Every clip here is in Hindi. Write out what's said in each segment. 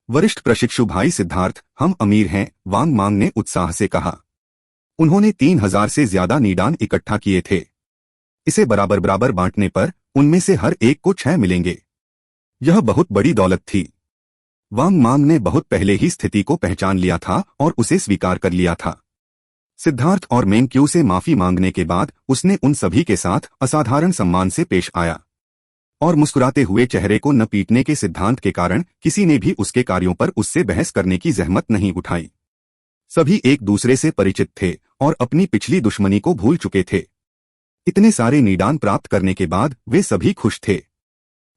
वरिष्ठ प्रशिक्षु भाई सिद्धार्थ, हम अमीर हैं, वांग मांग ने उत्साह से कहा। उन्होंने 3,000 से ज्यादा नीडान इकट्ठा किए थे। इसे बराबर बराबर बांटने पर उनमें से हर एक को 6 मिलेंगे। यह बहुत बड़ी दौलत थी। वांग मांग ने बहुत पहले ही स्थिति को पहचान लिया था और उसे स्वीकार कर लिया था। सिद्धार्थ और मेंग्क्यू से माफी मांगने के बाद उसने उन सभी के साथ असाधारण सम्मान से पेश आया और मुस्कुराते हुए चेहरे को न पीटने के सिद्धांत के कारण किसी ने भी उसके कार्यों पर उससे बहस करने की जहमत नहीं उठाई। सभी एक दूसरे से परिचित थे और अपनी पिछली दुश्मनी को भूल चुके थे। इतने सारे निदान प्राप्त करने के बाद वे सभी खुश थे।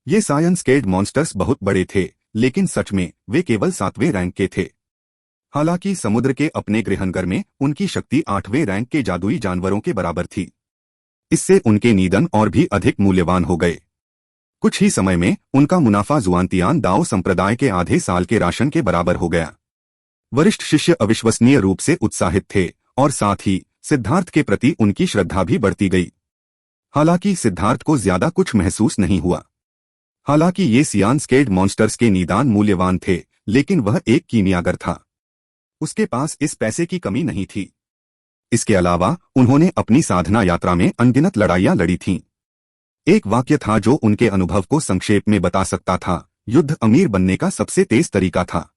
ये साइंस स्केल्ड मॉन्स्टर्स बहुत बड़े थे, लेकिन सच में वे केवल 7वें रैंक के थे। हालांकि समुद्र के अपने गृहनगर में उनकी शक्ति 8वें रैंक के जादुई जानवरों के बराबर थी। इससे उनके निधन और भी अधिक मूल्यवान हो गए। कुछ ही समय में उनका मुनाफा जुआनतियान दाओ संप्रदाय के आधे साल के राशन के बराबर हो गया। वरिष्ठ शिष्य अविश्वसनीय रूप से उत्साहित थे और साथ ही सिद्धार्थ के प्रति उनकी श्रद्धा भी बढ़ती गई। हालांकि सिद्धार्थ को ज्यादा कुछ महसूस नहीं हुआ। हालांकि ये सियान स्केल्ड मॉन्स्टर्स के निदान मूल्यवान थे, लेकिन वह एक कीमियागर था। उसके पास इस पैसे की कमी नहीं थी। इसके अलावा उन्होंने अपनी साधना यात्रा में अनगिनत लड़ाइयां लड़ी थीं। एक वाक्य था जो उनके अनुभव को संक्षेप में बता सकता था, युद्ध अमीर बनने का सबसे तेज तरीका था।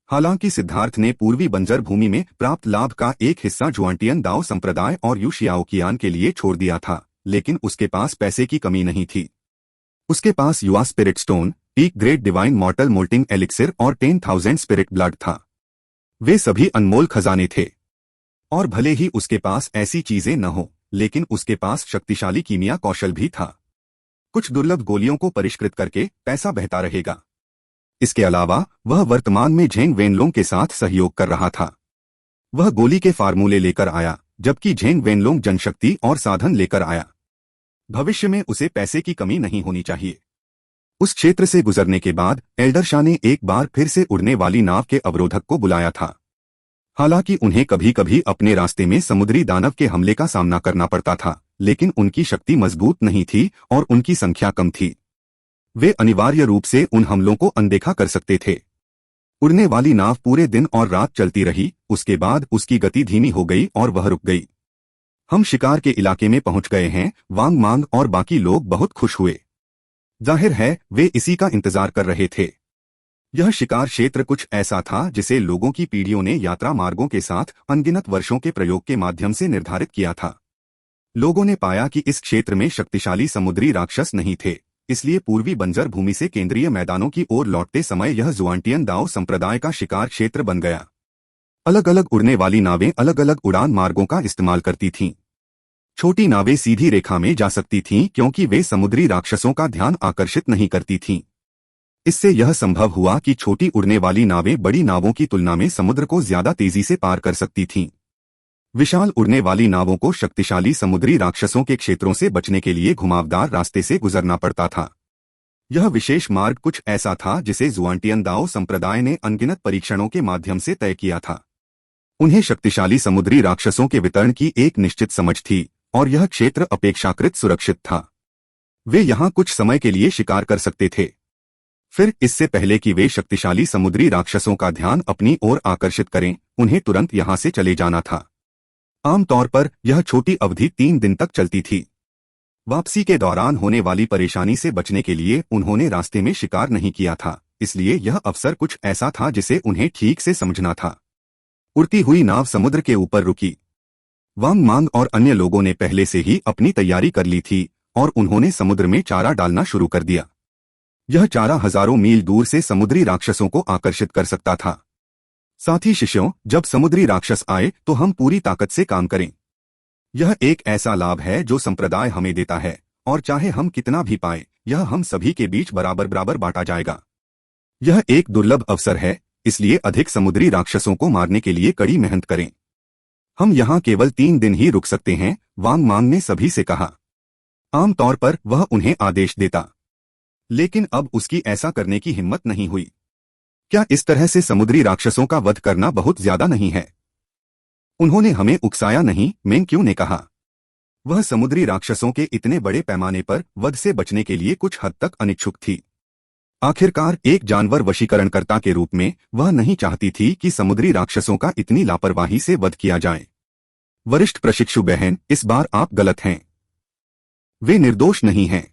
हालांकि सिद्धार्थ ने पूर्वी बंजर भूमि में प्राप्त लाभ का एक हिस्सा जुआंटियन दाओ संप्रदाय और यूशियाओकियान के लिए छोड़ दिया था, लेकिन उसके पास पैसे की कमी नहीं थी। उसके पास युवा स्पिरिट स्टोन, एक great divine mortal molting elixir और 10,000 स्पिरिट ब्लड था। वे सभी अनमोल खजाने थे। और भले ही उसके पास ऐसी चीजें न हो, लेकिन उसके पास शक्तिशाली कीमिया कौशल भी था। कुछ दुर्लभ गोलियों को परिष्कृत करके पैसा बहता रहेगा। इसके अलावा वह वर्तमान में झेंग वेनलोंग के साथ सहयोग कर रहा था। वह गोली के फार्मूले लेकर आया, जबकि झेंग वेनलोंग जनशक्ति और साधन लेकर आया। भविष्य में उसे पैसे की कमी नहीं होनी चाहिए। उस क्षेत्र से गुजरने के बाद एल्डर शाह ने एक बार फिर से उड़ने वाली नाव के अवरोधक को बुलाया था। हालांकि उन्हें कभी कभी अपने रास्ते में समुद्री दानव के हमले का सामना करना पड़ता था, लेकिन उनकी शक्ति मजबूत नहीं थी और उनकी संख्या कम थी। वे अनिवार्य रूप से उन हमलों को अनदेखा कर सकते थे। उड़ने वाली नाव पूरे दिन और रात चलती रही। उसके बाद उसकी गति धीमी हो गई और वह रुक गई। हम शिकार के इलाके में पहुंच गए हैं, वांग मांग और बाकी लोग बहुत खुश हुए। जाहिर है वे इसी का इंतजार कर रहे थे। यह शिकार क्षेत्र कुछ ऐसा था जिसे लोगों की पीढ़ियों ने यात्रा मार्गों के साथ अनगिनत वर्षों के प्रयोग के माध्यम से निर्धारित किया था। लोगों ने पाया कि इस क्षेत्र में शक्तिशाली समुद्री राक्षस नहीं थे, इसलिए पूर्वी बंजर भूमि से केंद्रीय मैदानों की ओर लौटते समय यह जुआंटियन दाओ संप्रदाय का शिकार क्षेत्र बन गया। अलग अलग उड़ने वाली नावें अलग अलग उड़ान मार्गों का इस्तेमाल करती थीं। छोटी नावें सीधी रेखा में जा सकती थीं क्योंकि वे समुद्री राक्षसों का ध्यान आकर्षित नहीं करती थीं। इससे यह संभव हुआ कि छोटी उड़ने वाली नावें बड़ी नावों की तुलना में समुद्र को ज्यादा तेजी से पार कर सकती थीं। विशाल उड़ने वाली नावों को शक्तिशाली समुद्री राक्षसों के क्षेत्रों से बचने के लिए घुमावदार रास्ते से गुजरना पड़ता था। यह विशेष मार्ग कुछ ऐसा था जिसे जुआंटियन दाओ संप्रदाय ने अनगिनत परीक्षणों के माध्यम से तय किया था। उन्हें शक्तिशाली समुद्री राक्षसों के वितरण की एक निश्चित समझ थी और यह क्षेत्र अपेक्षाकृत सुरक्षित था। वे यहाँ कुछ समय के लिए शिकार कर सकते थे। फिर इससे पहले कि वे शक्तिशाली समुद्री राक्षसों का ध्यान अपनी ओर आकर्षित करें, उन्हें तुरंत यहाँ से चले जाना था। आमतौर पर यह छोटी अवधि 3 दिन तक चलती थी। वापसी के दौरान होने वाली परेशानी से बचने के लिए उन्होंने रास्ते में शिकार नहीं किया था, इसलिए यह अवसर कुछ ऐसा था जिसे उन्हें ठीक से समझना था। उड़ती हुई नाव समुद्र के ऊपर रुकी। वांग मांग और अन्य लोगों ने पहले से ही अपनी तैयारी कर ली थी और उन्होंने समुद्र में चारा डालना शुरू कर दिया। यह चारा हजारों मील दूर से समुद्री राक्षसों को आकर्षित कर सकता था। साथ ही शिष्यों, जब समुद्री राक्षस आए तो हम पूरी ताकत से काम करें। यह एक ऐसा लाभ है जो संप्रदाय हमें देता है और चाहे हम कितना भी पाए, यह हम सभी के बीच बराबर बराबर बांटा जाएगा। यह एक दुर्लभ अवसर है, इसलिए अधिक समुद्री राक्षसों को मारने के लिए कड़ी मेहनत करें। हम यहाँ केवल 3 दिन ही रुक सकते हैं, वांग मांग ने सभी से कहा। आमतौर पर वह उन्हें आदेश देता, लेकिन अब उसकी ऐसा करने की हिम्मत नहीं हुई। क्या इस तरह से समुद्री राक्षसों का वध करना बहुत ज्यादा नहीं है? उन्होंने हमें उकसाया नहीं, मेंग्क्यू ने कहा। वह समुद्री राक्षसों के इतने बड़े पैमाने पर वध से बचने के लिए कुछ हद तक अनिच्छुक थी। आखिरकार एक जानवर वशीकरणकर्ता के रूप में वह नहीं चाहती थी कि समुद्री राक्षसों का इतनी लापरवाही से वध किया जाए। वरिष्ठ प्रशिक्षु बहन, इस बार आप गलत हैं। वे निर्दोष नहीं हैं।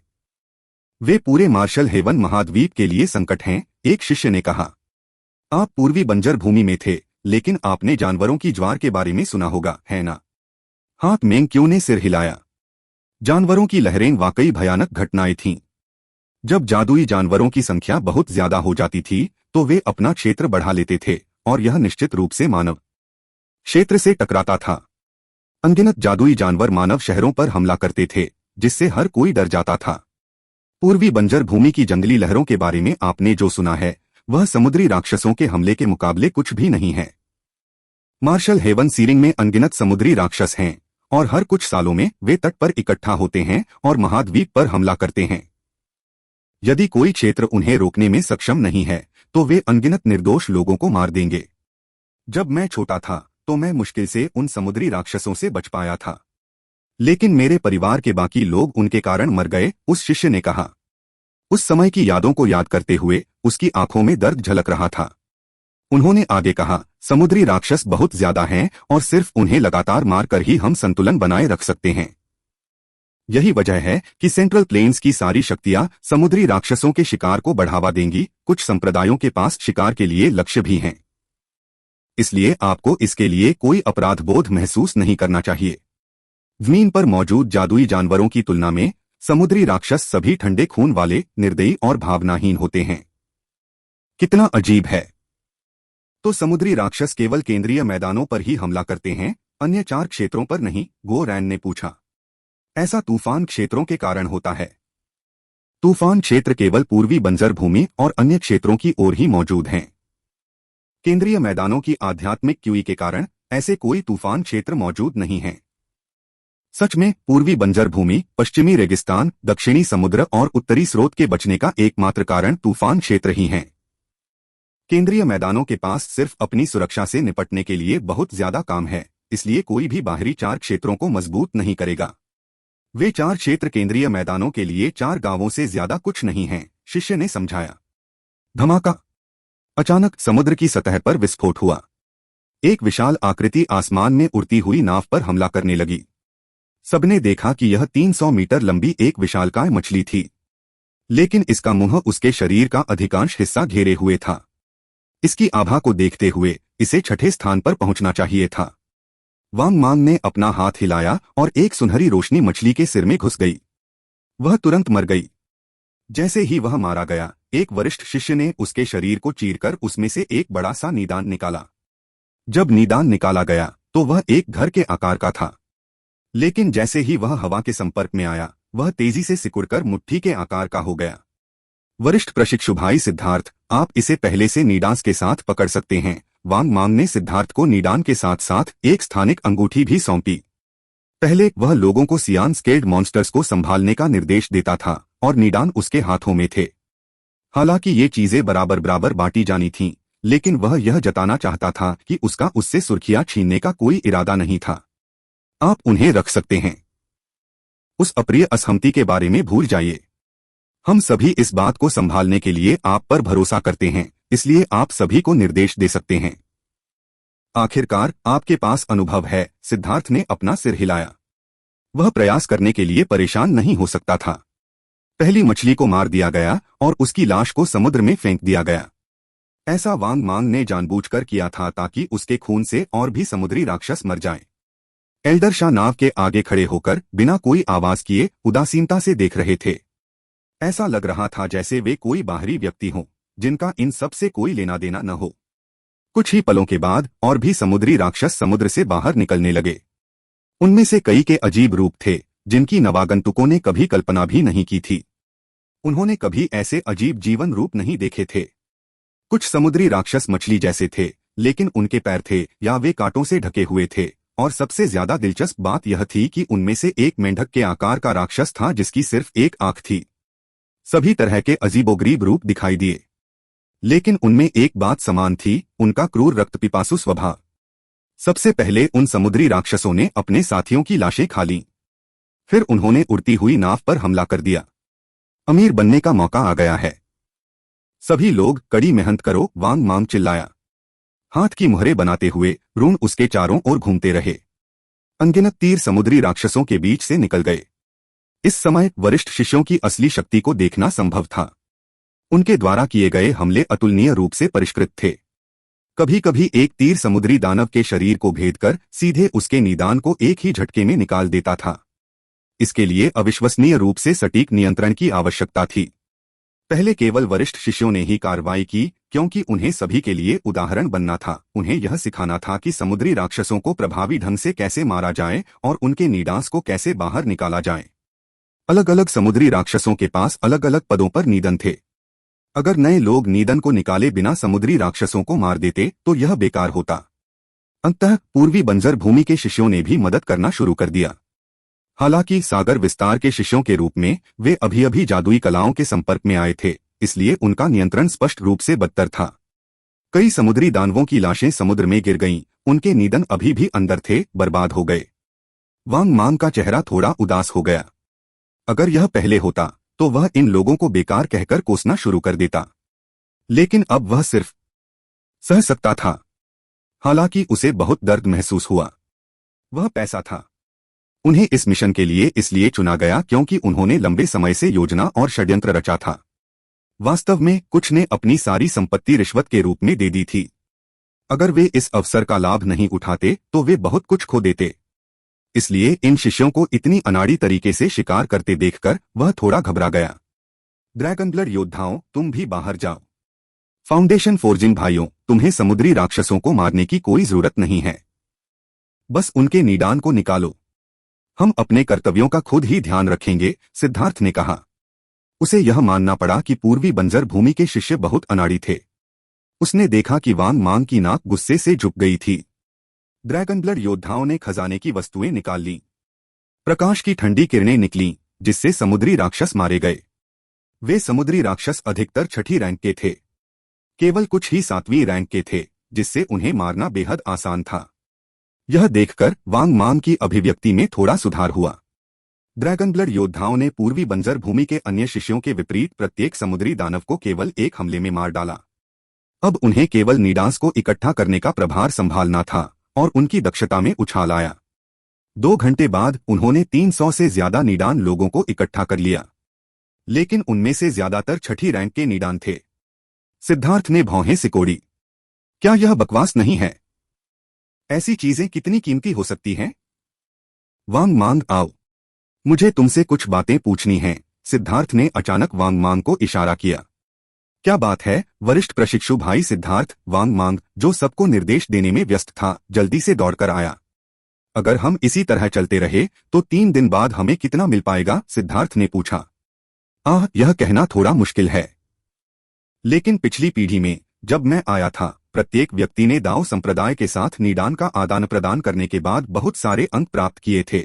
वे पूरे मार्शल हेवन महाद्वीप के लिए संकट हैं, एक शिष्य ने कहा। आप पूर्वी बंजर भूमि में थे, लेकिन आपने जानवरों की ज्वार के बारे में सुना होगा, है ना? हाथ मेंग्क्यू ने सिर हिलाया। जानवरों की लहरें वाकई भयानक घटनाएं थीं। जब जादुई जानवरों की संख्या बहुत ज्यादा हो जाती थी तो वे अपना क्षेत्र बढ़ा लेते थे और यह निश्चित रूप से मानव क्षेत्र से टकराता था। अनगिनत जादुई जानवर मानव शहरों पर हमला करते थे, जिससे हर कोई डर जाता था। पूर्वी बंजर भूमि की जंगली लहरों के बारे में आपने जो सुना है वह समुद्री राक्षसों के हमले के मुकाबले कुछ भी नहीं है। मार्शल हेवन सीरिंग में अनगिनत समुद्री राक्षस हैं और हर कुछ सालों में वे तट पर इकट्ठा होते हैं और महाद्वीप पर हमला करते हैं। यदि कोई क्षेत्र उन्हें रोकने में सक्षम नहीं है तो वे अनगिनत निर्दोष लोगों को मार देंगे। जब मैं छोटा था तो मैं मुश्किल से उन समुद्री राक्षसों से बच पाया था, लेकिन मेरे परिवार के बाकी लोग उनके कारण मर गए, उस शिष्य ने कहा। उस समय की यादों को याद करते हुए उसकी आंखों में दर्द झलक रहा था। उन्होंने आगे कहा, समुद्री राक्षस बहुत ज्यादा हैं और सिर्फ उन्हें लगातार मारकर ही हम संतुलन बनाए रख सकते हैं। यही वजह है कि सेंट्रल प्लेन्स की सारी शक्तियां समुद्री राक्षसों के शिकार को बढ़ावा देंगी। कुछ संप्रदायों के पास शिकार के लिए लक्ष्य भी हैं, इसलिए आपको इसके लिए कोई अपराध बोध महसूस नहीं करना चाहिए। जमीन पर मौजूद जादुई जानवरों की तुलना में समुद्री राक्षस सभी ठंडे खून वाले, निर्दयी और भावनाहीन होते हैं। कितना अजीब है। तो समुद्री राक्षस केवल केंद्रीय मैदानों पर ही हमला करते हैं, अन्य 4 क्षेत्रों पर नहीं? गो रैन ने पूछा। ऐसा तूफान क्षेत्रों के कारण होता है। तूफान क्षेत्र केवल पूर्वी बंजर भूमि और अन्य क्षेत्रों की ओर ही मौजूद हैं। केंद्रीय मैदानों की आध्यात्मिक क्यूई के कारण ऐसे कोई तूफान क्षेत्र मौजूद नहीं है। सच में पूर्वी बंजर भूमि, पश्चिमी रेगिस्तान, दक्षिणी समुद्र और उत्तरी स्रोत के बचने का एकमात्र कारण तूफान क्षेत्र ही हैं। केंद्रीय मैदानों के पास सिर्फ अपनी सुरक्षा से निपटने के लिए बहुत ज्यादा काम है, इसलिए कोई भी बाहरी 4 क्षेत्रों को मजबूत नहीं करेगा। वे 4 क्षेत्र केंद्रीय मैदानों के लिए 4 गांवों से ज्यादा कुछ नहीं हैं, शिष्य ने समझाया। धमाका! अचानक समुद्र की सतह पर विस्फोट हुआ। एक विशाल आकृति आसमान में उड़ती हुई नाव पर हमला करने लगी। सबने देखा कि यह 300 मीटर लंबी एक विशालकाय मछली थी, लेकिन इसका मुंह उसके शरीर का अधिकांश हिस्सा घेरे हुए था। इसकी आभा को देखते हुए इसे 6ठे स्थान पर पहुंचना चाहिए था। वांग मांग ने अपना हाथ हिलाया और एक सुनहरी रोशनी मछली के सिर में घुस गई। वह तुरंत मर गई। जैसे ही वह मारा गया, एक वरिष्ठ शिष्य ने उसके शरीर को चीरकर उसमें से एक बड़ा सा निदान निकाला। जब निदान निकाला गया तो वह एक घर के आकार का था, लेकिन जैसे ही वह हवा के संपर्क में आया वह तेजी से सिकुड़कर मुट्ठी के आकार का हो गया। वरिष्ठ प्रशिक्षु भाई सिद्धार्थ, आप इसे पहले से नीडांस के साथ पकड़ सकते हैं। वांग मांग ने सिद्धार्थ को नीडान के साथ साथ एक स्थानिक अंगूठी भी सौंपी। पहले वह लोगों को सियान स्केल्ड मॉन्स्टर्स को संभालने का निर्देश देता था और नीडान उसके हाथों में थे। हालांकि ये चीजें बराबर बराबर बांटी जानी थीं, लेकिन वह यह जताना चाहता था कि उसका उससे सुर्खियां छीनने का कोई इरादा नहीं था। आप उन्हें रख सकते हैं। उस अप्रिय असहमति के बारे में भूल जाइए। हम सभी इस बात को संभालने के लिए आप पर भरोसा करते हैं, इसलिए आप सभी को निर्देश दे सकते हैं। आखिरकार आपके पास अनुभव है। सिद्धार्थ ने अपना सिर हिलाया। वह प्रयास करने के लिए परेशान नहीं हो सकता था। पहली मछली को मार दिया गया और उसकी लाश को समुद्र में फेंक दिया गया। ऐसा वांग मांग ने जानबूझकर किया था ताकि उसके खून से और भी समुद्री राक्षस मर जाएं। एल्डर शाह नाव के आगे खड़े होकर बिना कोई आवाज किए उदासीनता से देख रहे थे। ऐसा लग रहा था जैसे वे कोई बाहरी व्यक्ति हों जिनका इन सब से कोई लेना देना न हो। कुछ ही पलों के बाद और भी समुद्री राक्षस समुद्र से बाहर निकलने लगे। उनमें से कई के अजीब रूप थे जिनकी नवागंतुकों ने कभी कल्पना भी नहीं की थी। उन्होंने कभी ऐसे अजीब जीवन रूप नहीं देखे थे। कुछ समुद्री राक्षस मछली जैसे थे, लेकिन उनके पैर थे या वे कांटों से ढके हुए थे, और सबसे ज्यादा दिलचस्प बात यह थी कि उनमें से एक मेंढक के आकार का राक्षस था जिसकी सिर्फ एक आंख थी। सभी तरह के अजीबोगरीब रूप दिखाई दिए, लेकिन उनमें एक बात समान थी, उनका क्रूर रक्तपिपासु स्वभाव। सबसे पहले उन समुद्री राक्षसों ने अपने साथियों की लाशें खा लीं। फिर उन्होंने उड़ती हुई नाव पर हमला कर दिया। अमीर बनने का मौका आ गया है। सभी लोग कड़ी मेहनत करो, वांग मांग चिल्लाया। हाथ की मुहरें बनाते हुए रून उसके चारों ओर घूमते रहे। अनगिनत तीर समुद्री राक्षसों के बीच से निकल गए। इस समय वरिष्ठ शिष्यों की असली शक्ति को देखना संभव था। उनके द्वारा किए गए हमले अतुलनीय रूप से परिष्कृत थे। कभी कभी एक तीर समुद्री दानव के शरीर को भेदकर सीधे उसके निदान को एक ही झटके में निकाल देता था। इसके लिए अविश्वसनीय रूप से सटीक नियंत्रण की आवश्यकता थी। पहले केवल वरिष्ठ शिष्यों ने ही कार्रवाई की, क्योंकि उन्हें सभी के लिए उदाहरण बनना था। उन्हें यह सिखाना था कि समुद्री राक्षसों को प्रभावी ढंग से कैसे मारा जाए और उनके निडांस को कैसे बाहर निकाला जाए। अलग अलग समुद्री राक्षसों के पास अलग अलग पदों पर निधन थे। अगर नए लोग नीदन को निकाले बिना समुद्री राक्षसों को मार देते तो यह बेकार होता। अंततः पूर्वी बंजर भूमि के शिष्यों ने भी मदद करना शुरू कर दिया। हालांकि सागर विस्तार के शिष्यों के रूप में वे अभी अभी जादुई कलाओं के संपर्क में आए थे, इसलिए उनका नियंत्रण स्पष्ट रूप से बदतर था। कई समुद्री दानवों की लाशें समुद्र में गिर गईं, उनके निधन अभी भी अंदर थे, बर्बाद हो गए। वांग मांग का चेहरा थोड़ा उदास हो गया। अगर यह पहले होता तो वह इन लोगों को बेकार कहकर कोसना शुरू कर देता, लेकिन अब वह सिर्फ सह सकता था। हालांकि उसे बहुत दर्द महसूस हुआ। वह पैसा था। उन्हें इस मिशन के लिए इसलिए चुना गया क्योंकि उन्होंने लंबे समय से योजना और षड्यंत्र रचा था। वास्तव में कुछ ने अपनी सारी संपत्ति रिश्वत के रूप में दे दी थी। अगर वे इस अवसर का लाभ नहीं उठाते तो वे बहुत कुछ खो देते। इसलिए इन शिष्यों को इतनी अनाड़ी तरीके से शिकार करते देखकर वह थोड़ा घबरा गया। ड्रैगन ब्लड योद्धाओं, तुम भी बाहर जाओ। फाउंडेशन फोर्जिंग भाइयों, तुम्हें समुद्री राक्षसों को मारने की कोई जरूरत नहीं है। बस उनके निदान को निकालो। हम अपने कर्तव्यों का खुद ही ध्यान रखेंगे, सिद्धार्थ ने कहा। उसे यह मानना पड़ा कि पूर्वी बंजर भूमि के शिष्य बहुत अनाड़ी थे। उसने देखा कि वांग मांग की नाक गुस्से से झुक गई थी। ड्रैगन ब्लड योद्धाओं ने खजाने की वस्तुएं निकाल लीं। प्रकाश की ठंडी किरणें निकलीं, जिससे समुद्री राक्षस मारे गए। वे समुद्री राक्षस अधिकतर छठी रैंक के थे। केवल कुछ ही 7वीं रैंक के थे, जिससे उन्हें मारना बेहद आसान था। यह देखकर वांग मांग की अभिव्यक्ति में थोड़ा सुधार हुआ। ड्रैगन ब्लड योद्धाओं ने पूर्वी बंजर भूमि के अन्य शिष्यों के विपरीत प्रत्येक समुद्री दानव को केवल एक हमले में मार डाला। अब उन्हें केवल निडांस को इकट्ठा करने का प्रभार संभालना था और उनकी दक्षता में उछाल आया। 2 घंटे बाद उन्होंने 300 से ज्यादा निडान लोगों को इकट्ठा कर लिया, लेकिन उनमें से ज्यादातर छठी रैंक के निडान थे। सिद्धार्थ ने भौहें सिकोड़ी। क्या यह बकवास नहीं है? ऐसी चीजें कितनी कीमती हो सकती हैं? वांग मांग, आओ, मुझे तुमसे कुछ बातें पूछनी हैं। सिद्धार्थ ने अचानक वांग मांग को इशारा किया। क्या बात है? वरिष्ठ प्रशिक्षु भाई सिद्धार्थ, वांग मांग, जो सबको निर्देश देने में व्यस्त था, जल्दी से दौड़कर आया। अगर हम इसी तरह चलते रहे तो 3 दिन बाद हमें कितना मिल पाएगा? सिद्धार्थ ने पूछा। यह कहना थोड़ा मुश्किल है, लेकिन पिछली पीढ़ी में जब मैं आया था, प्रत्येक व्यक्ति ने दाओ संप्रदाय के साथ निदान का आदान प्रदान करने के बाद बहुत सारे अंक प्राप्त किए थे।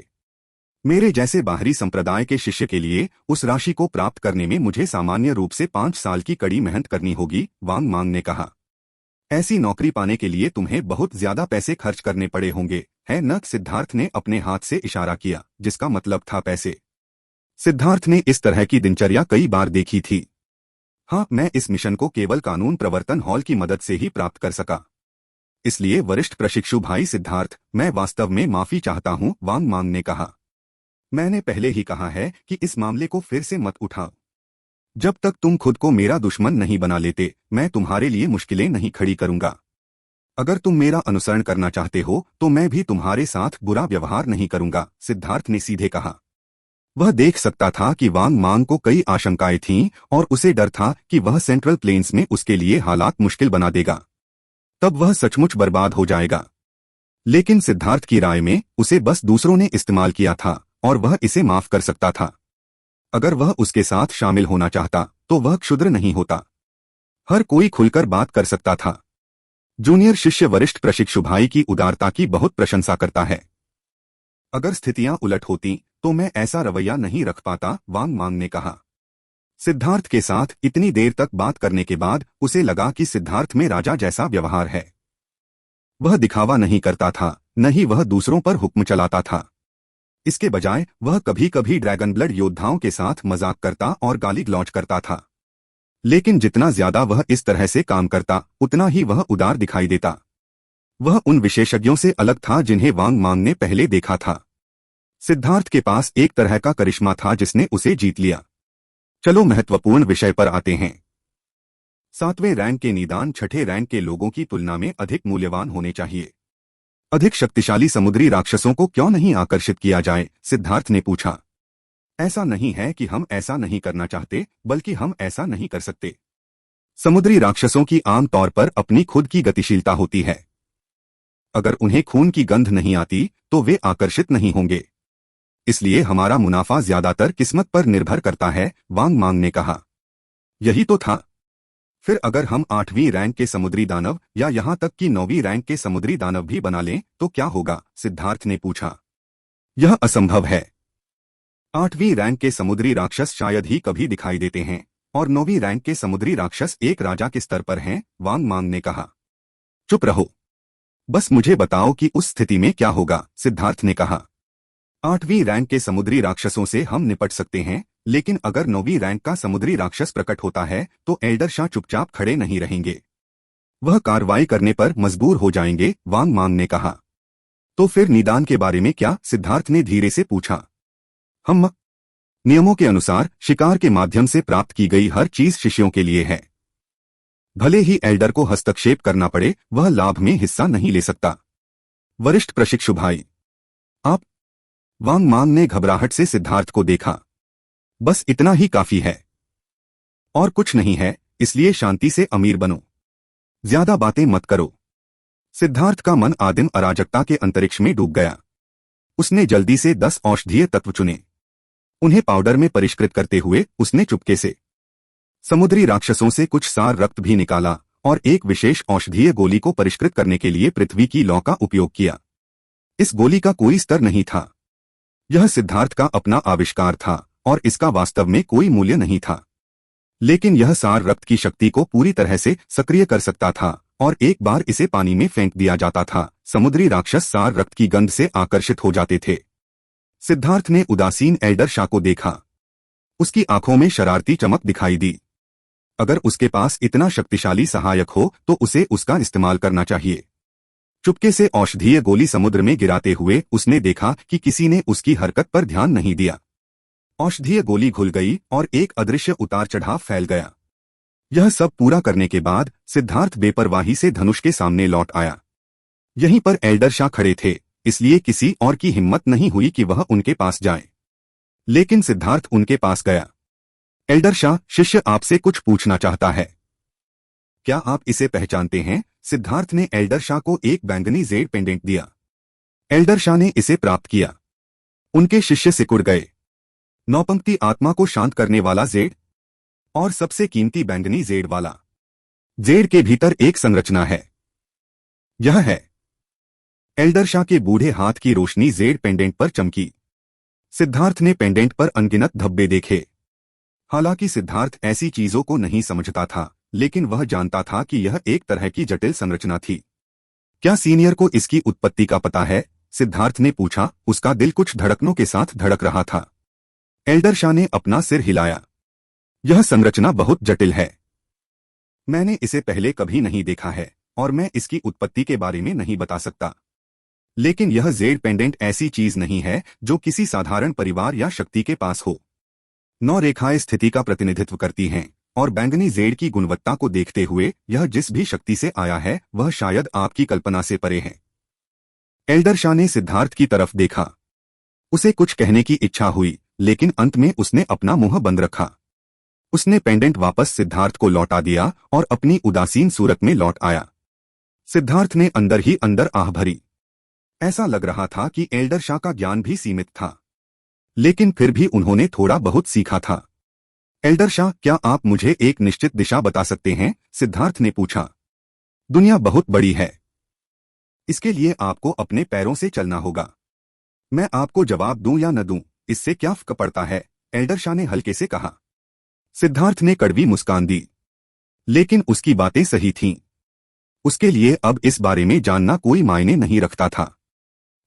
मेरे जैसे बाहरी संप्रदाय के शिष्य के लिए उस राशि को प्राप्त करने में मुझे सामान्य रूप से 5 साल की कड़ी मेहनत करनी होगी, वांग मांग ने कहा। ऐसी नौकरी पाने के लिए तुम्हें बहुत ज्यादा पैसे खर्च करने पड़े होंगे, है न? सिद्धार्थ ने अपने हाथ से इशारा किया, जिसका मतलब था पैसे। सिद्धार्थ ने इस तरह की दिनचर्या कई बार देखी थी। हाँ, मैं इस मिशन को केवल कानून प्रवर्तन हॉल की मदद से ही प्राप्त कर सका। इसलिए वरिष्ठ प्रशिक्षु भाई सिद्धार्थ, मैं वास्तव में माफी चाहता हूँ, वांग मांग ने कहा। मैंने पहले ही कहा है कि इस मामले को फिर से मत उठाओ। जब तक तुम खुद को मेरा दुश्मन नहीं बना लेते, मैं तुम्हारे लिए मुश्किलें नहीं खड़ी करूंगा। अगर तुम मेरा अनुसरण करना चाहते हो तो मैं भी तुम्हारे साथ बुरा व्यवहार नहीं करूंगा, सिद्धार्थ ने सीधे कहा। वह देख सकता था कि वांग मांग को कई आशंकाएं थीं और उसे डर था कि वह सेंट्रल प्लेन्स में उसके लिए हालात मुश्किल बना देगा। तब वह सचमुच बर्बाद हो जाएगा। लेकिन सिद्धार्थ की राय में उसे बस दूसरों ने इस्तेमाल किया था और वह इसे माफ कर सकता था। अगर वह उसके साथ शामिल होना चाहता तो वह क्षुद्र नहीं होता। हर कोई खुलकर बात कर सकता था। जूनियर शिष्य वरिष्ठ प्रशिक्षु भाई की उदारता की बहुत प्रशंसा करता है। अगर स्थितियां उलट होती तो मैं ऐसा रवैया नहीं रख पाता, वांग मांग ने कहा। सिद्धार्थ के साथ इतनी देर तक बात करने के बाद उसे लगा कि सिद्धार्थ में राजा जैसा व्यवहार है। वह दिखावा नहीं करता था, न ही वह दूसरों पर हुक्म चलाता था। इसके बजाय वह कभी कभी ड्रैगन ब्लड योद्धाओं के साथ मजाक करता और गाली गलौज करता था। लेकिन जितना ज्यादा वह इस तरह से काम करता उतना ही वह उदार दिखाई देता। वह उन विशेषज्ञों से अलग था जिन्हें वांग मांग ने पहले देखा था। सिद्धार्थ के पास एक तरह का करिश्मा था जिसने उसे जीत लिया। चलो महत्वपूर्ण विषय पर आते हैं। 7वें रैंक के निदान 6ठे रैंक के लोगों की तुलना में अधिक मूल्यवान होने चाहिए। अधिक शक्तिशाली समुद्री राक्षसों को क्यों नहीं आकर्षित किया जाए? सिद्धार्थ ने पूछा। ऐसा नहीं है कि हम ऐसा नहीं करना चाहते, बल्कि हम ऐसा नहीं कर सकते। समुद्री राक्षसों की आम तौर पर अपनी खुद की गतिशीलता होती है। अगर उन्हें खून की गंध नहीं आती तो वे आकर्षित नहीं होंगे। इसलिए हमारा मुनाफा ज्यादातर किस्मत पर निर्भर करता है, वांग मांग ने कहा। यही तो था। फिर अगर हम 8वीं रैंक के समुद्री दानव या यहां तक कि 9वीं रैंक के समुद्री दानव भी बना लें तो क्या होगा? सिद्धार्थ ने पूछा। यह असंभव है। 8वीं रैंक के समुद्री राक्षस शायद ही कभी दिखाई देते हैं और 9वीं रैंक के समुद्री राक्षस एक राजा के स्तर पर हैं, वांग मांग ने कहा। चुप रहो, बस मुझे बताओ कि उस स्थिति में क्या होगा? सिद्धार्थ ने कहा। 8वीं रैंक के समुद्री राक्षसों से हम निपट सकते हैं, लेकिन अगर 9वीं रैंक का समुद्री राक्षस प्रकट होता है तो एल्डर शाह चुपचाप खड़े नहीं रहेंगे। वह कार्रवाई करने पर मजबूर हो जाएंगे, वांग मांग ने कहा। तो फिर निदान के बारे में क्या? सिद्धार्थ ने धीरे से पूछा। हम नियमों के अनुसार शिकार के माध्यम से प्राप्त की गई हर चीज शिष्यों के लिए है। भले ही एल्डर को हस्तक्षेप करना पड़े, वह लाभ में हिस्सा नहीं ले सकता। वरिष्ठ प्रशिक्षु भाई, आप? वांग मांग ने घबराहट से सिद्धार्थ को देखा। बस इतना ही काफी है और कुछ नहीं है, इसलिए शांति से अमीर बनो, ज्यादा बातें मत करो। सिद्धार्थ का मन आदिम अराजकता के अंतरिक्ष में डूब गया। उसने जल्दी से 10 औषधीय तत्व चुने। उन्हें पाउडर में परिष्कृत करते हुए उसने चुपके से समुद्री राक्षसों से कुछ सार रक्त भी निकाला और एक विशेष औषधीय गोली को परिष्कृत करने के लिए पृथ्वी की लौ का उपयोग किया। इस गोली का कोई स्तर नहीं था। यह सिद्धार्थ का अपना आविष्कार था और इसका वास्तव में कोई मूल्य नहीं था, लेकिन यह सार रक्त की शक्ति को पूरी तरह से सक्रिय कर सकता था और एक बार इसे पानी में फेंक दिया जाता था, समुद्री राक्षस सार रक्त की गंध से आकर्षित हो जाते थे। सिद्धार्थ ने उदासीन एल्डर शाह को देखा। उसकी आंखों में शरारती चमक दिखाई दी। अगर उसके पास इतना शक्तिशाली सहायक हो तो उसे उसका इस्तेमाल करना चाहिए। चुपके से औषधीय गोली समुद्र में गिराते हुए उसने देखा कि किसी ने उसकी हरकत पर ध्यान नहीं दिया। औषधीय गोली घुल गई और एक अदृश्य उतार चढ़ाव फैल गया। यह सब पूरा करने के बाद सिद्धार्थ बेपरवाही से धनुष के सामने लौट आया। यहीं पर एल्डर शाह खड़े थे, इसलिए किसी और की हिम्मत नहीं हुई कि वह उनके पास जाए, लेकिन सिद्धार्थ उनके पास गया। एल्डर शाह, शिष्य आपसे कुछ पूछना चाहता है। क्या आप इसे पहचानते हैं? सिद्धार्थ ने एल्डर शाह को एक बैंगनी जेड पेंडेंट दिया। एल्डर शाह ने इसे प्राप्त किया। उनके शिष्य सिकुड़ गए। 9 पंक्ति आत्मा को शांत करने वाला जेड और सबसे कीमती बैंगनी जेड वाला। जेड के भीतर एक संरचना है। यह है। एल्डर शाह के बूढ़े हाथ की रोशनी जेड पेंडेंट पर चमकी। सिद्धार्थ ने पेंडेंट पर अनगिनत धब्बे देखे। हालांकि सिद्धार्थ ऐसी चीजों को नहीं समझता था, लेकिन वह जानता था कि यह एक तरह की जटिल संरचना थी। क्या सीनियर को इसकी उत्पत्ति का पता है? सिद्धार्थ ने पूछा। उसका दिल कुछ धड़कनों के साथ धड़क रहा था। एल्डर शाह ने अपना सिर हिलाया। यह संरचना बहुत जटिल है। मैंने इसे पहले कभी नहीं देखा है और मैं इसकी उत्पत्ति के बारे में नहीं बता सकता, लेकिन यह जेड पेंडेंट ऐसी चीज नहीं है जो किसी साधारण परिवार या शक्ति के पास हो। 9 रेखाएं स्थिति का प्रतिनिधित्व करती हैं और बैंगनी जेड की गुणवत्ता को देखते हुए यह जिस भी शक्ति से आया है वह शायद आपकी कल्पना से परे है। एल्डर शाह ने सिद्धार्थ की तरफ देखा। उसे कुछ कहने की इच्छा हुई, लेकिन अंत में उसने अपना मुंह बंद रखा। उसने पेंडेंट वापस सिद्धार्थ को लौटा दिया और अपनी उदासीन सूरत में लौट आया। सिद्धार्थ ने अंदर ही अंदर आह भरी। ऐसा लग रहा था कि एल्डर शाह का ज्ञान भी सीमित था, लेकिन फिर भी उन्होंने थोड़ा बहुत सीखा था। एल्डर शाह, क्या आप मुझे एक निश्चित दिशा बता सकते हैं? सिद्धार्थ ने पूछा। दुनिया बहुत बड़ी है, इसके लिए आपको अपने पैरों से चलना होगा। मैं आपको जवाब दूं या न दूं, इससे क्या फर्क पड़ता है? एल्डर शाह ने हल्के से कहा। सिद्धार्थ ने कड़वी मुस्कान दी, लेकिन उसकी बातें सही थीं। उसके लिए अब इस बारे में जानना कोई मायने नहीं रखता था।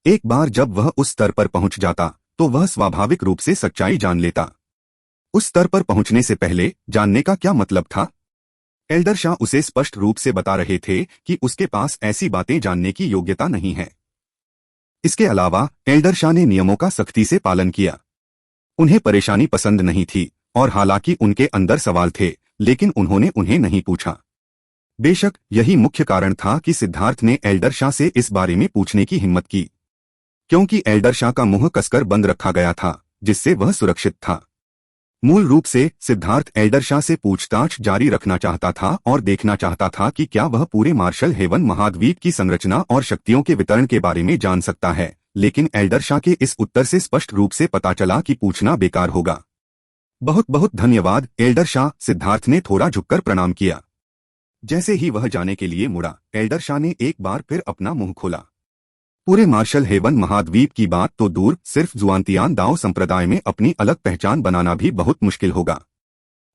एक बार जब वह उस स्तर पर पहुंच जाता तो वह स्वाभाविक रूप से सच्चाई जान लेता। उस स्तर पर पहुंचने से पहले जानने का क्या मतलब था? एल्डर शाह उसे स्पष्ट रूप से बता रहे थे कि उसके पास ऐसी बातें जानने की योग्यता नहीं है। इसके अलावा एल्डर शाह ने नियमों का सख्ती से पालन किया। उन्हें परेशानी पसंद नहीं थी और हालांकि उनके अंदर सवाल थे, लेकिन उन्होंने उन्हें नहीं पूछा। बेशक यही मुख्य कारण था कि सिद्धार्थ ने एल्डर शाह से इस बारे में पूछने की हिम्मत की, क्योंकि एल्डर शाह का मुंह कसकर बंद रखा गया था, जिससे वह सुरक्षित था। मूल रूप से सिद्धार्थ एल्डर शाह से पूछताछ जारी रखना चाहता था और देखना चाहता था कि क्या वह पूरे मार्शल हेवन महाद्वीप की संरचना और शक्तियों के वितरण के बारे में जान सकता है, लेकिन एल्डर शाह के इस उत्तर से स्पष्ट रूप से पता चला कि पूछना बेकार होगा। बहुत बहुत धन्यवाद एल्डर शाह, सिद्धार्थ ने थोड़ा झुककर प्रणाम किया। जैसे ही वह जाने के लिए मुड़ा, एल्डर शाह ने एक बार फिर अपना मुंह खोला। पूरे मार्शल हेवन महाद्वीप की बात तो दूर, सिर्फ जुआनतियान दाओ संप्रदाय में अपनी अलग पहचान बनाना भी बहुत मुश्किल होगा।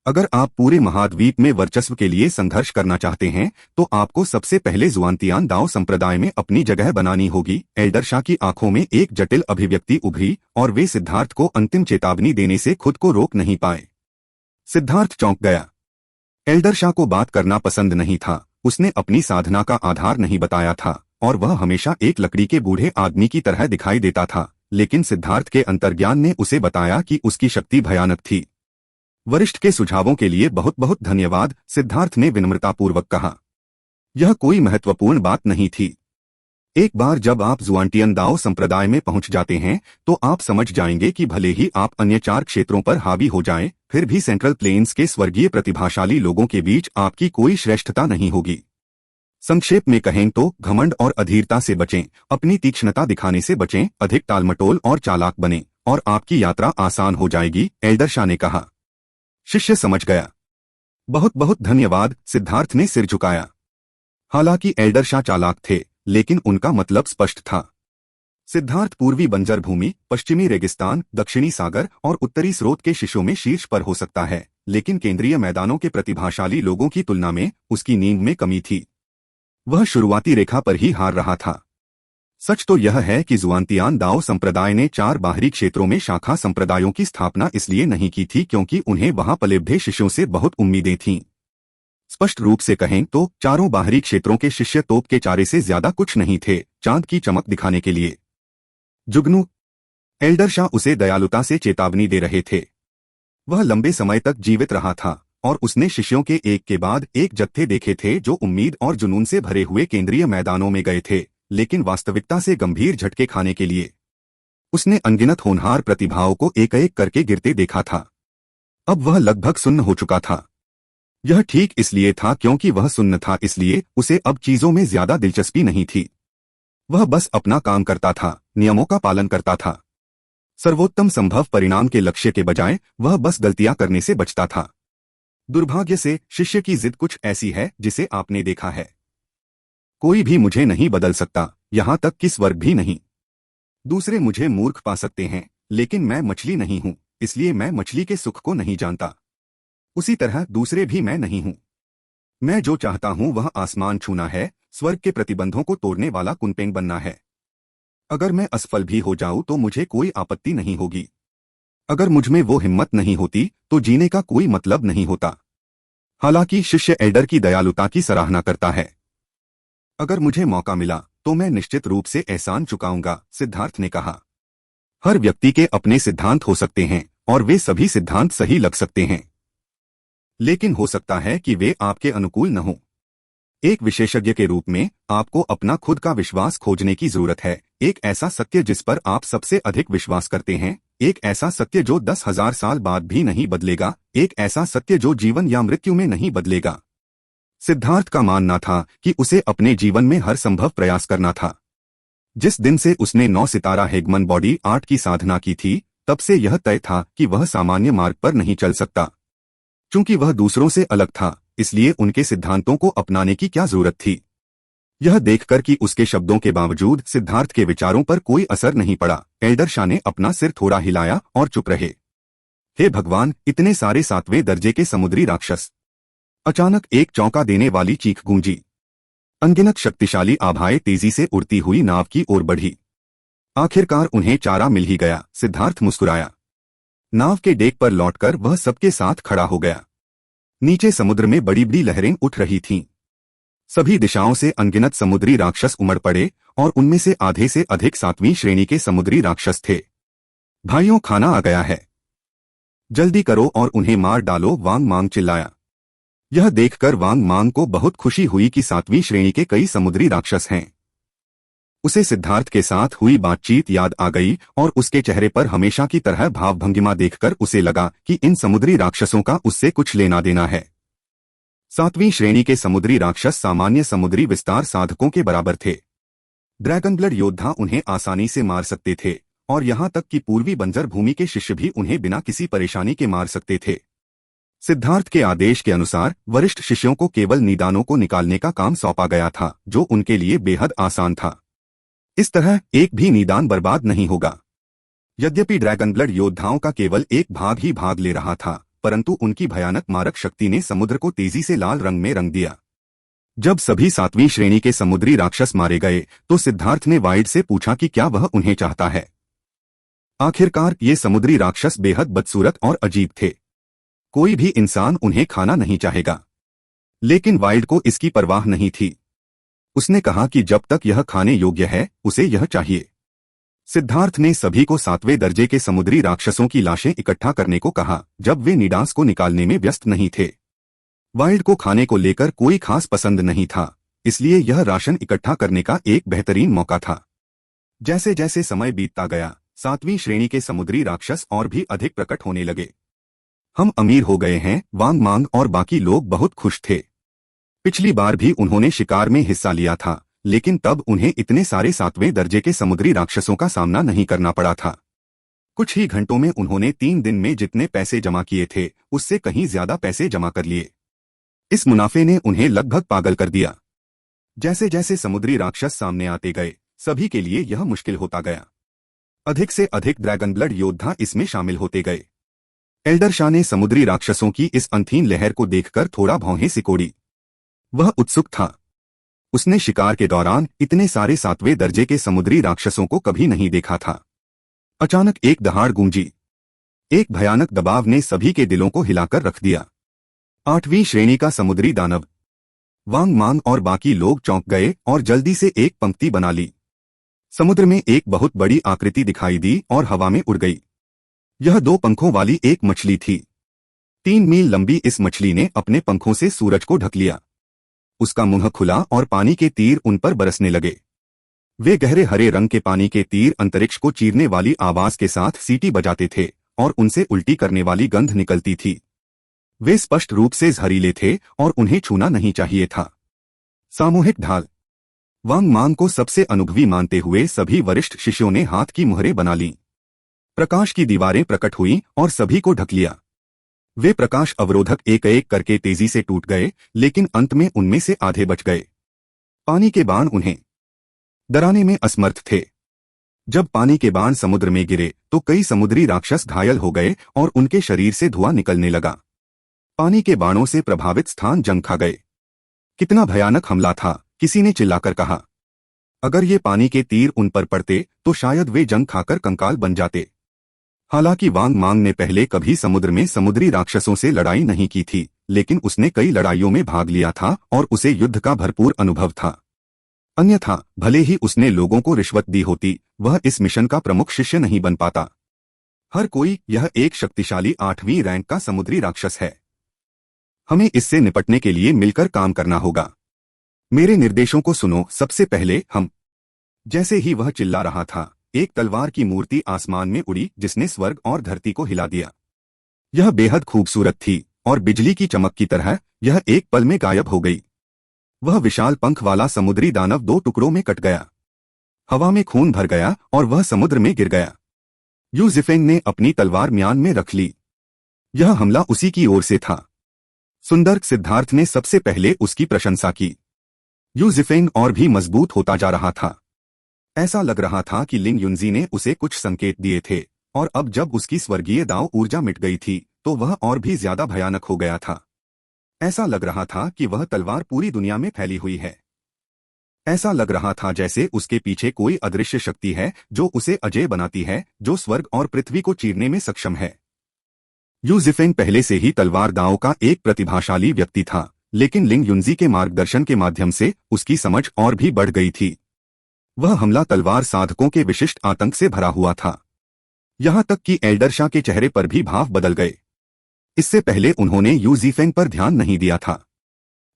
अगर आप पूरे महाद्वीप में वर्चस्व के लिए संघर्ष करना चाहते हैं, तो आपको सबसे पहले जुआनतियान दाओ संप्रदाय में अपनी जगह बनानी होगी। एल्डर शाह की आंखों में एक जटिल अभिव्यक्ति उभरी और वे सिद्धार्थ को अंतिम चेतावनी देने से खुद को रोक नहीं पाए। सिद्धार्थ चौंक गया। एल्डर शाह को बात करना पसंद नहीं था, उसने अपनी साधना का आधार नहीं बताया था और वह हमेशा एक लकड़ी के बूढ़े आदमी की तरह दिखाई देता था, लेकिन सिद्धार्थ के अंतर्ज्ञान ने उसे बताया कि उसकी शक्ति भयानक थी। वरिष्ठ के सुझावों के लिए बहुत बहुत धन्यवाद, सिद्धार्थ ने विनम्रतापूर्वक कहा। यह कोई महत्वपूर्ण बात नहीं थी। एक बार जब आप जुआनटियन दाओ संप्रदाय में पहुंच जाते हैं, तो आप समझ जाएंगे कि भले ही आप अन्य 4 क्षेत्रों पर हावी हो जाएं, फिर भी सेंट्रल प्लेन्स के स्वर्गीय प्रतिभाशाली लोगों के बीच आपकी कोई श्रेष्ठता नहीं होगी। संक्षेप में कहें तो घमंड और अधीरता से बचें, अपनी तीक्ष्णता दिखाने से बचें, अधिक टालमटोल और चालाक बनें और आपकी यात्रा आसान हो जाएगी, एल्डर शाह ने कहा। शिष्य समझ गया। बहुत बहुत धन्यवाद, सिद्धार्थ ने सिर झुकाया। हालांकि एल्डर शाह चालाक थे, लेकिन उनका मतलब स्पष्ट था। सिद्धार्थ पूर्वी बंजर भूमि, पश्चिमी रेगिस्तान, दक्षिणी सागर और उत्तरी स्रोत के शिष्यों में शीर्ष पर हो सकता है, लेकिन केंद्रीय मैदानों के प्रतिभाशाली लोगों की तुलना में उसकी नींव में कमी थी। वह शुरुआती रेखा पर ही हार रहा था। सच तो यह है कि जुआनतियान दाओ संप्रदाय ने 4 बाहरी क्षेत्रों में शाखा संप्रदायों की स्थापना इसलिए नहीं की थी क्योंकि उन्हें वहां पलेबढ़े शिष्यों से बहुत उम्मीदें थीं। स्पष्ट रूप से कहें तो चारों बाहरी क्षेत्रों के शिष्य तोप के चारे से ज्यादा कुछ नहीं थे, चांद की चमक दिखाने के लिए। जुगनू, एल्डर शाह उसे दयालुता से चेतावनी दे रहे थे। वह लंबे समय तक जीवित रहा था और उसने शिष्यों के एक के बाद एक जत्थे देखे थे जो उम्मीद और जुनून से भरे हुए केंद्रीय मैदानों में गए थे, लेकिन वास्तविकता से गंभीर झटके खाने के लिए। उसने अनगिनत होनहार प्रतिभाओं को एक एक करके गिरते देखा था। अब वह लगभग सुन्न हो चुका था। यह ठीक इसलिए था क्योंकि वह सुन्न था, इसलिए उसे अब चीजों में ज्यादा दिलचस्पी नहीं थी। वह बस अपना काम करता था, नियमों का पालन करता था। सर्वोत्तम संभव परिणाम के लक्ष्य के बजाय वह बस गलतियां करने से बचता था। दुर्भाग्य से शिष्य की जिद कुछ ऐसी है जिसे आपने देखा है। कोई भी मुझे नहीं बदल सकता, यहां तक कि स्वर्ग भी नहीं। दूसरे मुझे मूर्ख पा सकते हैं, लेकिन मैं मछली नहीं हूं, इसलिए मैं मछली के सुख को नहीं जानता। उसी तरह दूसरे भी मैं नहीं हूं। मैं जो चाहता हूं वह आसमान छूना है, स्वर्ग के प्रतिबंधों को तोड़ने वाला कुनपेंग बनना है। अगर मैं असफल भी हो जाऊं तो मुझे कोई आपत्ति नहीं होगी। अगर मुझमें वो हिम्मत नहीं होती तो जीने का कोई मतलब नहीं होता। हालांकि शिष्य एल्डर की दयालुता की सराहना करता है। अगर मुझे मौका मिला तो मैं निश्चित रूप से एहसान चुकाऊंगा, सिद्धार्थ ने कहा। हर व्यक्ति के अपने सिद्धांत हो सकते हैं और वे सभी सिद्धांत सही लग सकते हैं, लेकिन हो सकता है कि वे आपके अनुकूल न हों। एक विशेषज्ञ के रूप में आपको अपना खुद का विश्वास खोजने की जरूरत है, एक ऐसा सत्य जिस पर आप सबसे अधिक विश्वास करते हैं, एक ऐसा सत्य जो 10,000 साल बाद भी नहीं बदलेगा, एक ऐसा सत्य जो जीवन या मृत्यु में नहीं बदलेगा। सिद्धार्थ का मानना था कि उसे अपने जीवन में हर संभव प्रयास करना था। जिस दिन से उसने 9 सितारा हेगमन बॉडी आर्ट की साधना की थी, तब से यह तय था कि वह सामान्य मार्ग पर नहीं चल सकता। चूंकि वह दूसरों से अलग था, इसलिए उनके सिद्धांतों को अपनाने की क्या जरूरत थी। यह देखकर कि उसके शब्दों के बावजूद सिद्धार्थ के विचारों पर कोई असर नहीं पड़ा, एल्डर शाह ने अपना सिर थोड़ा हिलाया और चुप रहे। हे भगवान, इतने सारे 7वें दर्जे के समुद्री राक्षस! अचानक एक चौंका देने वाली चीख गूंजी। अनगिनत शक्तिशाली आभाएं तेजी से उड़ती हुई नाव की ओर बढ़ी। आखिरकार उन्हें चारा मिल ही गया, सिद्धार्थ मुस्कुराया। नाव के डेक पर लौटकर वह सबके साथ खड़ा हो गया। नीचे समुद्र में बड़ी बड़ी लहरें उठ रही थीं। सभी दिशाओं से अनगिनत समुद्री राक्षस उमड़ पड़े और उनमें से आधे से अधिक 7वीं श्रेणी के समुद्री राक्षस थे। भाइयों, खाना आ गया है, जल्दी करो और उन्हें मार डालो, वांग मांग चिल्लाया। यह देखकर वांग मांग को बहुत खुशी हुई कि 7वीं श्रेणी के कई समुद्री राक्षस हैं। उसे सिद्धार्थ के साथ हुई बातचीत याद आ गई और उसके चेहरे पर हमेशा की तरह भावभंगिमा देखकर उसे लगा कि इन समुद्री राक्षसों का उससे कुछ लेना देना है। 7वीं श्रेणी के समुद्री राक्षस सामान्य समुद्री विस्तार साधकों के बराबर थे। ड्रैगन ब्लड योद्धा उन्हें आसानी से मार सकते थे और यहां तक कि पूर्वी बंजर भूमि के शिष्य भी उन्हें बिना किसी परेशानी के मार सकते थे। सिद्धार्थ के आदेश के अनुसार वरिष्ठ शिष्यों को केवल निदानों को निकालने का काम सौंपा गया था, जो उनके लिए बेहद आसान था। इस तरह एक भी निदान बर्बाद नहीं होगा। यद्यपि ड्रैगन ब्लड योद्धाओं का केवल एक भाग ही भाग ले रहा था, परंतु उनकी भयानक मारक शक्ति ने समुद्र को तेजी से लाल रंग में रंग दिया। जब सभी 7वीं श्रेणी के समुद्री राक्षस मारे गए तो सिद्धार्थ ने वाइड से पूछा कि क्या वह उन्हें चाहता है। आखिरकार ये समुद्री राक्षस बेहद बदसूरत और अजीब थे। कोई भी इंसान उन्हें खाना नहीं चाहेगा, लेकिन वाइल्ड को इसकी परवाह नहीं थी। उसने कहा कि जब तक यह खाने योग्य है उसे यह चाहिए। सिद्धार्थ ने सभी को 7वें दर्जे के समुद्री राक्षसों की लाशें इकट्ठा करने को कहा, जब वे निडास को निकालने में व्यस्त नहीं थे। वाइल्ड को खाने को लेकर कोई खास पसंद नहीं था, इसलिए यह राशन इकट्ठा करने का एक बेहतरीन मौका था। जैसे जैसे समय बीतता गया, 7वीं श्रेणी के समुद्री राक्षस और भी अधिक प्रकट होने लगे। हम अमीर हो गए हैं, वांग मांग और बाकी लोग बहुत खुश थे। पिछली बार भी उन्होंने शिकार में हिस्सा लिया था, लेकिन तब उन्हें इतने सारे 7वें दर्जे के समुद्री राक्षसों का सामना नहीं करना पड़ा था। कुछ ही घंटों में उन्होंने 3 दिन में जितने पैसे जमा किए थे उससे कहीं ज्यादा पैसे जमा कर लिए। इस मुनाफे ने उन्हें लगभग पागल कर दिया। जैसे जैसे समुद्री राक्षस सामने आते गए, सभी के लिए यह मुश्किल होता गया। अधिक से अधिक ड्रैगन ब्लड योद्धा इसमें शामिल होते गए। एल्डर शाह ने समुद्री राक्षसों की इस अनथीन लहर को देखकर थोड़ा भौहें सिकोड़ी। वह उत्सुक था। उसने शिकार के दौरान इतने सारे 7वें दर्जे के समुद्री राक्षसों को कभी नहीं देखा था। अचानक एक दहाड़ गूंजी। एक भयानक दबाव ने सभी के दिलों को हिलाकर रख दिया। 8वीं श्रेणी का समुद्री दानव। वांग मांग और बाकी लोग चौंक गए और जल्दी से एक पंक्ति बना ली। समुद्र में एक बहुत बड़ी आकृति दिखाई दी और हवा में उड़ गई। यह 2 पंखों वाली एक मछली थी। 3 मील लंबी इस मछली ने अपने पंखों से सूरज को ढक लिया। उसका मुंह खुला और पानी के तीर उन पर बरसने लगे। वे गहरे हरे रंग के पानी के तीर अंतरिक्ष को चीरने वाली आवाज के साथ सीटी बजाते थे और उनसे उल्टी करने वाली गंध निकलती थी। वे स्पष्ट रूप से जहरीले थे और उन्हें छूना नहीं चाहिए था। सामूहिक ढाल। वांग मांग को सबसे अनुभवी मानते हुए सभी वरिष्ठ शिष्यों ने हाथ की मुहरें बना लीं। प्रकाश की दीवारें प्रकट हुईं और सभी को ढक लिया। वे प्रकाश अवरोधक एक एक करके तेजी से टूट गए, लेकिन अंत में उनमें से आधे बच गए। पानी के बाण उन्हें डराने में असमर्थ थे। जब पानी के बाण समुद्र में गिरे तो कई समुद्री राक्षस घायल हो गए और उनके शरीर से धुआं निकलने लगा। पानी के बाणों से प्रभावित स्थान जंग खा गए। कितना भयानक हमला था, किसी ने चिल्लाकर कहा। अगर ये पानी के तीर उन पर पड़ते तो शायद वे जंग खाकर कंकाल बन जाते। हालांकि वांग मांग ने पहले कभी समुद्र में समुद्री राक्षसों से लड़ाई नहीं की थी, लेकिन उसने कई लड़ाइयों में भाग लिया था और उसे युद्ध का भरपूर अनुभव था। अन्यथा भले ही उसने लोगों को रिश्वत दी होती, वह इस मिशन का प्रमुख शिष्य नहीं बन पाता। हर कोई यह एक शक्तिशाली 8वीं रैंक का समुद्री राक्षस है। हमें इससे निपटने के लिए मिलकर काम करना होगा। मेरे निर्देशों को सुनो। सबसे पहले हम। जैसे ही वह चिल्ला रहा था, एक तलवार की मूर्ति आसमान में उड़ी जिसने स्वर्ग और धरती को हिला दिया। यह बेहद खूबसूरत थी और बिजली की चमक की तरह यह एक पल में गायब हो गई। वह विशाल पंख वाला समुद्री दानव 2 टुकड़ों में कट गया। हवा में खून भर गया और वह समुद्र में गिर गया। यू जिफेंग ने अपनी तलवार म्यान में रख ली। यह हमला उसी की ओर से था। सुंदर। सिद्धार्थ ने सबसे पहले उसकी प्रशंसा की। यू जिफेंग और भी मजबूत होता जा रहा था। ऐसा लग रहा था कि लिंग युनजी ने उसे कुछ संकेत दिए थे, और अब जब उसकी स्वर्गीय दाव ऊर्जा मिट गई थी तो वह और भी ज्यादा भयानक हो गया था। ऐसा लग रहा था कि वह तलवार पूरी दुनिया में फैली हुई है। ऐसा लग रहा था जैसे उसके पीछे कोई अदृश्य शक्ति है जो उसे अजेय बनाती है, जो स्वर्ग और पृथ्वी को चीरने में सक्षम है। यू जिफेंग पहले से ही तलवार दांव का एक प्रतिभाशाली व्यक्ति था, लेकिन लिंग युनजी के मार्गदर्शन के माध्यम से उसकी समझ और भी बढ़ गई थी। वह हमला तलवार साधकों के विशिष्ट आतंक से भरा हुआ था। यहां तक कि एल्डर शाह के चेहरे पर भी भाव बदल गए। इससे पहले उन्होंने यू जिफेंग पर ध्यान नहीं दिया था।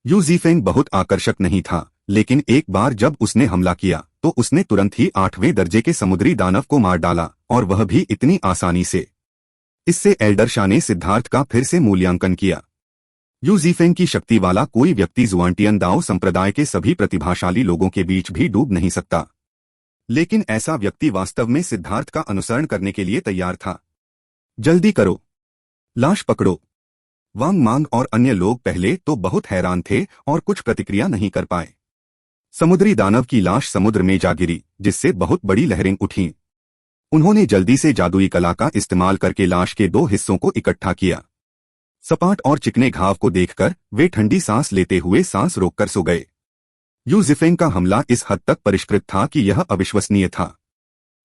यू जिफेंग बहुत आकर्षक नहीं था, लेकिन एक बार जब उसने हमला किया तो उसने तुरंत ही 8वें दर्जे के समुद्री दानव को मार डाला, और वह भी इतनी आसानी से। इससे एल्डर शाह ने सिद्धार्थ का फिर से मूल्यांकन किया। यू जिफेंग की शक्ति वाला कोई व्यक्ति जुआंटियन दाओ संप्रदाय के सभी प्रतिभाशाली लोगों के बीच भी डूब नहीं सकता, लेकिन ऐसा व्यक्ति वास्तव में सिद्धार्थ का अनुसरण करने के लिए तैयार था। जल्दी करो, लाश पकड़ो। वांग मांग और अन्य लोग पहले तो बहुत हैरान थे और कुछ प्रतिक्रिया नहीं कर पाए। समुद्री दानव की लाश समुद्र में जा गिरी, जिससे बहुत बड़ी लहरें उठीं। उन्होंने जल्दी से जादुई कला का इस्तेमाल करके लाश के 2 हिस्सों को इकट्ठा किया। सपाट और चिकने घाव को देखकर वे ठंडी सांस लेते हुए सांस रोककर सो गए। यू जिफेंग का हमला इस हद तक परिष्कृत था कि यह अविश्वसनीय था।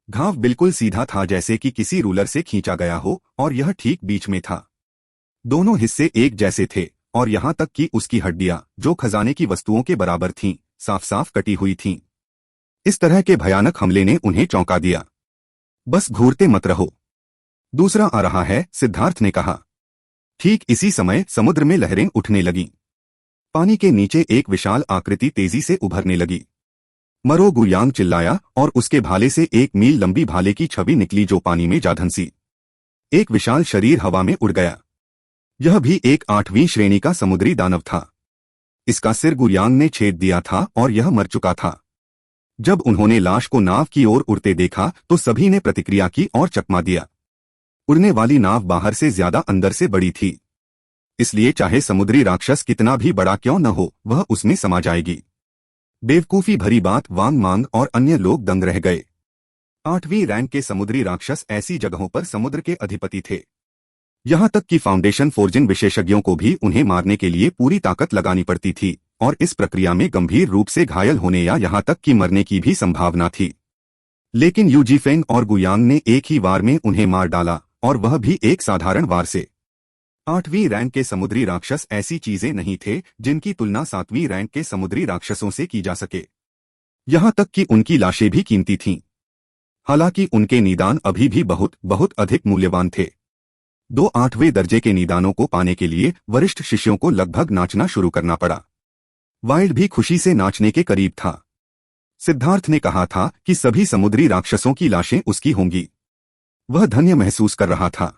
घाव बिल्कुल सीधा था, जैसे कि किसी रूलर से खींचा गया हो, और यह ठीक बीच में था। दोनों हिस्से एक जैसे थे, और यहां तक कि उसकी हड्डियां, जो खजाने की वस्तुओं के बराबर थीं, साफ साफ कटी हुई थीं। इस तरह के भयानक हमले ने उन्हें चौंका दिया। बस घूरते मत रहो, दूसरा आ रहा है, सिद्धार्थ ने कहा। ठीक इसी समय समुद्र में लहरें उठने लगीं। पानी के नीचे एक विशाल आकृति तेजी से उभरने लगी। मरो गुयांग चिल्लाया, और उसके भाले से 1 मील लंबी भाले की छवि निकली जो पानी में जा धंसी। एक विशाल शरीर हवा में उड़ गया। यह भी एक 8वीं श्रेणी का समुद्री दानव था। इसका सिर गुयांग ने छेद दिया था और यह मर चुका था। जब उन्होंने लाश को नाव की ओर उड़ते देखा तो सभी ने प्रतिक्रिया की और चकमा दिया। उड़ने वाली नाव बाहर से ज्यादा अंदर से बड़ी थी, इसलिए चाहे समुद्री राक्षस कितना भी बड़ा क्यों न हो, वह उसमें समा जाएगी। बेवकूफी भरी बात। वांग मांग और अन्य लोग दंग रह गए। 8वीं रैंक के समुद्री राक्षस ऐसी जगहों पर समुद्र के अधिपति थे। यहां तक कि फाउंडेशन फोर्जिन विशेषज्ञों को भी उन्हें मारने के लिए पूरी ताकत लगानी पड़ती थी, और इस प्रक्रिया में गंभीर रूप से घायल होने या यहां तक कि मरने की भी संभावना थी। लेकिन यू जिफेंग और गुयांग ने एक ही वार में उन्हें मार डाला, और वह भी एक साधारण वार से। 8वीं रैंक के समुद्री राक्षस ऐसी चीजें नहीं थे जिनकी तुलना 7वीं रैंक के समुद्री राक्षसों से की जा सके। यहां तक कि उनकी लाशें भी कीमती थीं। हालांकि उनके निदान अभी भी बहुत बहुत अधिक मूल्यवान थे। 2 8वें दर्जे के निदानों को पाने के लिए वरिष्ठ शिष्यों को लगभग नाचना शुरू करना पड़ा। वाइल्ड भी खुशी से नाचने के करीब था। सिद्धार्थ ने कहा था कि सभी समुद्री राक्षसों की लाशें उसकी होंगी। वह धन्य महसूस कर रहा था।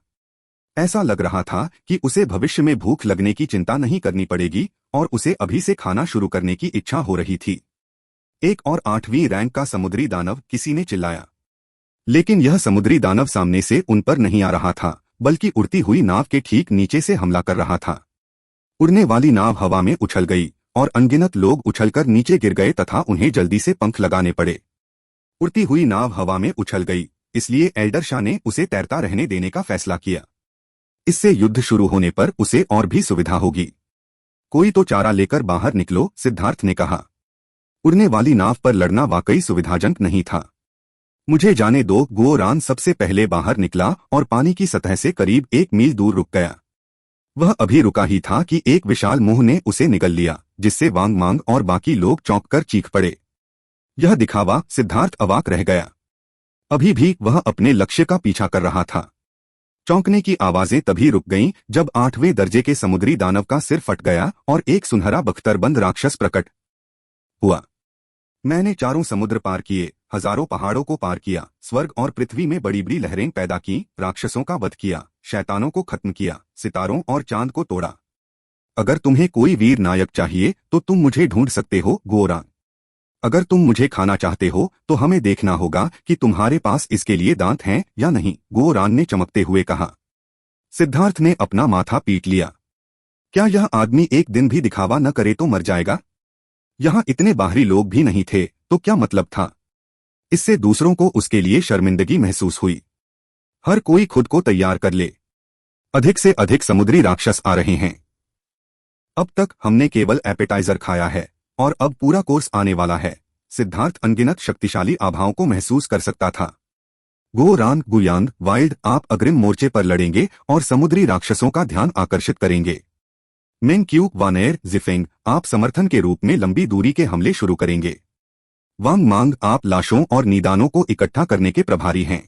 ऐसा लग रहा था कि उसे भविष्य में भूख लगने की चिंता नहीं करनी पड़ेगी, और उसे अभी से खाना शुरू करने की इच्छा हो रही थी। एक और 8वीं रैंक का समुद्री दानव, किसी ने चिल्लाया। लेकिन यह समुद्री दानव सामने से उन पर नहीं आ रहा था, बल्कि उड़ती हुई नाव के ठीक नीचे से हमला कर रहा था। उड़ने वाली नाव हवा में उछल गई, और अनगिनत लोग उछलकर नीचे गिर गए तथा उन्हें जल्दी से पंख लगाने पड़े। उड़ती हुई नाव हवा में उछल गई, इसलिए एल्डर शाह ने उसे तैरता रहने देने का फैसला किया। इससे युद्ध शुरू होने पर उसे और भी सुविधा होगी। कोई तो चारा लेकर बाहर निकलो, सिद्धार्थ ने कहा। उड़ने वाली नाव पर लड़ना वाकई सुविधाजनक नहीं था। मुझे जाने दो। गुओरान सबसे पहले बाहर निकला और पानी की सतह से करीब 1 मील दूर रुक गया। वह अभी रुका ही था कि एक विशाल मुंह ने उसे निगल लिया, जिससे वांग मांग और बाकी लोग चौंककर चीख पड़े। यह दिखावा। सिद्धार्थ अवाक रह गया। अभी भी वह अपने लक्ष्य का पीछा कर रहा था। चौंकने की आवाजें तभी रुक गईं जब 8वें दर्जे के समुद्री दानव का सिर फट गया और एक सुनहरा बख्तरबंद राक्षस प्रकट हुआ। मैंने चारों समुद्र पार किए, हजारों पहाड़ों को पार किया, स्वर्ग और पृथ्वी में बड़ी बड़ी लहरें पैदा की, राक्षसों का वध किया, शैतानों को खत्म किया, सितारों और चांद को तोड़ा। अगर तुम्हें कोई वीर नायक चाहिए तो तुम मुझे ढूंढ सकते हो, गुओरान। अगर तुम मुझे खाना चाहते हो तो हमें देखना होगा कि तुम्हारे पास इसके लिए दांत हैं या नहीं, गुओरान ने चमकते हुए कहा। सिद्धार्थ ने अपना माथा पीट लिया। क्या यह आदमी एक दिन भी दिखावा न करे तो मर जाएगा? यहां इतने बाहरी लोग भी नहीं थे तो क्या मतलब था? इससे दूसरों को उसके लिए शर्मिंदगी महसूस हुई। हर कोई खुद को तैयार कर ले, अधिक से अधिक समुद्री राक्षस आ रहे हैं। अब तक हमने केवल एपेटाइजर खाया है और अब पूरा कोर्स आने वाला है। सिद्धार्थ अनगिनत शक्तिशाली आभाओं को महसूस कर सकता था। गोरान गुयांग वाइल्ड, आप अग्रिम मोर्चे पर लड़ेंगे और समुद्री राक्षसों का ध्यान आकर्षित करेंगे। मेंग क्यू वानेर जिफेंग, आप समर्थन के रूप में लंबी दूरी के हमले शुरू करेंगे। वांग मांग, आप लाशों और निदानों को इकट्ठा करने के प्रभारी हैं।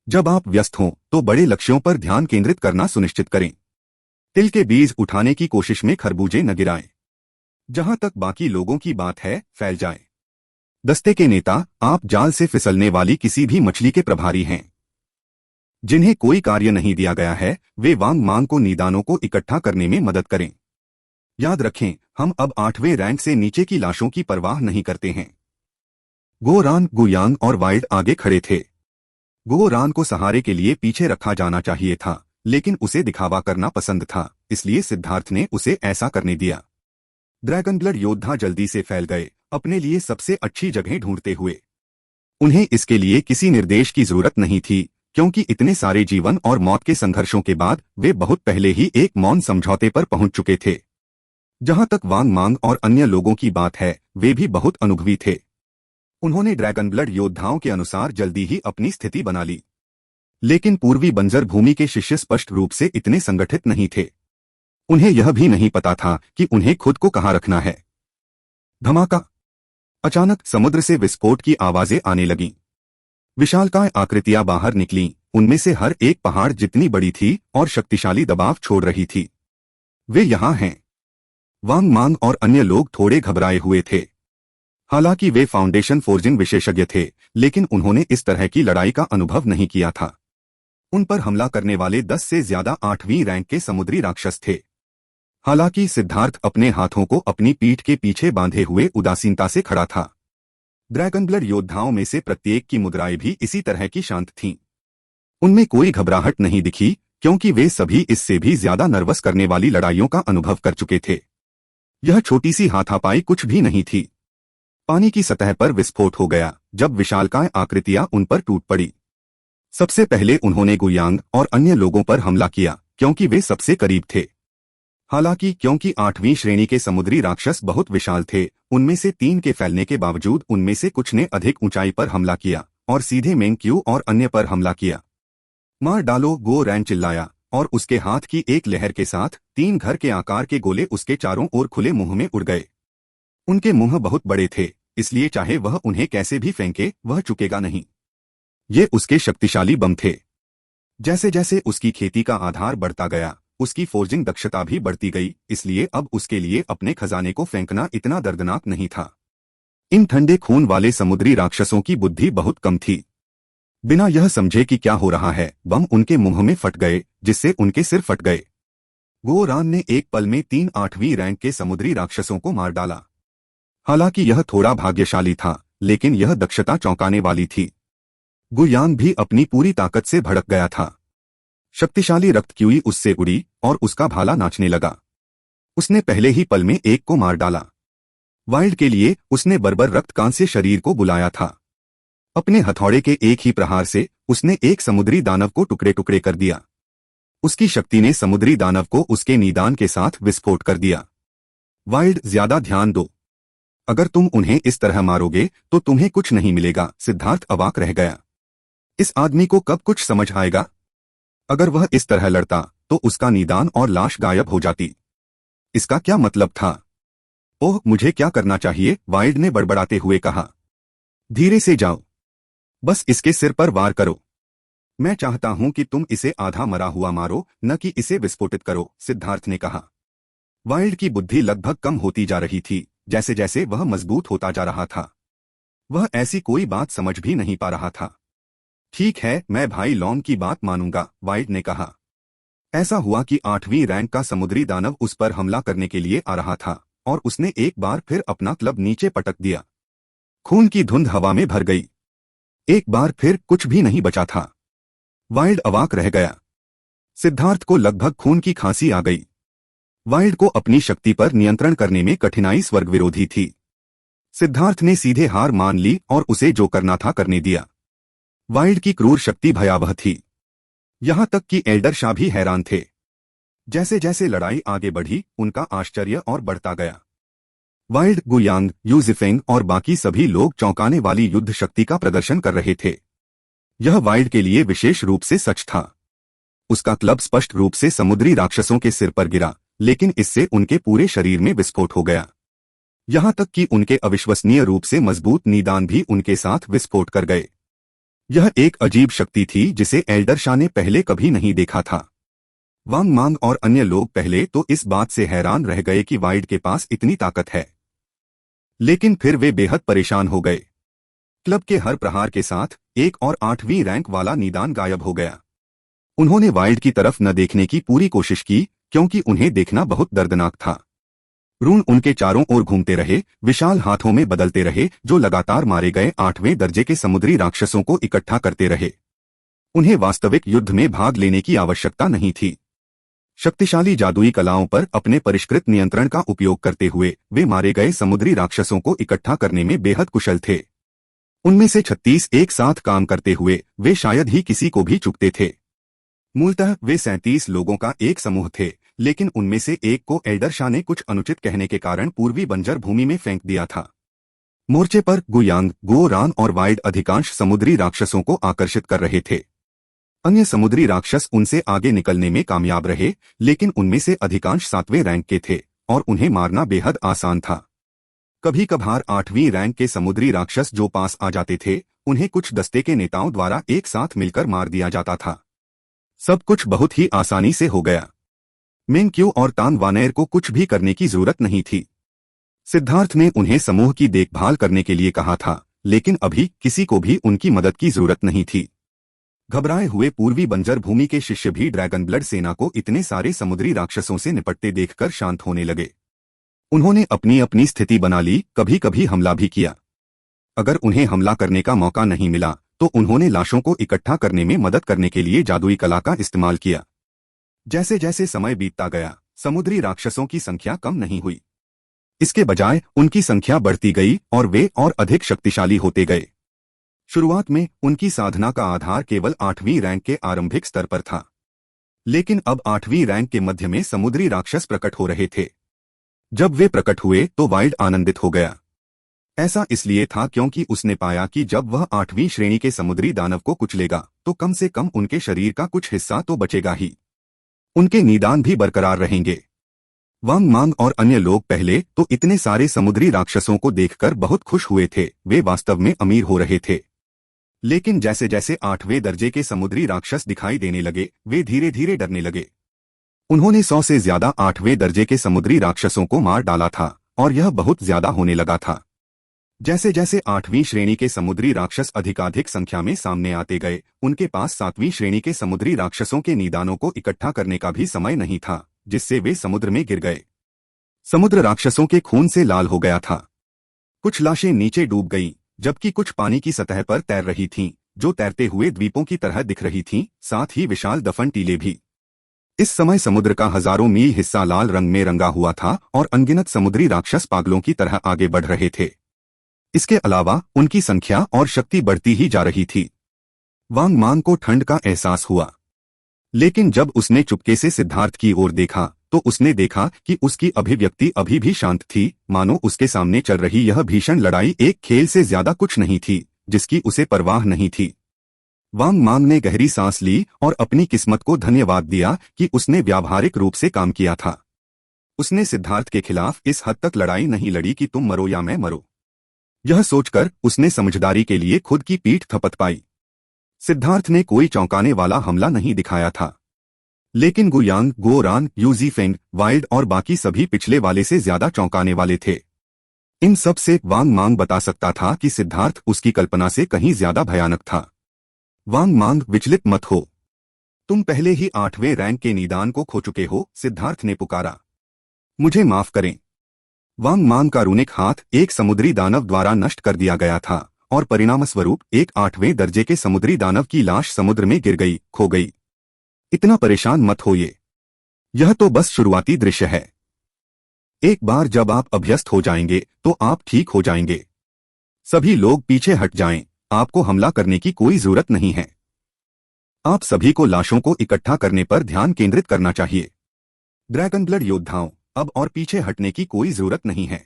जब आप व्यस्त हों तो बड़े लक्ष्यों पर ध्यान केंद्रित करना सुनिश्चित करें। तिल के बीज उठाने की कोशिश में खरबूजे न गिराएं। जहां तक बाकी लोगों की बात है, फैल जाएं। दस्ते के नेता, आप जाल से फिसलने वाली किसी भी मछली के प्रभारी हैं। जिन्हें कोई कार्य नहीं दिया गया है, वे वांग मांग को निदानों को इकट्ठा करने में मदद करें। याद रखें, हम अब 8वें रैंक से नीचे की लाशों की परवाह नहीं करते हैं। गोरान गुयांग और वाइल्ड आगे खड़े थे। गोरान को सहारे के लिए पीछे रखा जाना चाहिए था, लेकिन उसे दिखावा करना पसंद था, इसलिए सिद्धार्थ ने उसे ऐसा करने दिया। ड्रैगन ब्लड योद्धा जल्दी से फैल गए, अपने लिए सबसे अच्छी जगह ढूंढते हुए। उन्हें इसके लिए किसी निर्देश की जरूरत नहीं थी, क्योंकि इतने सारे जीवन और मौत के संघर्षों के बाद वे बहुत पहले ही एक मौन समझौते पर पहुंच चुके थे। जहां तक वांग मांग और अन्य लोगों की बात है, वे भी बहुत अनुभवी थे। उन्होंने ड्रैगन ब्लड योद्धाओं के अनुसार जल्दी ही अपनी स्थिति बना ली। लेकिन पूर्वी बंजर भूमि के शिष्य स्पष्ट रूप से इतने संगठित नहीं थे। उन्हें यह भी नहीं पता था कि उन्हें खुद को कहाँ रखना है। धमाका! अचानक समुद्र से विस्फोट की आवाजें आने लगीं। विशालकाय आकृतियां बाहर निकलीं, उनमें से हर एक पहाड़ जितनी बड़ी थी और शक्तिशाली दबाव छोड़ रही थी। वे यहाँ हैं। वांग मांग और अन्य लोग थोड़े घबराए हुए थे। हालांकि वे फाउंडेशन फोर्जिंग विशेषज्ञ थे, लेकिन उन्होंने इस तरह की लड़ाई का अनुभव नहीं किया था। उन पर हमला करने वाले 10 से ज्यादा 8वीं रैंक के समुद्री राक्षस थे। हालांकि सिद्धार्थ अपने हाथों को अपनी पीठ के पीछे बांधे हुए उदासीनता से खड़ा था। ड्रैगन ब्लड योद्धाओं में से प्रत्येक की मुद्राएं भी इसी तरह की शांत थीं। उनमें कोई घबराहट नहीं दिखी, क्योंकि वे सभी इससे भी ज्यादा नर्वस करने वाली लड़ाइयों का अनुभव कर चुके थे। यह छोटी सी हाथापाई कुछ भी नहीं थी। पानी की सतह पर विस्फोट हो गया जब विशालकाय आकृतियां उन पर टूट पड़ी। सबसे पहले उन्होंने गुयांग और अन्य लोगों पर हमला किया, क्योंकि वे सबसे करीब थे। हालांकि क्योंकि 8वीं श्रेणी के समुद्री राक्षस बहुत विशाल थे, उनमें से 3 के फैलने के बावजूद उनमें से कुछ ने अधिक ऊंचाई पर हमला किया और सीधे मेंग क्यू और अन्य पर हमला किया। मार डालो! गो रैन चिल्लाया और उसके हाथ की एक लहर के साथ 3 घर के आकार के गोले उसके चारों ओर खुले मुंह में उड़ गए। उनके मुंह बहुत बड़े थे, इसलिए चाहे वह उन्हें कैसे भी फेंके, वह चुकेगा नहीं। ये उसके शक्तिशाली बम थे। जैसे जैसे उसकी खेती का आधार बढ़ता गया, उसकी फोर्जिंग दक्षता भी बढ़ती गई, इसलिए अब उसके लिए अपने खजाने को फेंकना इतना दर्दनाक नहीं था। इन ठंडे खून वाले समुद्री राक्षसों की बुद्धि बहुत कम थी। बिना यह समझे कि क्या हो रहा है, बम उनके मुंह में फट गए, जिससे उनके सिर फट गए। गोरान ने एक पल में 3 8वीं रैंक के समुद्री राक्षसों को मार डाला। हालांकि यह थोड़ा भाग्यशाली था, लेकिन यह दक्षता चौंकाने वाली थी। गुयांग भी अपनी पूरी ताकत से भड़क गया था। शक्तिशाली रक्त क्यूई उससे उड़ी और उसका भाला नाचने लगा। उसने पहले ही पल में एक को मार डाला। वाइल्ड के लिए उसने बर्बर रक्त कांस्य शरीर को बुलाया था। अपने हथौड़े के एक ही प्रहार से उसने एक समुद्री दानव को टुकड़े टुकड़े कर दिया। उसकी शक्ति ने समुद्री दानव को उसके निदान के साथ विस्फोट कर दिया। वाइल्ड, ज्यादा ध्यान दो। अगर तुम उन्हें इस तरह मारोगे तो तुम्हें कुछ नहीं मिलेगा। सिद्धार्थ अवाक रह गया। इस आदमी को कब कुछ समझ आएगा? अगर वह इस तरह लड़ता तो उसका निदान और लाश गायब हो जाती। इसका क्या मतलब था? ओह, मुझे क्या करना चाहिए? वाइल्ड ने बड़बड़ाते हुए कहा। धीरे से जाओ, बस इसके सिर पर वार करो। मैं चाहता हूं कि तुम इसे आधा मरा हुआ मारो, न कि इसे विस्फोटित करो, सिद्धार्थ ने कहा। वाइल्ड की बुद्धि लगभग कम होती जा रही थी, जैसे जैसे वह मजबूत होता जा रहा था। वह ऐसी कोई बात समझ भी नहीं पा रहा था। ठीक है, मैं भाई लॉन्ग की बात मानूंगा, वाइल्ड ने कहा। ऐसा हुआ कि 8वीं रैंक का समुद्री दानव उस पर हमला करने के लिए आ रहा था और उसने एक बार फिर अपना क्लब नीचे पटक दिया। खून की धुंध हवा में भर गई। एक बार फिर कुछ भी नहीं बचा था। वाइल्ड अवाक रह गया। सिद्धार्थ को लगभग खून की खांसी आ गई। वाइल्ड को अपनी शक्ति पर नियंत्रण करने में कठिनाई स्वर्ग विरोधी थी। सिद्धार्थ ने सीधे हार मान ली और उसे जो करना था करने दिया। वाइल्ड की क्रूर शक्ति भयावह थी। यहां तक कि एल्डर शाह भी हैरान थे। जैसे जैसे लड़ाई आगे बढ़ी, उनका आश्चर्य और बढ़ता गया। वाइल्ड, गुयांग, यूजिफेंग और बाकी सभी लोग चौंकाने वाली युद्ध शक्ति का प्रदर्शन कर रहे थे। यह वाइल्ड के लिए विशेष रूप से सच था। उसका क्लब स्पष्ट रूप से समुद्री राक्षसों के सिर पर गिरा, लेकिन इससे उनके पूरे शरीर में विस्फोट हो गया। यहां तक कि उनके अविश्वसनीय रूप से मजबूत निदान भी उनके साथ विस्फोट कर गए। यह एक अजीब शक्ति थी जिसे एल्डर शाह ने पहले कभी नहीं देखा था। वांग मांग और अन्य लोग पहले तो इस बात से हैरान रह गए कि वाइल्ड के पास इतनी ताकत है, लेकिन फिर वे बेहद परेशान हो गए। क्लब के हर प्रहार के साथ एक और 8वीं रैंक वाला निदान गायब हो गया। उन्होंने वाइल्ड की तरफ न देखने की पूरी कोशिश की, क्योंकि उन्हें देखना बहुत दर्दनाक था। रून उनके चारों ओर घूमते रहे, विशाल हाथों में बदलते रहे, जो लगातार मारे गए 8वें दर्जे के समुद्री राक्षसों को इकट्ठा करते रहे। उन्हें वास्तविक युद्ध में भाग लेने की आवश्यकता नहीं थी। शक्तिशाली जादुई कलाओं पर अपने परिष्कृत नियंत्रण का उपयोग करते हुए वे मारे गए समुद्री राक्षसों को इकट्ठा करने में बेहद कुशल थे। उनमें से 36 एक साथ काम करते हुए वे शायद ही किसी को भी चुकते थे। मूलतः वे 37 लोगों का एक समूह थे, लेकिन उनमें से एक को एल्डर शाह ने कुछ अनुचित कहने के कारण पूर्वी बंजर भूमि में फेंक दिया था। मोर्चे पर गुयांग, गो रान और वाइल्ड अधिकांश समुद्री राक्षसों को आकर्षित कर रहे थे। अन्य समुद्री राक्षस उनसे आगे निकलने में कामयाब रहे, लेकिन उनमें से अधिकांश 7वें रैंक के थे और उन्हें मारना बेहद आसान था। कभी कभार 8वीं रैंक के समुद्री राक्षस जो पास आ जाते थे, उन्हें कुछ दस्ते के नेताओं द्वारा एक साथ मिलकर मार दिया जाता था। सब कुछ बहुत ही आसानी से हो गया। मेंक्यू और तान वानेर को कुछ भी करने की जरूरत नहीं थी। सिद्धार्थ ने उन्हें समूह की देखभाल करने के लिए कहा था, लेकिन अभी किसी को भी उनकी मदद की जरूरत नहीं थी। घबराए हुए पूर्वी बंजर भूमि के शिष्य भी ड्रैगन ब्लड सेना को इतने सारे समुद्री राक्षसों से निपटते देखकर शांत होने लगे। उन्होंने अपनी अपनी स्थिति बना ली, कभी कभी हमला भी किया। अगर उन्हें हमला करने का मौका नहीं मिला तो उन्होंने लाशों को इकट्ठा करने में मदद करने के लिए जादुई कला का इस्तेमाल किया। जैसे जैसे समय बीतता गया, समुद्री राक्षसों की संख्या कम नहीं हुई। इसके बजाय उनकी संख्या बढ़ती गई और वे और अधिक शक्तिशाली होते गए। शुरुआत में उनकी साधना का आधार केवल 8वीं रैंक के आरंभिक स्तर पर था, लेकिन अब 8वीं रैंक के मध्य में समुद्री राक्षस प्रकट हो रहे थे। जब वे प्रकट हुए तो वाइल्ड आनंदित हो गया। ऐसा इसलिए था क्योंकि उसने पाया कि जब वह 8वीं श्रेणी के समुद्री दानव को कुचलेगा तो कम से कम उनके शरीर का कुछ हिस्सा तो बचेगा ही। उनके निदान भी बरकरार रहेंगे। वांग मांग और अन्य लोग पहले तो इतने सारे समुद्री राक्षसों को देखकर बहुत खुश हुए थे, वे वास्तव में अमीर हो रहे थे। लेकिन जैसे जैसे 8वें दर्जे के समुद्री राक्षस दिखाई देने लगे, वे धीरे धीरे डरने लगे। उन्होंने 100 से ज्यादा 8वें दर्जे के समुद्री राक्षसों को मार डाला था और यह बहुत ज्यादा होने लगा था। जैसे जैसे 8वीं श्रेणी के समुद्री राक्षस अधिकाधिक संख्या में सामने आते गए, उनके पास 7वीं श्रेणी के समुद्री राक्षसों के निदानों को इकट्ठा करने का भी समय नहीं था, जिससे वे समुद्र में गिर गए। समुद्र राक्षसों के खून से लाल हो गया था। कुछ लाशें नीचे डूब गईं, जबकि कुछ पानी की सतह पर तैर रही थीं, जो तैरते हुए द्वीपों की तरह दिख रही थीं, साथ ही विशाल दफन टीले भी। इस समय समुद्र का हजारों मील हिस्सा लाल रंग में रंगा हुआ था और अनगिनत समुद्री राक्षस पागलों की तरह आगे बढ़ रहे थे। इसके अलावा उनकी संख्या और शक्ति बढ़ती ही जा रही थी। वांग मांग को ठंड का एहसास हुआ, लेकिन जब उसने चुपके से सिद्धार्थ की ओर देखा तो उसने देखा कि उसकी अभिव्यक्ति अभी भी शांत थी, मानो उसके सामने चल रही यह भीषण लड़ाई एक खेल से ज्यादा कुछ नहीं थी, जिसकी उसे परवाह नहीं थी। वांग मांग ने गहरी सांस ली और अपनी किस्मत को धन्यवाद दिया कि उसने व्यावहारिक रूप से काम किया था। उसने सिद्धार्थ के खिलाफ इस हद तक लड़ाई नहीं लड़ी कि तुम मरो या मैं मरो। यह सोचकर उसने समझदारी के लिए खुद की पीठ थपथ पाई। सिद्धार्थ ने कोई चौंकाने वाला हमला नहीं दिखाया था, लेकिन गुयांग, गो रान, यूजी फेंग, वाइल्ड और बाकी सभी पिछले वाले से ज्यादा चौंकाने वाले थे। इन सब से वांग मांग बता सकता था कि सिद्धार्थ उसकी कल्पना से कहीं ज्यादा भयानक था। वांग मांग, विचलित मत हो, तुम पहले ही 8वें रैंक के निदान को खो चुके हो, सिद्धार्थ ने पुकारा। मुझे माफ करें। वांग मांग का रूनिक हाथ एक समुद्री दानव द्वारा नष्ट कर दिया गया था और परिणामस्वरूप एक 8वें दर्जे के समुद्री दानव की लाश समुद्र में गिर गई, खो गई। इतना परेशान मत होइए, यह तो बस शुरुआती दृश्य है। एक बार जब आप अभ्यस्त हो जाएंगे तो आप ठीक हो जाएंगे। सभी लोग पीछे हट जाएं, आपको हमला करने की कोई जरूरत नहीं है। आप सभी को लाशों को इकट्ठा करने पर ध्यान केंद्रित करना चाहिए। ड्रैगन ब्लड योद्धाओं, अब और पीछे हटने की कोई जरूरत नहीं है।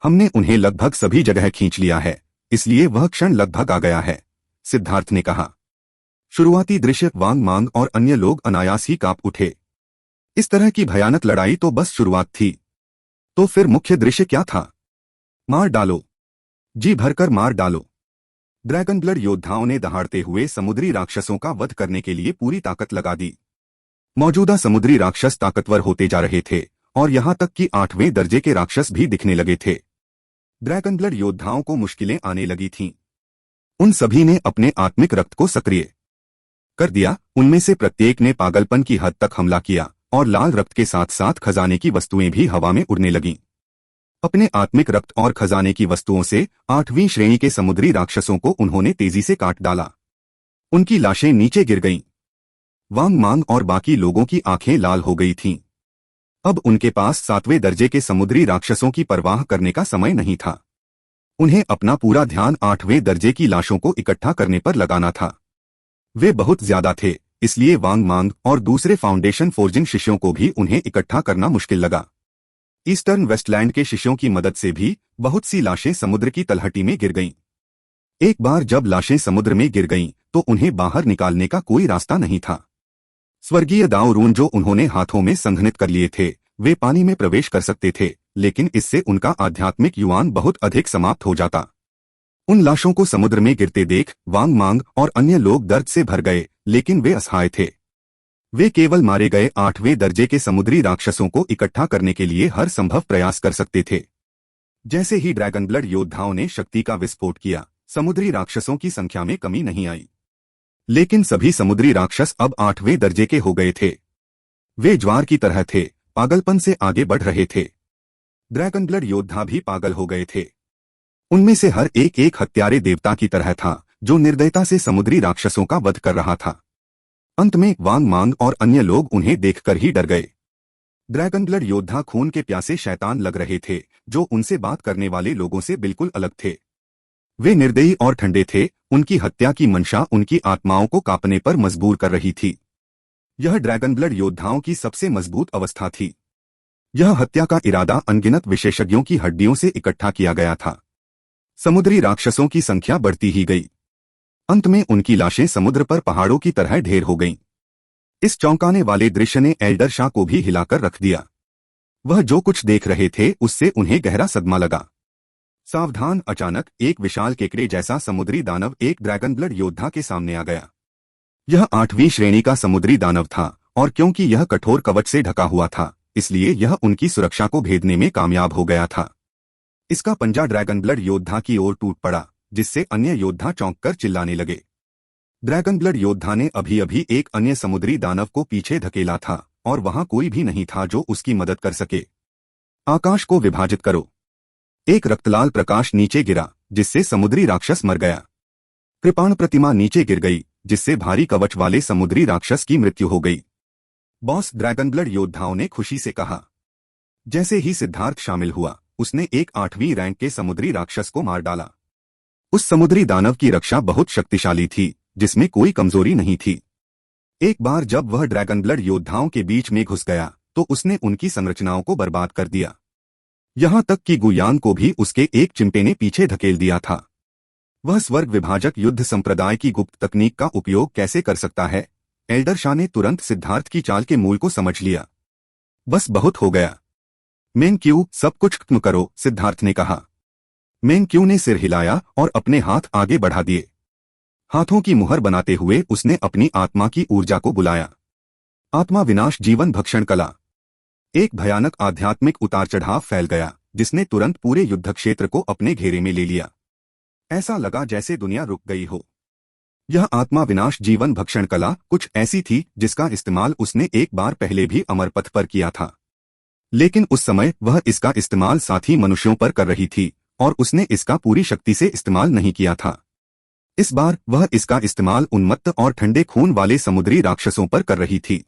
हमने उन्हें लगभग सभी जगह खींच लिया है, इसलिए वह क्षण लगभग आ गया है। सिद्धार्थ ने कहा। शुरुआती दृश्य वांग मांग और अन्य लोग अनायास ही कांप उठे। इस तरह की भयानक लड़ाई तो बस शुरुआत थी। तो फिर मुख्य दृश्य क्या था? मार डालो, जी भरकर मार डालो। ड्रैगन ब्लड योद्धाओं ने दहाड़ते हुए समुद्री राक्षसों का वध करने के लिए पूरी ताकत लगा दी। मौजूदा समुद्री राक्षस ताकतवर होते जा रहे थे और यहां तक कि 8वें दर्जे के राक्षस भी दिखने लगे थे। ड्रैगन ब्लड योद्धाओं को मुश्किलें आने लगी थीं। उन सभी ने अपने आत्मिक रक्त को सक्रिय कर दिया। उनमें से प्रत्येक ने पागलपन की हद तक हमला किया और लाल रक्त के साथ साथ खजाने की वस्तुएं भी हवा में उड़ने लगीं। अपने आत्मिक रक्त और खजाने की वस्तुओं से 8वीं श्रेणी के समुद्री राक्षसों को उन्होंने तेजी से काट डाला। उनकी लाशें नीचे गिर गईं। वांग मांग और बाकी लोगों की आंखें लाल हो गई थीं। अब उनके पास 7वें दर्जे के समुद्री राक्षसों की परवाह करने का समय नहीं था। उन्हें अपना पूरा ध्यान 8वें दर्जे की लाशों को इकट्ठा करने पर लगाना था। वे बहुत ज्यादा थे, इसलिए वांग मांग और दूसरे फाउंडेशन फोर्जिंग शिष्यों को भी उन्हें इकट्ठा करना मुश्किल लगा। ईस्टर्न वेस्टलैंड के शिष्यों की मदद से भी बहुत सी लाशें समुद्र की तलहटी में गिर गईं। एक बार जब लाशें समुद्र में गिर गईं, तो उन्हें बाहर निकालने का कोई रास्ता नहीं था। स्वर्गीय दाव रून जो उन्होंने हाथों में संघनित कर लिए थे, वे पानी में प्रवेश कर सकते थे, लेकिन इससे उनका आध्यात्मिक युवान बहुत अधिक समाप्त हो जाता। उन लाशों को समुद्र में गिरते देख वांग मांग और अन्य लोग दर्द से भर गए, लेकिन वे असहाय थे। वे केवल मारे गए 8वें दर्जे के समुद्री राक्षसों को इकट्ठा करने के लिए हर संभव प्रयास कर सकते थे। जैसे ही ड्रैगन ब्लड योद्धाओं ने शक्ति का विस्फोट किया, समुद्री राक्षसों की संख्या में कमी नहीं आई। लेकिन सभी समुद्री राक्षस अब 8वें दर्जे के हो गए थे। वे ज्वार की तरह थे, पागलपन से आगे बढ़ रहे थे। ड्रैगन ब्लड योद्धा भी पागल हो गए थे। उनमें से हर एक एक हत्यारे देवता की तरह था, जो निर्दयता से समुद्री राक्षसों का वध कर रहा था। अंत में वांग मांग और अन्य लोग उन्हें देखकर ही डर गए। ड्रैगन ब्लड योद्धा खून के प्यासे शैतान लग रहे थे, जो उनसे बात करने वाले लोगों से बिल्कुल अलग थे। वे निर्दयी और ठंडे थे। उनकी हत्या की मंशा उनकी आत्माओं को कांपने पर मजबूर कर रही थी। यह ड्रैगन ब्लड योद्धाओं की सबसे मजबूत अवस्था थी। यह हत्या का इरादा अनगिनत विशेषज्ञों की हड्डियों से इकट्ठा किया गया था। समुद्री राक्षसों की संख्या बढ़ती ही गई। अंत में उनकी लाशें समुद्र पर पहाड़ों की तरह ढेर हो गईं। इस चौंकाने वाले दृश्य ने एल्डर शाह को भी हिलाकर रख दिया। वह जो कुछ देख रहे थे उससे उन्हें गहरा सदमा लगा। सावधान! अचानक एक विशाल केकड़े जैसा समुद्री दानव एक ड्रैगन ब्लड योद्धा के सामने आ गया। यह 8वीं श्रेणी का समुद्री दानव था, और क्योंकि यह कठोर कवच से ढका हुआ था, इसलिए यह उनकी सुरक्षा को भेदने में कामयाब हो गया था। इसका पंजा ड्रैगन ब्लड योद्धा की ओर टूट पड़ा, जिससे अन्य योद्धा चौंककर चिल्लाने लगे। ड्रैगन ब्लड योद्धा ने अभी अभी एक अन्य समुद्री दानव को पीछे धकेला था, और वहां कोई भी नहीं था जो उसकी मदद कर सके। आकाश को विभाजित करो। एक रक्तलाल प्रकाश नीचे गिरा, जिससे समुद्री राक्षस मर गया। कृपाण प्रतिमा नीचे गिर गई, जिससे भारी कवच वाले समुद्री राक्षस की मृत्यु हो गई। बॉस! ड्रैगन ब्लड योद्धाओं ने खुशी से कहा। जैसे ही सिद्धार्थ शामिल हुआ, उसने एक 8वीं रैंक के समुद्री राक्षस को मार डाला। उस समुद्री दानव की रक्षा बहुत शक्तिशाली थी, जिसमें कोई कमजोरी नहीं थी। एक बार जब वह ड्रैगन ब्लड योद्धाओं के बीच में घुस गया, तो उसने उनकी संरचनाओं को बर्बाद कर दिया। यहां तक कि गुयान को भी उसके एक चिमटे ने पीछे धकेल दिया था। वह स्वर्ग विभाजक युद्ध संप्रदाय की गुप्त तकनीक का उपयोग कैसे कर सकता है? एल्डर शाह ने तुरंत सिद्धार्थ की चाल के मूल को समझ लिया। बस बहुत हो गया। मेंग क्यू, सब कुछ खत्म करो, सिद्धार्थ ने कहा। मेंग क्यू ने सिर हिलाया और अपने हाथ आगे बढ़ा दिए। हाथों की मुहर बनाते हुए उसने अपनी आत्मा की ऊर्जा को बुलाया। आत्मा विनाश जीवन भक्षण कला। एक भयानक आध्यात्मिक उतार चढ़ाव फैल गया, जिसने तुरंत पूरे युद्ध क्षेत्र को अपने घेरे में ले लिया। ऐसा लगा जैसे दुनिया रुक गई हो। यह आत्मा विनाश जीवन भक्षण कला कुछ ऐसी थी जिसका इस्तेमाल उसने एक बार पहले भी अमरपथ पर किया था, लेकिन उस समय वह इसका इस्तेमाल साथी मनुष्यों पर कर रही थी और उसने इसका पूरी शक्ति से इस्तेमाल नहीं किया था। इस बार वह इसका इस्तेमाल उन्मत्त और ठंडे खून वाले समुद्री राक्षसों पर कर रही थी।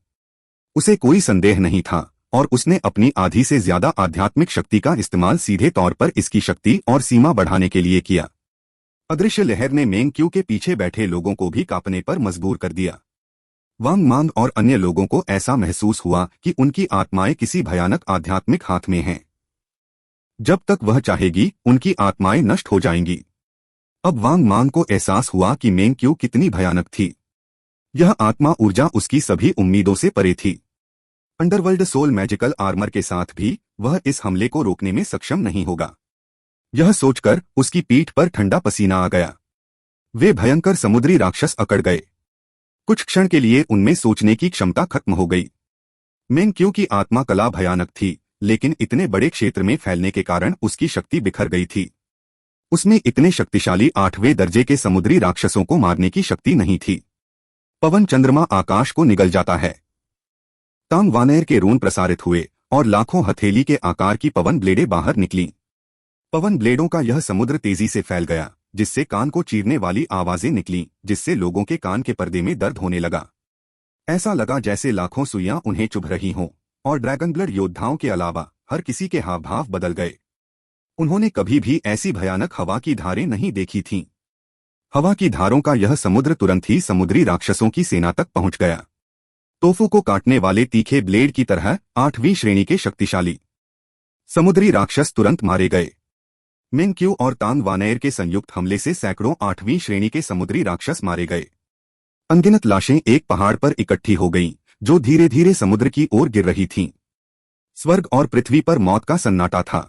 उसे कोई संदेह नहीं था, और उसने अपनी आधी से ज्यादा आध्यात्मिक शक्ति का इस्तेमाल सीधे तौर पर इसकी शक्ति और सीमा बढ़ाने के लिए किया। अदृश्य लहर ने मेंग क्यू के पीछे बैठे लोगों को भी कांपने पर मजबूर कर दिया। वांग मांग और अन्य लोगों को ऐसा महसूस हुआ कि उनकी आत्माएं किसी भयानक आध्यात्मिक हाथ में हैं। जब तक वह चाहेगी, उनकी आत्माएं नष्ट हो जाएंगी। अब वांग मांग को एहसास हुआ कि मेंग कितनी भयानक थी। यह आत्मा ऊर्जा उसकी सभी उम्मीदों से परे थी। अंडरवर्ल्ड सोल मैजिकल आर्मर के साथ भी वह इस हमले को रोकने में सक्षम नहीं होगा। यह सोचकर उसकी पीठ पर ठंडा पसीना आ गया। वे भयंकर समुद्री राक्षस अकड़ गए। कुछ क्षण के लिए उनमें सोचने की क्षमता खत्म हो गई। मेंग की आत्मा कला भयानक थी, लेकिन इतने बड़े क्षेत्र में फैलने के कारण उसकी शक्ति बिखर गई थी। उसमें इतने शक्तिशाली 8वें दर्जे के समुद्री राक्षसों को मारने की शक्ति नहीं थी। पवन चंद्रमा आकाश को निगल जाता है। तांग वानेर के रून प्रसारित हुए और लाखों हथेली के आकार की पवन ब्लेडें बाहर निकलीं। पवन ब्लेडों का यह समुद्र तेजी से फैल गया, जिससे कान को चीरने वाली आवाजें निकलीं, जिससे लोगों के कान के पर्दे में दर्द होने लगा। ऐसा लगा जैसे लाखों सुइयां उन्हें चुभ रही हों, और ड्रैगन ब्लड योद्धाओं के अलावा हर किसी के हाव भाव बदल गए। उन्होंने कभी भी ऐसी भयानक हवा की धारें नहीं देखी थीं। हवा की धारों का यह समुद्र तुरंत ही समुद्री राक्षसों की सेना तक पहुंच गया। तोफों को काटने वाले तीखे ब्लेड की तरह 8वीं श्रेणी के शक्तिशाली समुद्री राक्षस तुरंत मारे गए। मेंग और तांग वानेर के संयुक्त हमले से सैकड़ों 8वीं श्रेणी के समुद्री राक्षस मारे गए। अनगिनत लाशें एक पहाड़ पर इकट्ठी हो गईं, जो धीरे धीरे समुद्र की ओर गिर रही थीं। स्वर्ग और पृथ्वी पर मौत का सन्नाटा था।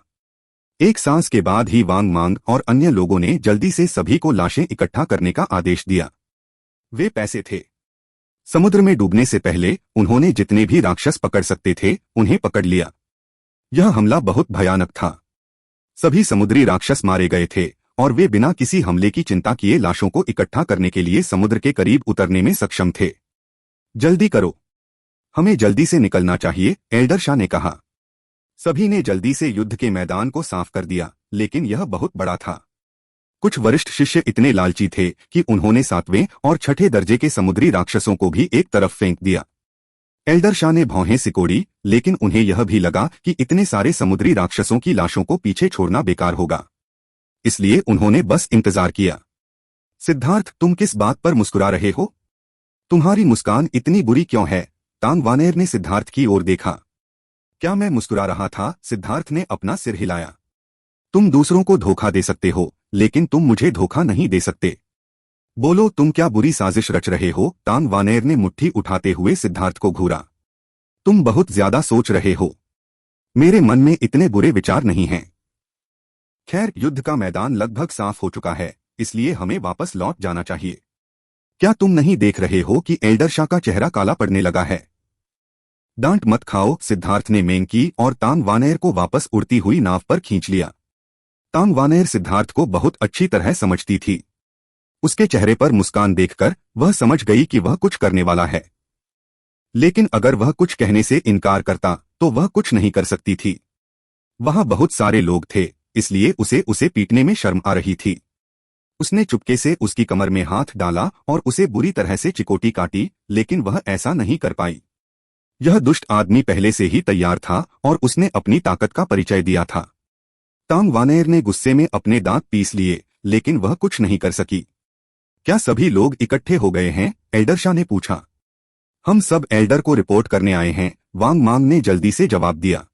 एक सांस के बाद ही वांग मांग और अन्य लोगों ने जल्दी से सभी को लाशें इकट्ठा करने का आदेश दिया। वे पैसे थे। समुद्र में डूबने से पहले उन्होंने जितने भी राक्षस पकड़ सकते थे उन्हें पकड़ लिया। यह हमला बहुत भयानक था। सभी समुद्री राक्षस मारे गए थे और वे बिना किसी हमले की चिंता किए लाशों को इकट्ठा करने के लिए समुद्र के करीब उतरने में सक्षम थे। जल्दी करो, हमें जल्दी से निकलना चाहिए, एल्डर शाह ने कहा। सभी ने जल्दी से युद्ध के मैदान को साफ कर दिया, लेकिन यह बहुत बड़ा था। कुछ वरिष्ठ शिष्य इतने लालची थे कि उन्होंने 7वें और 6ठे दर्जे के समुद्री राक्षसों को भी एक तरफ फेंक दिया। एल्डर शाह ने भौहें सिकोड़ी, लेकिन उन्हें यह भी लगा कि इतने सारे समुद्री राक्षसों की लाशों को पीछे छोड़ना बेकार होगा। इसलिए उन्होंने बस इंतजार किया। सिद्धार्थ, तुम किस बात पर मुस्कुरा रहे हो? तुम्हारी मुस्कान इतनी बुरी क्यों है? तांग वानेर ने सिद्धार्थ की ओर देखा। क्या मैं मुस्कुरा रहा था? सिद्धार्थ ने अपना सिर हिलाया। तुम दूसरों को धोखा दे सकते हो, लेकिन तुम मुझे धोखा नहीं दे सकते। बोलो, तुम क्या बुरी साजिश रच रहे हो? तांग वानेर ने मुट्ठी उठाते हुए सिद्धार्थ को घूरा। तुम बहुत ज्यादा सोच रहे हो। मेरे मन में इतने बुरे विचार नहीं हैं। खैर, युद्ध का मैदान लगभग साफ हो चुका है, इसलिए हमें वापस लौट जाना चाहिए। क्या तुम नहीं देख रहे हो कि एल्डर शाह का चेहरा काला पड़ने लगा है? डांट मत खाओ, सिद्धार्थ ने मेंग और तांग वानेर को वापस उड़ती हुई नाव पर खींच लिया। तांग वानेर सिद्धार्थ को बहुत अच्छी तरह समझती थी। उसके चेहरे पर मुस्कान देखकर वह समझ गई कि वह कुछ करने वाला है। लेकिन अगर वह कुछ कहने से इनकार करता तो वह कुछ नहीं कर सकती थी। वहां बहुत सारे लोग थे, इसलिए उसे पीटने में शर्म आ रही थी। उसने चुपके से उसकी कमर में हाथ डाला और उसे बुरी तरह से चिकोटी काटी, लेकिन वह ऐसा नहीं कर पाई। यह दुष्ट आदमी पहले से ही तैयार था और उसने अपनी ताकत का परिचय दिया था। तांग वानेर ने गुस्से में अपने दांत पीस लिए, लेकिन वह कुछ नहीं कर सकी। क्या सभी लोग इकट्ठे हो गए हैं? एल्डर शाह ने पूछा। हम सब एल्डर को रिपोर्ट करने आए हैं, वांग मांग ने जल्दी से जवाब दिया।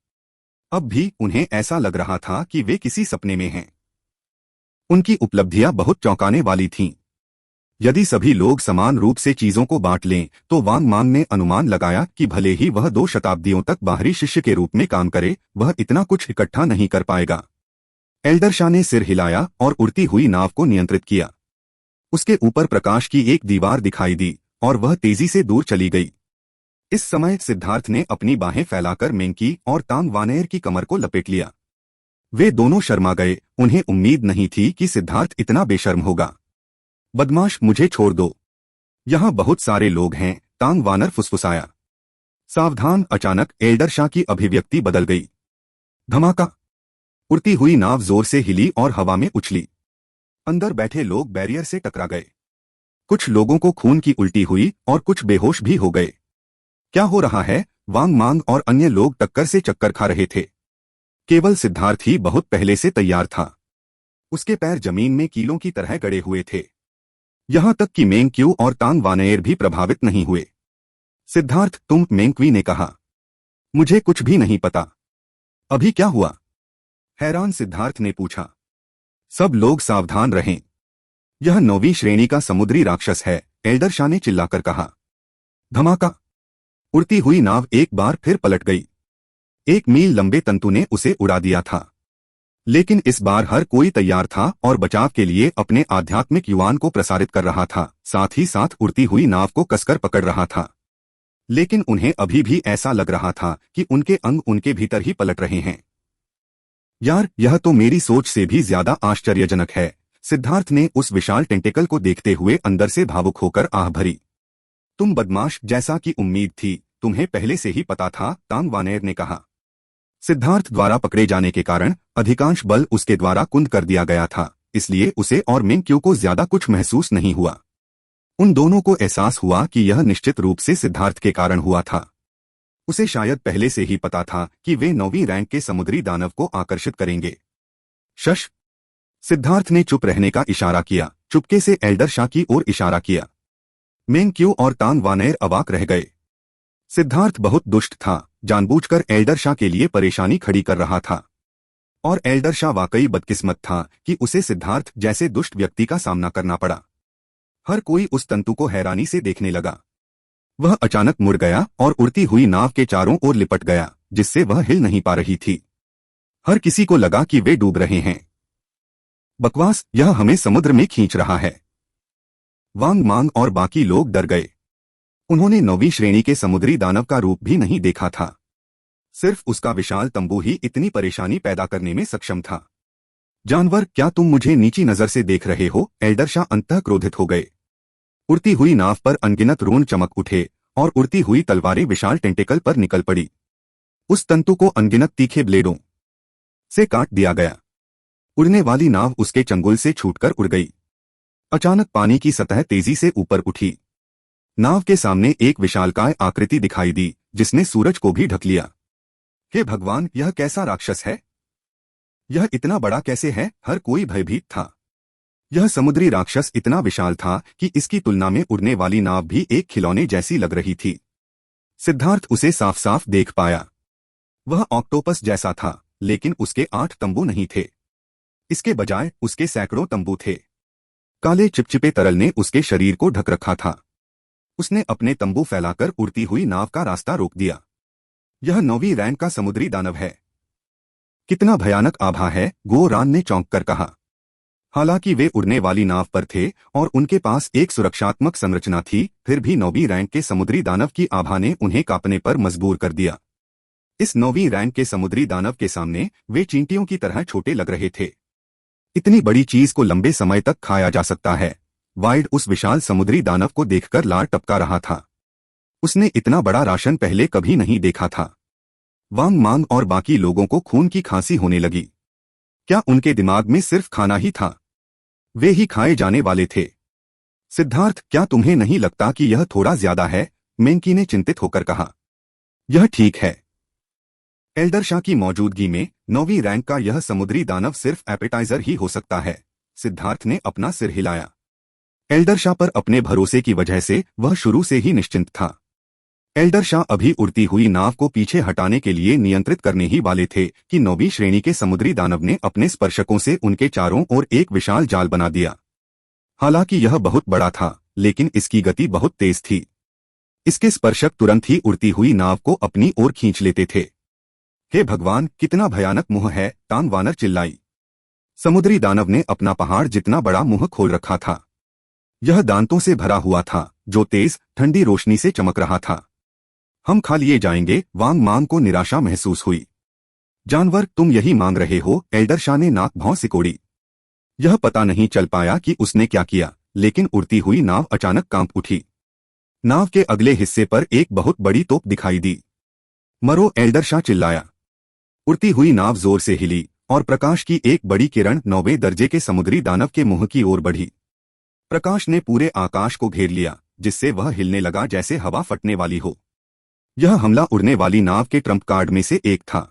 अब भी उन्हें ऐसा लग रहा था कि वे किसी सपने में हैं। उनकी उपलब्धियां बहुत चौंकाने वाली थीं। यदि सभी लोग समान रूप से चीजों को बांट लें तो वांग मांग ने अनुमान लगाया कि भले ही वह 2 शताब्दियों तक बाहरी शिष्य के रूप में काम करे, वह इतना कुछ इकट्ठा नहीं कर पाएगा। एल्डर शाह ने सिर हिलाया और उड़ती हुई नाव को नियंत्रित किया। उसके ऊपर प्रकाश की एक दीवार दिखाई दी और वह तेजी से दूर चली गई। इस समय सिद्धार्थ ने अपनी बाहें फैलाकर मेंग और तांग वानेर की कमर को लपेट लिया। वे दोनों शर्मा गए, उन्हें उम्मीद नहीं थी कि सिद्धार्थ इतना बेशर्म होगा। बदमाश, मुझे छोड़ दो, यहाँ बहुत सारे लोग हैं, तांग वानर फुसफुसाया। सावधान! अचानक एल्डर शाह की अभिव्यक्ति बदल गई। धमाका! उड़ती हुई नाव जोर से हिली और हवा में उछली। अंदर बैठे लोग बैरियर से टकरा गए। कुछ लोगों को खून की उल्टी हुई और कुछ बेहोश भी हो गए। क्या हो रहा है? वांग मांग और अन्य लोग टक्कर से चक्कर खा रहे थे। केवल सिद्धार्थ ही बहुत पहले से तैयार था। उसके पैर जमीन में कीलों की तरह गड़े हुए थे। यहां तक कि मेंग और तांग वानेर भी प्रभावित नहीं हुए। सिद्धार्थ, तुम? मेंग ने कहा। मुझे कुछ भी नहीं पता। अभी क्या हुआ? हैरान सिद्धार्थ ने पूछा। सब लोग सावधान रहें। यह 9वीं श्रेणी का समुद्री राक्षस है, एल्डर शाह ने चिल्लाकर कहा। धमाका! उड़ती हुई नाव एक बार फिर पलट गई। 1 मील लंबे तंतु ने उसे उड़ा दिया था, लेकिन इस बार हर कोई तैयार था और बचाव के लिए अपने आध्यात्मिक युवान को प्रसारित कर रहा था, साथ ही साथ उड़ती हुई नाव को कसकर पकड़ रहा था। लेकिन उन्हें अभी भी ऐसा लग रहा था कि उनके अंग उनके भीतर ही पलट रहे हैं। यार, यह तो मेरी सोच से भी ज्यादा आश्चर्यजनक है। सिद्धार्थ ने उस विशाल टेंटेकल को देखते हुए अंदर से भावुक होकर आह भरी। तुम बदमाश, जैसा कि उम्मीद थी, तुम्हें पहले से ही पता था, तांग वानेर ने कहा। सिद्धार्थ द्वारा पकड़े जाने के कारण अधिकांश बल उसके द्वारा कुंद कर दिया गया था, इसलिए उसे और मिंग क्यू को ज्यादा कुछ महसूस नहीं हुआ। उन दोनों को एहसास हुआ कि यह निश्चित रूप से सिद्धार्थ के कारण हुआ था। उसे शायद पहले से ही पता था कि वे 9वीं रैंक के समुद्री दानव को आकर्षित करेंगे। शश! सिद्धार्थ ने चुप रहने का इशारा किया, चुपके से एल्डर शाह की ओर इशारा किया। मिंग क्यू और तांग वानेर अवाक रह गए। सिद्धार्थ बहुत दुष्ट था, जानबूझकर एल्डर शाह के लिए परेशानी खड़ी कर रहा था। और एल्डर शाह वाकई बदकिस्मत था कि उसे सिद्धार्थ जैसे दुष्ट व्यक्ति का सामना करना पड़ा। हर कोई उस तंतु को हैरानी से देखने लगा। वह अचानक मुड़ गया और उड़ती हुई नाव के चारों ओर लिपट गया, जिससे वह हिल नहीं पा रही थी। हर किसी को लगा कि वे डूब रहे हैं। बकवास, यह हमें समुद्र में खींच रहा है। वांग मांग और बाकी लोग डर गए। उन्होंने 9वीं श्रेणी के समुद्री दानव का रूप भी नहीं देखा था। सिर्फ उसका विशाल तंबू ही इतनी परेशानी पैदा करने में सक्षम था। जानवर, क्या तुम मुझे नीची नजर से देख रहे हो? एल्डर शाह अंततः क्रोधित हो गए। उड़ती हुई नाव पर अनगिनत रून चमक उठे और उड़ती हुई तलवारें विशाल टेंटेकल पर निकल पड़ी। उस तंतु को अनगिनत तीखे ब्लेडों से काट दिया गया। उड़ने वाली नाव उसके चंगुल से छूटकर उड़ गई। अचानक पानी की सतह तेजी से ऊपर उठी। नाव के सामने एक विशालकाय आकृति दिखाई दी, जिसने सूरज को भी ढक लिया। हे भगवान, यह कैसा राक्षस है? यह इतना बड़ा कैसे है? हर कोई भयभीत था। यह समुद्री राक्षस इतना विशाल था कि इसकी तुलना में उड़ने वाली नाव भी एक खिलौने जैसी लग रही थी। सिद्धार्थ उसे साफ साफ देख पाया। वह ऑक्टोपस जैसा था, लेकिन उसके 8 तंबू नहीं थे। इसके बजाय उसके सैकड़ों तंबू थे। काले चिपचिपे तरल ने उसके शरीर को ढक रखा था। उसने अपने तंबू फैलाकर उड़ती हुई नाव का रास्ता रोक दिया। यह 9वीं रैंक का समुद्री दानव है। कितना भयानक आभा है, गो रान ने चौंक कर कहा। हालांकि वे उड़ने वाली नाव पर थे और उनके पास एक सुरक्षात्मक संरचना थी, फिर भी 9वीं रैंक के समुद्री दानव की आभा ने उन्हें कांपने पर मजबूर कर दिया। इस 9वीं रैंक के समुद्री दानव के सामने वे चींटियों की तरह छोटे लग रहे थे। इतनी बड़ी चीज को लंबे समय तक खाया जा सकता है। वाइड उस विशाल समुद्री दानव को देखकर लार टपका रहा था। उसने इतना बड़ा राशन पहले कभी नहीं देखा था। वांग मांग और बाकी लोगों को खून की खांसी होने लगी। क्या उनके दिमाग में सिर्फ खाना ही था? वे ही खाए जाने वाले थे। सिद्धार्थ, क्या तुम्हें नहीं लगता कि यह थोड़ा ज्यादा है? मेंकी ने चिंतित होकर कहा। यह ठीक है। एल्डर शाह की मौजूदगी में 9वीं रैंक का यह समुद्री दानव सिर्फ एपेटाइजर ही हो सकता है। सिद्धार्थ ने अपना सिर हिलाया। एल्डर शाह पर अपने भरोसे की वजह से वह शुरू से ही निश्चिंत था। एल्डर शाह अभी उड़ती हुई नाव को पीछे हटाने के लिए नियंत्रित करने ही वाले थे कि 9वीं श्रेणी के समुद्री दानव ने अपने स्पर्शकों से उनके चारों ओर एक विशाल जाल बना दिया। हालांकि यह बहुत बड़ा था, लेकिन इसकी गति बहुत तेज थी। इसके स्पर्शक तुरंत ही उड़ती हुई नाव को अपनी ओर खींच लेते थे। हे भगवान, कितना भयानक मुंह है, तांग वानर चिल्लाई। समुद्री दानव ने अपना पहाड़ जितना बड़ा मुंह खोल रखा था। यह दांतों से भरा हुआ था, जो तेज ठंडी रोशनी से चमक रहा था। हम खा लिए जाएंगे, वांग मांग को निराशा महसूस हुई। जानवर, तुम यही मांग रहे हो? एल्डर शाह ने नाक भौं सिकोड़ी। यह पता नहीं चल पाया कि उसने क्या किया, लेकिन उड़ती हुई नाव अचानक कांप उठी। नाव के अगले हिस्से पर एक बहुत बड़ी तोप दिखाई दी। मरो, एल्डर शाह चिल्लाया। उड़ती हुई नाव जोर से हिली और प्रकाश की एक बड़ी किरण 9वें दर्जे के समुद्री दानव के मुंह की ओर बढ़ी। प्रकाश ने पूरे आकाश को घेर लिया, जिससे वह हिलने लगा जैसे हवा फटने वाली हो। यह हमला उड़ने वाली नाव के ट्रम्प कार्ड में से एक था।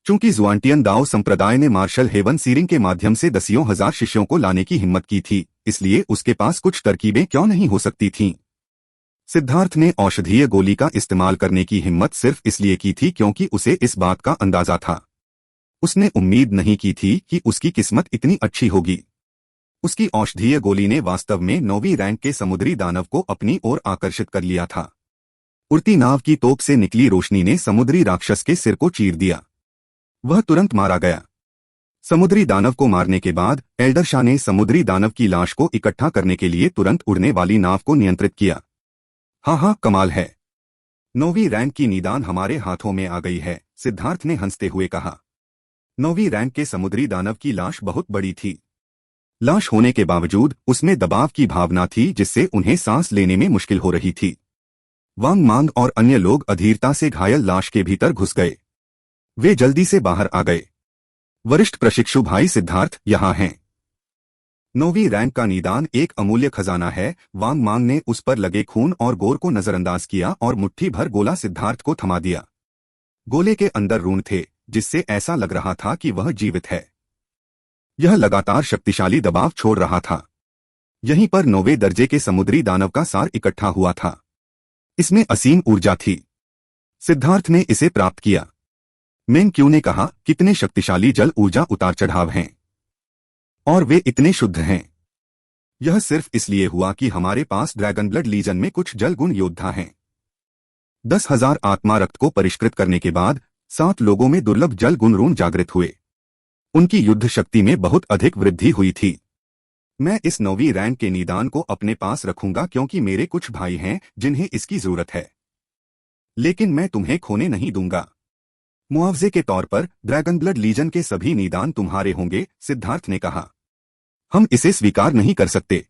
चूंकि जुआंटियन दाओ संप्रदाय ने मार्शल हेवन सीरिंग के माध्यम से दसियों हजार शिष्यों को लाने की हिम्मत की थी, इसलिए उसके पास कुछ तरकीबें क्यों नहीं हो सकती थीं। सिद्धार्थ ने औषधीय गोली का इस्तेमाल करने की हिम्मत सिर्फ इसलिए की थी क्योंकि उसे इस बात का अंदाजा था। उसने उम्मीद नहीं की थी कि उसकी किस्मत इतनी अच्छी होगी। उसकी औषधीय गोली ने वास्तव में 9वीं रैंक के समुद्री दानव को अपनी ओर आकर्षित कर लिया था। उड़ती नाव की तोप से निकली रोशनी ने समुद्री राक्षस के सिर को चीर दिया। वह तुरंत मारा गया। समुद्री दानव को मारने के बाद एल्डरशाह ने समुद्री दानव की लाश को इकट्ठा करने के लिए तुरंत उड़ने वाली नाव को नियंत्रित किया। हाँ, कमाल है। 9वीं रैंक की निदान हमारे हाथों में आ गई है, सिद्धार्थ ने हंसते हुए कहा। 9वीं रैंक के समुद्री दानव की लाश बहुत बड़ी थी। लाश होने के बावजूद उसमें दबाव की भावना थी जिससे उन्हें सांस लेने में मुश्किल हो रही थी। वांग मांग और अन्य लोग अधीरता से घायल लाश के भीतर घुस गए। वे जल्दी से बाहर आ गए। वरिष्ठ प्रशिक्षु भाई सिद्धार्थ यहाँ हैं। 9वीं रैंक का निदान एक अमूल्य खजाना है। वांग मांग ने उस पर लगे खून और गोर को नजरअंदाज किया और मुट्ठी भर गोला सिद्धार्थ को थमा दिया। गोले के अंदर रून थे जिससे ऐसा लग रहा था कि वह जीवित है। यह लगातार शक्तिशाली दबाव छोड़ रहा था। यहीं पर 9वें दर्जे के समुद्री दानव का सार इकट्ठा हुआ था। इसमें असीम ऊर्जा थी। सिद्धार्थ ने इसे प्राप्त किया। मेंग क्यू ने कहा, कितने शक्तिशाली जल ऊर्जा उतार चढ़ाव हैं और वे इतने शुद्ध हैं। यह सिर्फ इसलिए हुआ कि हमारे पास ड्रैगन ब्लड लीजन में कुछ जल गुण योद्धा हैं। 10,000 आत्मा रक्त को परिष्कृत करने के बाद 7 लोगों में दुर्लभ जल गुण रून जागृत हुए। उनकी युद्ध शक्ति में बहुत अधिक वृद्धि हुई थी। मैं इस 9वीं रैंक के निदान को अपने पास रखूंगा क्योंकि मेरे कुछ भाई हैं जिन्हें इसकी जरूरत है, लेकिन मैं तुम्हें खोने नहीं दूंगा। मुआवजे के तौर पर ड्रैगन ब्लड लीजन के सभी निदान तुम्हारे होंगे, सिद्धार्थ ने कहा। हम इसे स्वीकार नहीं कर सकते।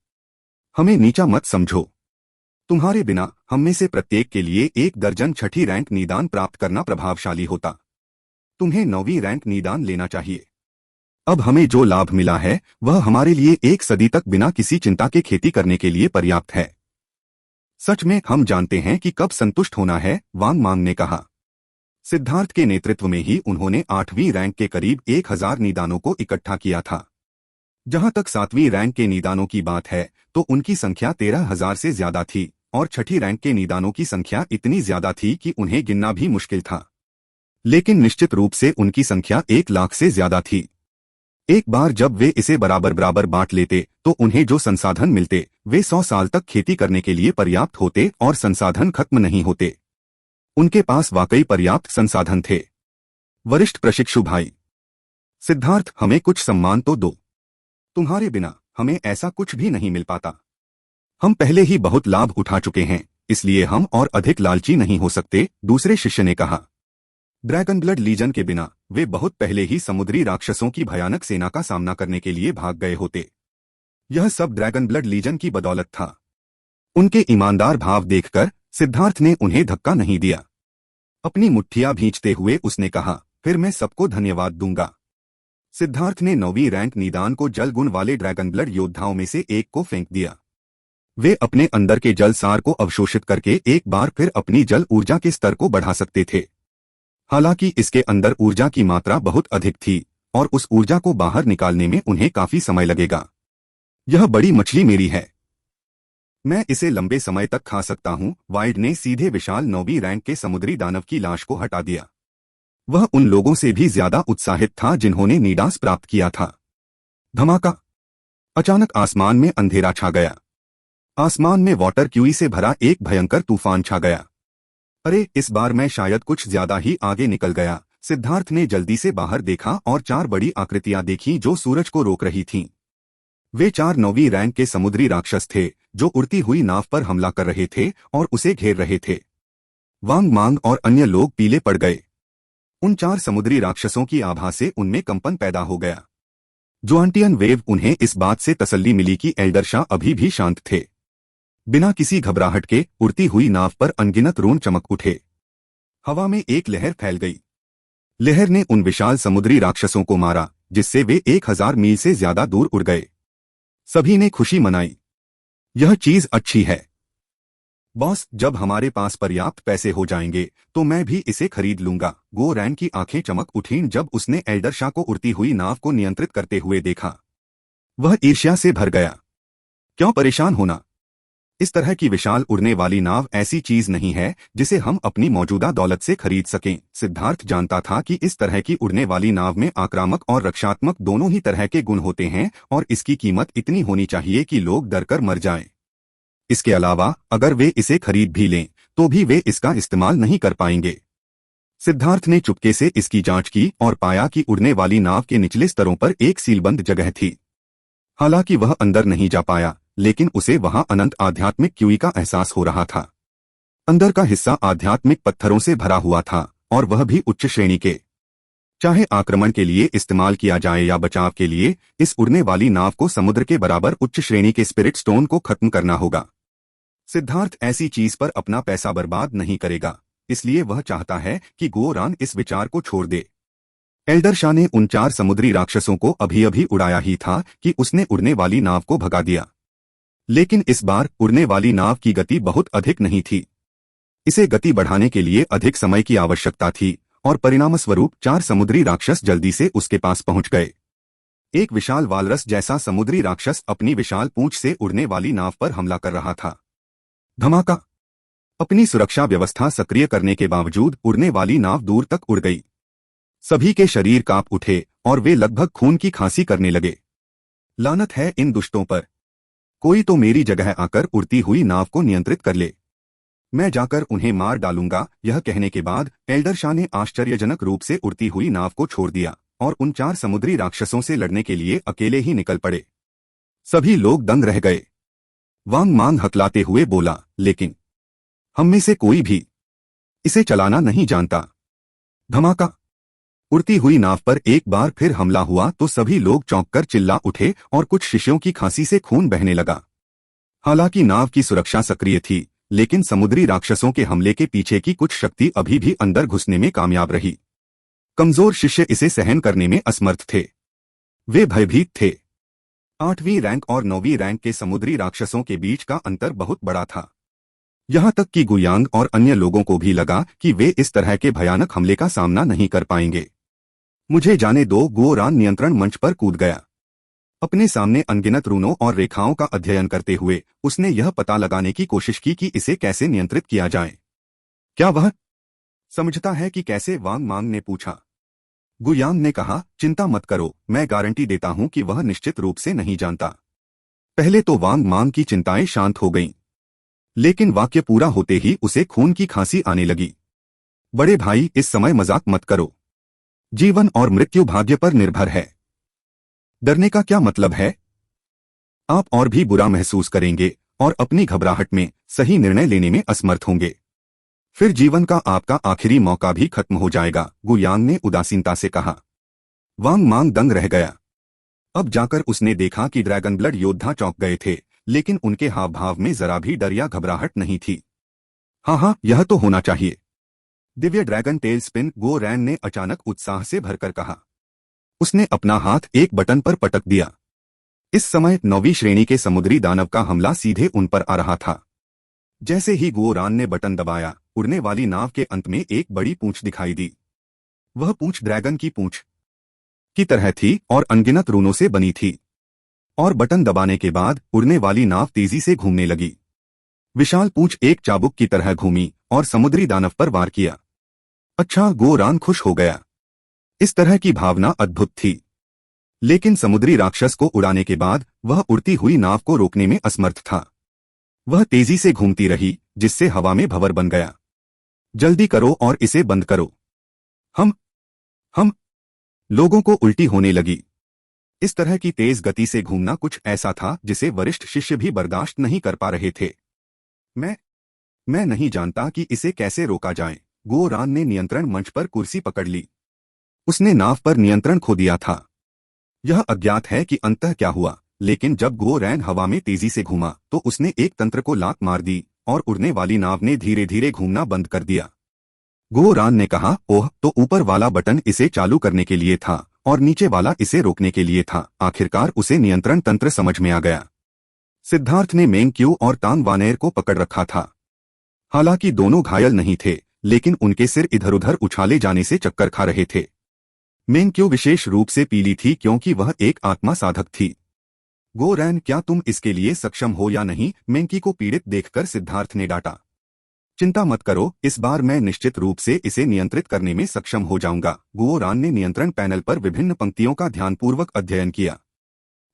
हमें नीचा मत समझो। तुम्हारे बिना हम में से प्रत्येक के लिए 1 दर्जन छठी रैंक निदान प्राप्त करना प्रभावशाली होता। तुम्हें 9वीं रैंक निदान लेना चाहिए। अब हमें जो लाभ मिला है वह हमारे लिए 1 सदी तक बिना किसी चिंता के खेती करने के लिए पर्याप्त है। सच में हम जानते हैं कि कब संतुष्ट होना है, वांग मांग ने कहा। सिद्धार्थ के नेतृत्व में ही उन्होंने 8वीं रैंक के करीब 1000 निदानों को इकट्ठा किया था। जहां तक 7वीं रैंक के निदानों की बात है तो उनकी संख्या 13,000 से ज्यादा थी और छठी रैंक के निदानों की संख्या इतनी ज्यादा थी कि उन्हें गिनना भी मुश्किल था। लेकिन निश्चित रूप से उनकी संख्या 1 लाख से ज्यादा थी। एक बार जब वे इसे बराबर बराबर बांट लेते तो उन्हें जो संसाधन मिलते वे 100 साल तक खेती करने के लिए पर्याप्त होते और संसाधन खत्म नहीं होते। उनके पास वाकई पर्याप्त संसाधन थे। वरिष्ठ प्रशिक्षु भाई सिद्धार्थ, हमें कुछ सम्मान तो दो। तुम्हारे बिना हमें ऐसा कुछ भी नहीं मिल पाता। हम पहले ही बहुत लाभ उठा चुके हैं, इसलिए हम और अधिक लालची नहीं हो सकते, दूसरे शिष्य ने कहा। ड्रैगन ब्लड लीजन के बिना वे बहुत पहले ही समुद्री राक्षसों की भयानक सेना का सामना करने के लिए भाग गए होते। यह सब ड्रैगन ब्लड लीजन की बदौलत था। उनके ईमानदार भाव देखकर सिद्धार्थ ने उन्हें धक्का नहीं दिया। अपनी मुट्ठियां भींचते हुए उसने कहा, फिर मैं सबको धन्यवाद दूंगा। सिद्धार्थ ने 9वीं रैंक निदान को जल गुण वाले ड्रैगन ब्लड योद्धाओं में से एक को फेंक दिया। वे अपने अंदर के जल सार को अवशोषित करके एक बार फिर अपनी जल ऊर्जा के स्तर को बढ़ा सकते थे। हालांकि इसके अंदर ऊर्जा की मात्रा बहुत अधिक थी और उस ऊर्जा को बाहर निकालने में उन्हें काफी समय लगेगा। यह बड़ी मछली मेरी है, मैं इसे लंबे समय तक खा सकता हूं। वाइड ने सीधे विशाल 9वीं रैंक के समुद्री दानव की लाश को हटा दिया। वह उन लोगों से भी ज्यादा उत्साहित था जिन्होंने निदान प्राप्त किया था। धमाका! अचानक आसमान में अंधेरा छा गया। आसमान में वाटर क्यूई से भरा एक भयंकर तूफान छा गया। अरे, इस बार मैं शायद कुछ ज्यादा ही आगे निकल गया। सिद्धार्थ ने जल्दी से बाहर देखा और 4 बड़ी आकृतियां देखीं जो सूरज को रोक रही थीं। वे 4 9वीं रैंक के समुद्री राक्षस थे जो उड़ती हुई नाव पर हमला कर रहे थे और उसे घेर रहे थे। वांग मांग और अन्य लोग पीले पड़ गए। उन 4 समुद्री राक्षसों की आभा से उनमें कंपन पैदा हो गया। जोआंटियन वेव उन्हें इस बात से तसल्ली मिली कि एल्डरशाह अभी भी शांत थे। बिना किसी घबराहट के उड़ती हुई नाव पर अनगिनत रून चमक उठे। हवा में एक लहर फैल गई। लहर ने उन विशाल समुद्री राक्षसों को मारा जिससे वे 1000 मील से ज्यादा दूर उड़ गए। सभी ने खुशी मनाई। यह चीज अच्छी है बॉस, जब हमारे पास पर्याप्त पैसे हो जाएंगे तो मैं भी इसे खरीद लूंगा। गो रैन की आंखें चमक उठीं जब उसने एल्डरशाह को उड़ती हुई नाव को नियंत्रित करते हुए देखा। वह ईर्ष्या से भर गया। क्यों परेशान होना, इस तरह की विशाल उड़ने वाली नाव ऐसी चीज नहीं है जिसे हम अपनी मौजूदा दौलत से खरीद सकें। सिद्धार्थ जानता था कि इस तरह की उड़ने वाली नाव में आक्रामक और रक्षात्मक दोनों ही तरह के गुण होते हैं और इसकी कीमत इतनी होनी चाहिए कि लोग डरकर मर जाएं। इसके अलावा अगर वे इसे खरीद भी लें तो भी वे इसका इस्तेमाल नहीं कर पाएंगे। सिद्धार्थ ने चुपके से इसकी जांच की और पाया कि उड़ने वाली नाव के निचले स्तरों पर एक सीलबंद जगह थी। हालांकि वह अंदर नहीं जा पाया, लेकिन उसे वहां अनंत आध्यात्मिक क्यूई का एहसास हो रहा था। अंदर का हिस्सा आध्यात्मिक पत्थरों से भरा हुआ था और वह भी उच्च श्रेणी के। चाहे आक्रमण के लिए इस्तेमाल किया जाए या बचाव के लिए, इस उड़ने वाली नाव को समुद्र के बराबर उच्च श्रेणी के स्पिरिट स्टोन को खत्म करना होगा। सिद्धार्थ ऐसी चीज पर अपना पैसा बर्बाद नहीं करेगा, इसलिए वह चाहता है कि गोरान इस विचार को छोड़ दे। एल्डर शाह ने उन 4 समुद्री राक्षसों को अभी अभी उड़ाया ही था कि उसने उड़ने वाली नाव को भगा दिया। लेकिन इस बार उड़ने वाली नाव की गति बहुत अधिक नहीं थी। इसे गति बढ़ाने के लिए अधिक समय की आवश्यकता थी और परिणामस्वरूप 4 समुद्री राक्षस जल्दी से उसके पास पहुंच गए। एक विशाल वालरस जैसा समुद्री राक्षस अपनी विशाल पूंछ से उड़ने वाली नाव पर हमला कर रहा था। धमाका! अपनी सुरक्षा व्यवस्था सक्रिय करने के बावजूद उड़ने वाली नाव दूर तक उड़ गई। सभी के शरीर कांप उठे और वे लगभग खून की खांसी करने लगे। लानत है इन दुष्टों पर! कोई तो मेरी जगह आकर उड़ती हुई नाव को नियंत्रित कर ले। मैं जाकर उन्हें मार डालूंगा। यह कहने के बाद एल्डर शाह ने आश्चर्यजनक रूप से उड़ती हुई नाव को छोड़ दिया और उन 4 समुद्री राक्षसों से लड़ने के लिए अकेले ही निकल पड़े। सभी लोग दंग रह गए। वांग मांग हकलाते हुए बोला, लेकिन हम में से कोई भी इसे चलाना नहीं जानता। धमाका! उड़ती हुई नाव पर एक बार फिर हमला हुआ तो सभी लोग चौंककर चिल्ला उठे और कुछ शिष्यों की खांसी से खून बहने लगा। हालांकि नाव की सुरक्षा सक्रिय थी, लेकिन समुद्री राक्षसों के हमले के पीछे की कुछ शक्ति अभी भी अंदर घुसने में कामयाब रही। कमजोर शिष्य इसे सहन करने में असमर्थ थे। वे भयभीत थे। 8वीं रैंक और 9वीं रैंक के समुद्री राक्षसों के बीच का अंतर बहुत बड़ा था। यहां तक कि गुयांग और अन्य लोगों को भी लगा कि वे इस तरह के भयानक हमले का सामना नहीं कर पाएंगे। मुझे जाने दो। गोरान नियंत्रण मंच पर कूद गया। अपने सामने अनगिनत रूनों और रेखाओं का अध्ययन करते हुए उसने यह पता लगाने की कोशिश की कि इसे कैसे नियंत्रित किया जाए। क्या वह समझता है कि कैसे? वांग मांग ने पूछा। गुयांग ने कहा, चिंता मत करो, मैं गारंटी देता हूं कि वह निश्चित रूप से नहीं जानता। पहले तो वांग मांग की चिंताएं शांत हो गईं, लेकिन वाक्य पूरा होते ही उसे खून की खांसी आने लगी। बड़े भाई, इस समय मजाक मत करो। जीवन और मृत्यु भाग्य पर निर्भर है। डरने का क्या मतलब है? आप और भी बुरा महसूस करेंगे और अपनी घबराहट में सही निर्णय लेने में असमर्थ होंगे। फिर जीवन का आपका आखिरी मौका भी खत्म हो जाएगा, गुयांग ने उदासीनता से कहा। वांग मांग दंग रह गया। अब जाकर उसने देखा कि ड्रैगन ब्लड योद्धा चौंक गए थे, लेकिन उनके हाव भाव में जरा भी डर या घबराहट नहीं थी। हाँ, यह तो होना चाहिए। दिव्य ड्रैगन टेल स्पिन, गोरैन ने अचानक उत्साह से भरकर कहा। उसने अपना हाथ एक बटन पर पटक दिया। इस समय 9वीं श्रेणी के समुद्री दानव का हमला सीधे उन पर आ रहा था। जैसे ही गोरान ने बटन दबाया, उड़ने वाली नाव के अंत में एक बड़ी पूंछ दिखाई दी। वह पूंछ ड्रैगन की पूंछ की तरह थी और अनगिनत रूनों से बनी थी। और बटन दबाने के बाद उड़ने वाली नाव तेजी से घूमने लगी। विशाल पूंछ एक चाबुक की तरह घूमी और समुद्री दानव पर वार किया। अच्छा, गोरान खुश हो गया। इस तरह की भावना अद्भुत थी। लेकिन समुद्री राक्षस को उड़ाने के बाद वह उड़ती हुई नाव को रोकने में असमर्थ था। वह तेजी से घूमती रही, जिससे हवा में भंवर बन गया। जल्दी करो और इसे बंद करो। हम लोगों को उल्टी होने लगी। इस तरह की तेज गति से घूमना कुछ ऐसा था जिसे वरिष्ठ शिष्य भी बर्दाश्त नहीं कर पा रहे थे। मैं नहीं जानता कि इसे कैसे रोका जाए। गोरान ने नियंत्रण मंच पर कुर्सी पकड़ ली। उसने नाव पर नियंत्रण खो दिया था। यह अज्ञात है कि अंततः क्या हुआ, लेकिन जब गोरैन हवा में तेजी से घूमा तो उसने एक तंत्र को लात मार दी और उड़ने वाली नाव ने धीरे धीरे घूमना बंद कर दिया। गोरान ने कहा, ओह, तो ऊपर वाला बटन इसे चालू करने के लिए था और नीचे वाला इसे रोकने के लिए था। आखिरकार उसे नियंत्रण तंत्र समझ में आ गया। सिद्धार्थ ने मेंग्क्यू और तांग वानेर को पकड़ रखा था। हालांकि दोनों घायल नहीं थे, लेकिन उनके सिर इधर उधर उछाले जाने से चक्कर खा रहे थे। मेंग्क्यू विशेष रूप से पीली थी क्योंकि वह एक आत्मा साधक थी। गोरैन, क्या तुम इसके लिए सक्षम हो या नहीं? मेंकी को पीड़ित देखकर सिद्धार्थ ने डांटा। चिंता मत करो, इस बार मैं निश्चित रूप से इसे नियंत्रित करने में सक्षम हो जाऊंगा। गुओरान ने नियंत्रण पैनल पर विभिन्न पंक्तियों का ध्यानपूर्वक अध्ययन किया।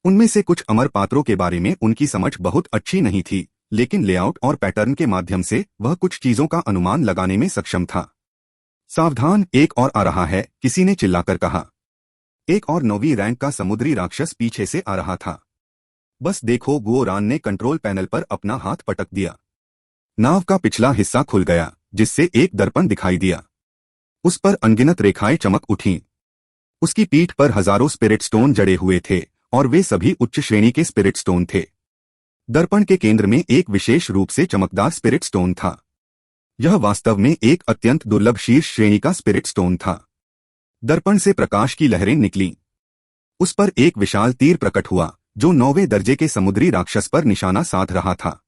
उनमें से कुछ अमर पात्रों के बारे में उनकी समझ बहुत अच्छी नहीं थी, लेकिन लेआउट और पैटर्न के माध्यम से वह कुछ चीजों का अनुमान लगाने में सक्षम था। सावधान, एक और आ रहा है, किसी ने चिल्लाकर कहा। एक और 9वीं रैंक का समुद्री राक्षस पीछे से आ रहा था। बस देखो, गुओरान ने कंट्रोल पैनल पर अपना हाथ पटक दिया। नाव का पिछला हिस्सा खुल गया, जिससे एक दर्पण दिखाई दिया। उस पर अनगिनत रेखाएं चमक उठीं। उसकी पीठ पर हजारों स्पिरिट स्टोन जड़े हुए थे, और वे सभी उच्च श्रेणी के स्पिरिट स्टोन थे। दर्पण के केंद्र में एक विशेष रूप से चमकदार स्पिरिट स्टोन था। यह वास्तव में एक अत्यंत दुर्लभ शीर्ष श्रेणी का स्पिरिट स्टोन था। दर्पण से प्रकाश की लहरें निकलीं। उस पर एक विशाल तीर प्रकट हुआ, जो 9वें दर्जे के समुद्री राक्षस पर निशाना साध रहा था।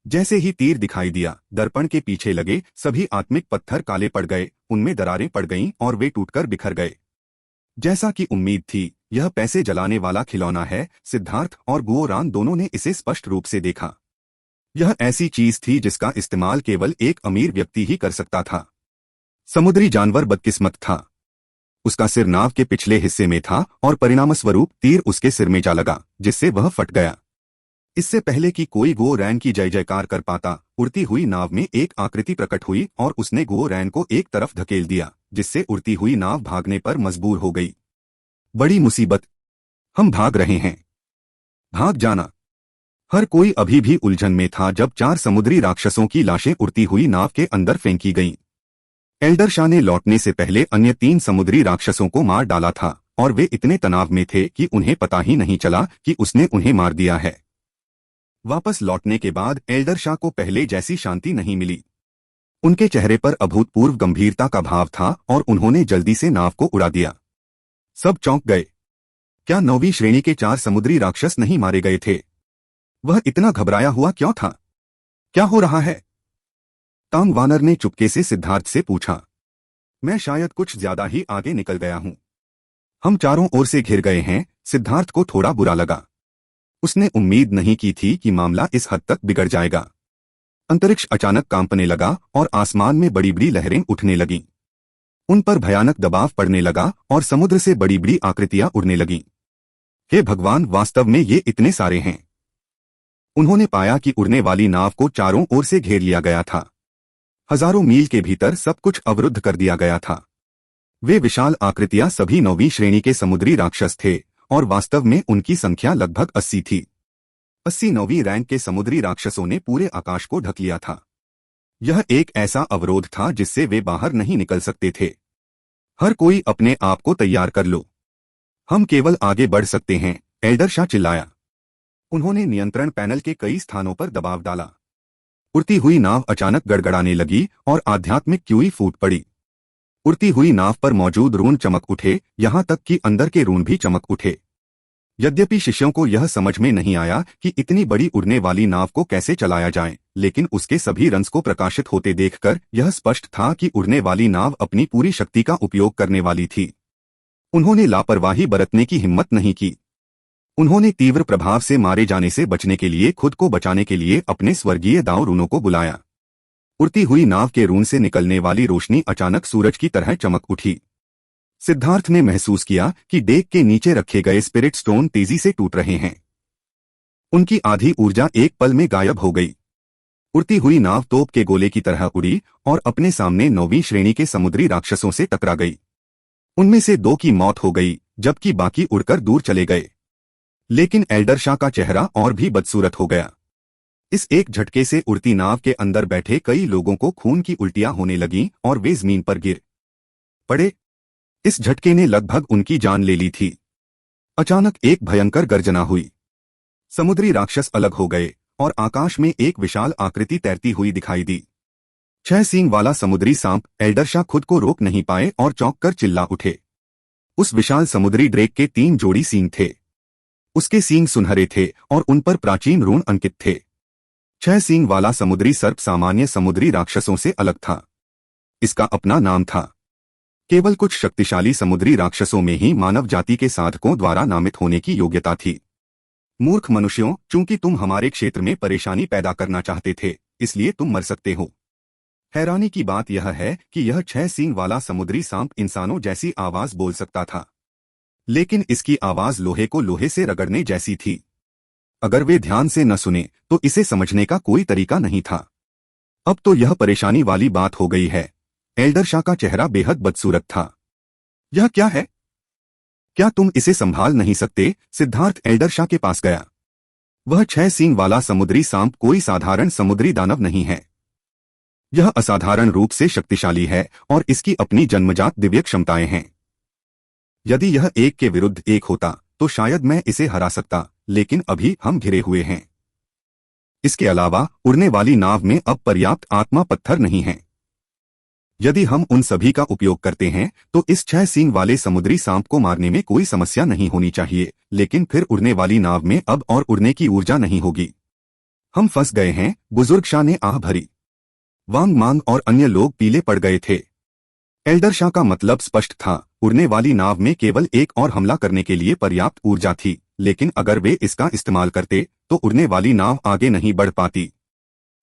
जैसे ही तीर दिखाई दिया, दर्पण के पीछे लगे सभी आत्मिक पत्थर काले पड़ गए, उनमें दरारें पड़ गईं और वे टूटकर बिखर गए। जैसा कि उम्मीद थी, यह पैसे जलाने वाला खिलौना है। सिद्धार्थ और गुओरान दोनों ने इसे स्पष्ट रूप से देखा। यह ऐसी चीज थी जिसका इस्तेमाल केवल एक अमीर व्यक्ति ही कर सकता था। समुद्री जानवर बदकिस्मत था। उसका सिर नाव के पिछले हिस्से में था और परिणामस्वरूप तीर उसके सिर में जा लगा, जिससे वह फट गया। इससे पहले कि कोई गुओरैन की जय जयकार कर पाता, उड़ती हुई नाव में एक आकृति प्रकट हुई और उसने गुओरैन को एक तरफ धकेल दिया, जिससे उड़ती हुई नाव भागने पर मजबूर हो गई। बड़ी मुसीबत, हम भाग रहे हैं। भाग जाना। हर कोई अभी भी उलझन में था जब 4 समुद्री राक्षसों की लाशें उड़ती हुई नाव के अंदर फेंकी गईं। एल्डर शाह ने लौटने से पहले अन्य 3 समुद्री राक्षसों को मार डाला था, और वे इतने तनाव में थे कि उन्हें पता ही नहीं चला कि उसने उन्हें मार दिया है। वापस लौटने के बाद एल्डर शाह को पहले जैसी शांति नहीं मिली। उनके चेहरे पर अभूतपूर्व गंभीरता का भाव था और उन्होंने जल्दी से नाव को उड़ा दिया। सब चौंक गए। क्या 9वीं श्रेणी के 4 समुद्री राक्षस नहीं मारे गए थे? वह इतना घबराया हुआ क्यों था? क्या हो रहा है? तांग वानर ने चुपके से सिद्धार्थ से पूछा। मैं शायद कुछ ज्यादा ही आगे निकल गया हूं। हम चारों ओर से घिर गए हैं। सिद्धार्थ को थोड़ा बुरा लगा। उसने उम्मीद नहीं की थी कि मामला इस हद तक बिगड़ जाएगा। अंतरिक्ष अचानक कांपने लगा और आसमान में बड़ी बड़ी लहरें उठने लगीं। उन पर भयानक दबाव पड़ने लगा और समुद्र से बड़ी बड़ी आकृतियां उड़ने लगीं। हे भगवान, वास्तव में ये इतने सारे हैं। उन्होंने पाया कि उड़ने वाली नाव को चारों ओर से घेर लिया गया था। हजारों मील के भीतर सब कुछ अवरुद्ध कर दिया गया था। वे विशाल आकृतियां सभी 9वीं श्रेणी के समुद्री राक्षस थे, और वास्तव में उनकी संख्या लगभग 80 थी। 80 9वीं रैंक के समुद्री राक्षसों ने पूरे आकाश को ढक लिया था। यह एक ऐसा अवरोध था जिससे वे बाहर नहीं निकल सकते थे। हर कोई अपने आप को तैयार कर लो, हम केवल आगे बढ़ सकते हैं, एल्डर शाह चिल्लाया। उन्होंने नियंत्रण पैनल के कई स्थानों पर दबाव डाला। उड़ती हुई नाव अचानक गड़गड़ाने लगी और आध्यात्मिक क्यूई फूट पड़ी। उड़ती हुई नाव पर मौजूद रून चमक उठे, यहां तक कि अंदर के रून भी चमक उठे। यद्यपि शिष्यों को यह समझ में नहीं आया कि इतनी बड़ी उड़ने वाली नाव को कैसे चलाया जाए, लेकिन उसके सभी रंस को प्रकाशित होते देखकर यह स्पष्ट था कि उड़ने वाली नाव अपनी पूरी शक्ति का उपयोग करने वाली थी। उन्होंने लापरवाही बरतने की हिम्मत नहीं की। उन्होंने तीव्र प्रभाव से मारे जाने से बचने के लिए खुद को बचाने के लिए अपने स्वर्गीय दाव रूनों को बुलाया। उड़ती हुई नाव के रून से निकलने वाली रोशनी अचानक सूरज की तरह चमक उठी। सिद्धार्थ ने महसूस किया कि डेक के नीचे रखे गए स्पिरिट स्टोन तेजी से टूट रहे हैं। उनकी आधी ऊर्जा एक पल में गायब हो गई। उड़ती हुई नाव तोप के गोले की तरह उड़ी और अपने सामने 9वीं श्रेणी के समुद्री राक्षसों से टकरा गई। उनमें से 2 की मौत हो गई, जबकि बाकी उड़कर दूर चले गए। लेकिन एल्डर शाह का चेहरा और भी बदसूरत हो गया। इस एक झटके से उड़ती नाव के अंदर बैठे कई लोगों को खून की उल्टियां होने लगीं और वे जमीन पर गिर पड़े। इस झटके ने लगभग उनकी जान ले ली थी। अचानक एक भयंकर गर्जना हुई। समुद्री राक्षस अलग हो गए और आकाश में एक विशाल आकृति तैरती हुई दिखाई दी। 6 सींग वाला समुद्री सांप। एल्डर शाह खुद को रोक नहीं पाए और चौंक कर चिल्ला उठे। उस विशाल समुद्री ड्रेक के 3 जोड़ी सींग थे। उसके सींग सुनहरे थे और उन पर प्राचीन रून अंकित थे। 6 सींग वाला समुद्री सर्प सामान्य समुद्री राक्षसों से अलग था। इसका अपना नाम था। केवल कुछ शक्तिशाली समुद्री राक्षसों में ही मानव जाति के साधकों द्वारा नामित होने की योग्यता थी। मूर्ख मनुष्यों, चूंकि तुम हमारे क्षेत्र में परेशानी पैदा करना चाहते थे, इसलिए तुम मर सकते हो। हैरानी की बात यह है कि यह 6 सींग वाला समुद्री सांप इंसानों जैसी आवाज बोल सकता था, लेकिन इसकी आवाज लोहे को लोहे से रगड़ने जैसी थी। अगर वे ध्यान से न सुने तो इसे समझने का कोई तरीका नहीं था। अब तो यह परेशानी वाली बात हो गई है। एल्डर शाह का चेहरा बेहद बदसूरत था। यह क्या है? क्या तुम इसे संभाल नहीं सकते? सिद्धार्थ एल्डर शाह के पास गया। वह 6 सींग वाला समुद्री सांप कोई साधारण समुद्री दानव नहीं है। यह असाधारण रूप से शक्तिशाली है और इसकी अपनी जन्मजात दिव्य क्षमताएं हैं। यदि यह एक के विरुद्ध एक होता तो शायद मैं इसे हरा सकता, लेकिन अभी हम घिरे हुए हैं। इसके अलावा उड़ने वाली नाव में अब पर्याप्त आत्मा पत्थर नहीं है। यदि हम उन सभी का उपयोग करते हैं तो इस 6 सींग वाले समुद्री सांप को मारने में कोई समस्या नहीं होनी चाहिए, लेकिन फिर उड़ने वाली नाव में अब और उड़ने की ऊर्जा नहीं होगी। हम फंस गए हैं, बुजुर्ग शाह ने आह भरी। वांग मांग और अन्य लोग पीले पड़ गए थे। एल्डर शाह का मतलब स्पष्ट था, उड़ने वाली नाव में केवल एक और हमला करने के लिए पर्याप्त ऊर्जा थी, लेकिन अगर वे इसका इस्तेमाल करते तो उड़ने वाली नाव आगे नहीं बढ़ पाती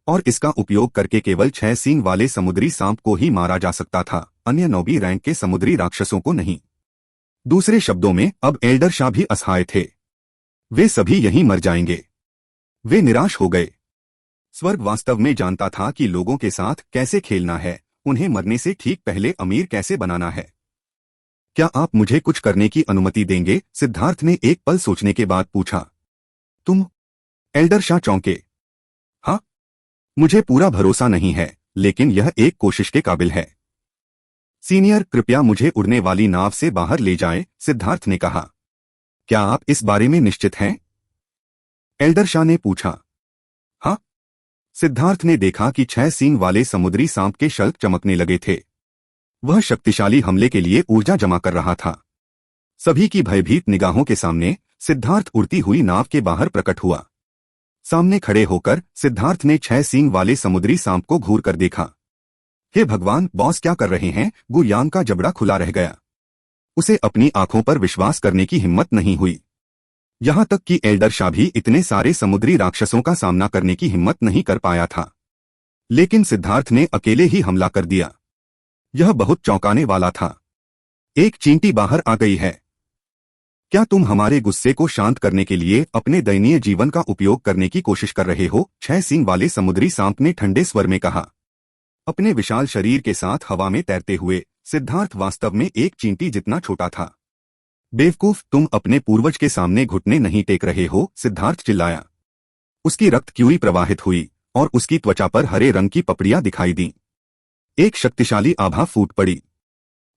और इसका उपयोग करके केवल 6 सींग वाले समुद्री सांप को ही मारा जा सकता था, अन्य 9वीं रैंक के समुद्री राक्षसों को नहीं। दूसरे शब्दों में अब एल्डर शाह भी असहाय थे। वे सभी यहीं मर जाएंगे। वे निराश हो गए। स्वर्ग वास्तव में जानता था कि लोगों के साथ कैसे खेलना है, उन्हें मरने से ठीक पहले अमीर कैसे बनाना है। क्या आप मुझे कुछ करने की अनुमति देंगे? सिद्धार्थ ने एक पल सोचने के बाद पूछा। तुम? एल्डर शाह चौंके। हाँ, मुझे पूरा भरोसा नहीं है, लेकिन यह एक कोशिश के काबिल है। सीनियर, कृपया मुझे उड़ने वाली नाव से बाहर ले जाएं, सिद्धार्थ ने कहा। क्या आप इस बारे में निश्चित हैं? एल्डर शाह ने पूछा। हाँ। सिद्धार्थ ने देखा कि 6 सींग वाले समुद्री सांप के शल्क चमकने लगे थे। वह शक्तिशाली हमले के लिए ऊर्जा जमा कर रहा था। सभी की भयभीत निगाहों के सामने सिद्धार्थ उड़ती हुई नाव के बाहर प्रकट हुआ। सामने खड़े होकर सिद्धार्थ ने 6 सींग वाले समुद्री सांप को घूर कर देखा। हे भगवान, बॉस क्या कर रहे हैं? गु यांग का जबड़ा खुला रह गया। उसे अपनी आंखों पर विश्वास करने की हिम्मत नहीं हुई। यहां तक कि एल्डर शाह भी इतने सारे समुद्री राक्षसों का सामना करने की हिम्मत नहीं कर पाया था। लेकिन सिद्धार्थ ने अकेले ही हमला कर दिया। यह बहुत चौंकाने वाला था। एक चींटी बाहर आ गई है। क्या तुम हमारे गुस्से को शांत करने के लिए अपने दयनीय जीवन का उपयोग करने की कोशिश कर रहे हो? 6 सींग वाले समुद्री सांप ने ठंडे स्वर में कहा। अपने विशाल शरीर के साथ हवा में तैरते हुए सिद्धार्थ वास्तव में एक चींटी जितना छोटा था। बेवकूफ, तुम अपने पूर्वज के सामने घुटने नहीं टेक रहे हो, सिद्धार्थ चिल्लाया। उसकी रक्त क्यूई प्रवाहित हुई और उसकी त्वचा पर हरे रंग की पपड़ियां दिखाई दी। एक शक्तिशाली आभा फूट पड़ी।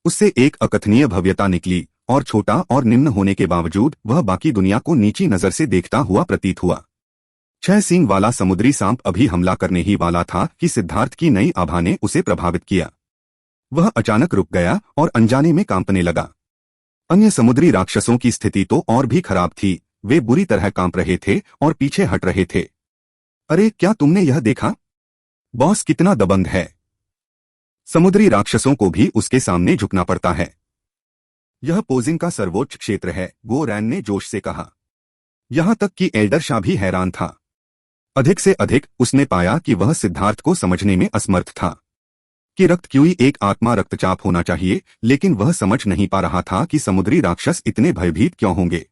उससे एक अकथनीय भव्यता निकली और छोटा और निम्न होने के बावजूद वह बाकी दुनिया को नीची नजर से देखता हुआ प्रतीत हुआ। 6 सींग वाला समुद्री सांप अभी हमला करने ही वाला था कि सिद्धार्थ की नई आभा ने उसे प्रभावित किया। वह अचानक रुक गया और अनजाने में कांपने लगा। अन्य समुद्री राक्षसों की स्थिति तो और भी खराब थी। वे बुरी तरह कांप रहे थे और पीछे हट रहे थे। अरे, क्या तुमने यह देखा? बॉस कितना दबंग है। समुद्री राक्षसों को भी उसके सामने झुकना पड़ता है। यह पोजिंग का सर्वोच्च क्षेत्र है, गो रैन ने जोश से कहा। यहां तक कि एल्डर शाह भी हैरान था। अधिक से अधिक उसने पाया कि वह सिद्धार्थ को समझने में असमर्थ था कि रक्त क्यूई एक आत्मा रक्तचाप होना चाहिए, लेकिन वह समझ नहीं पा रहा था कि समुद्री राक्षस इतने भयभीत क्यों होंगे।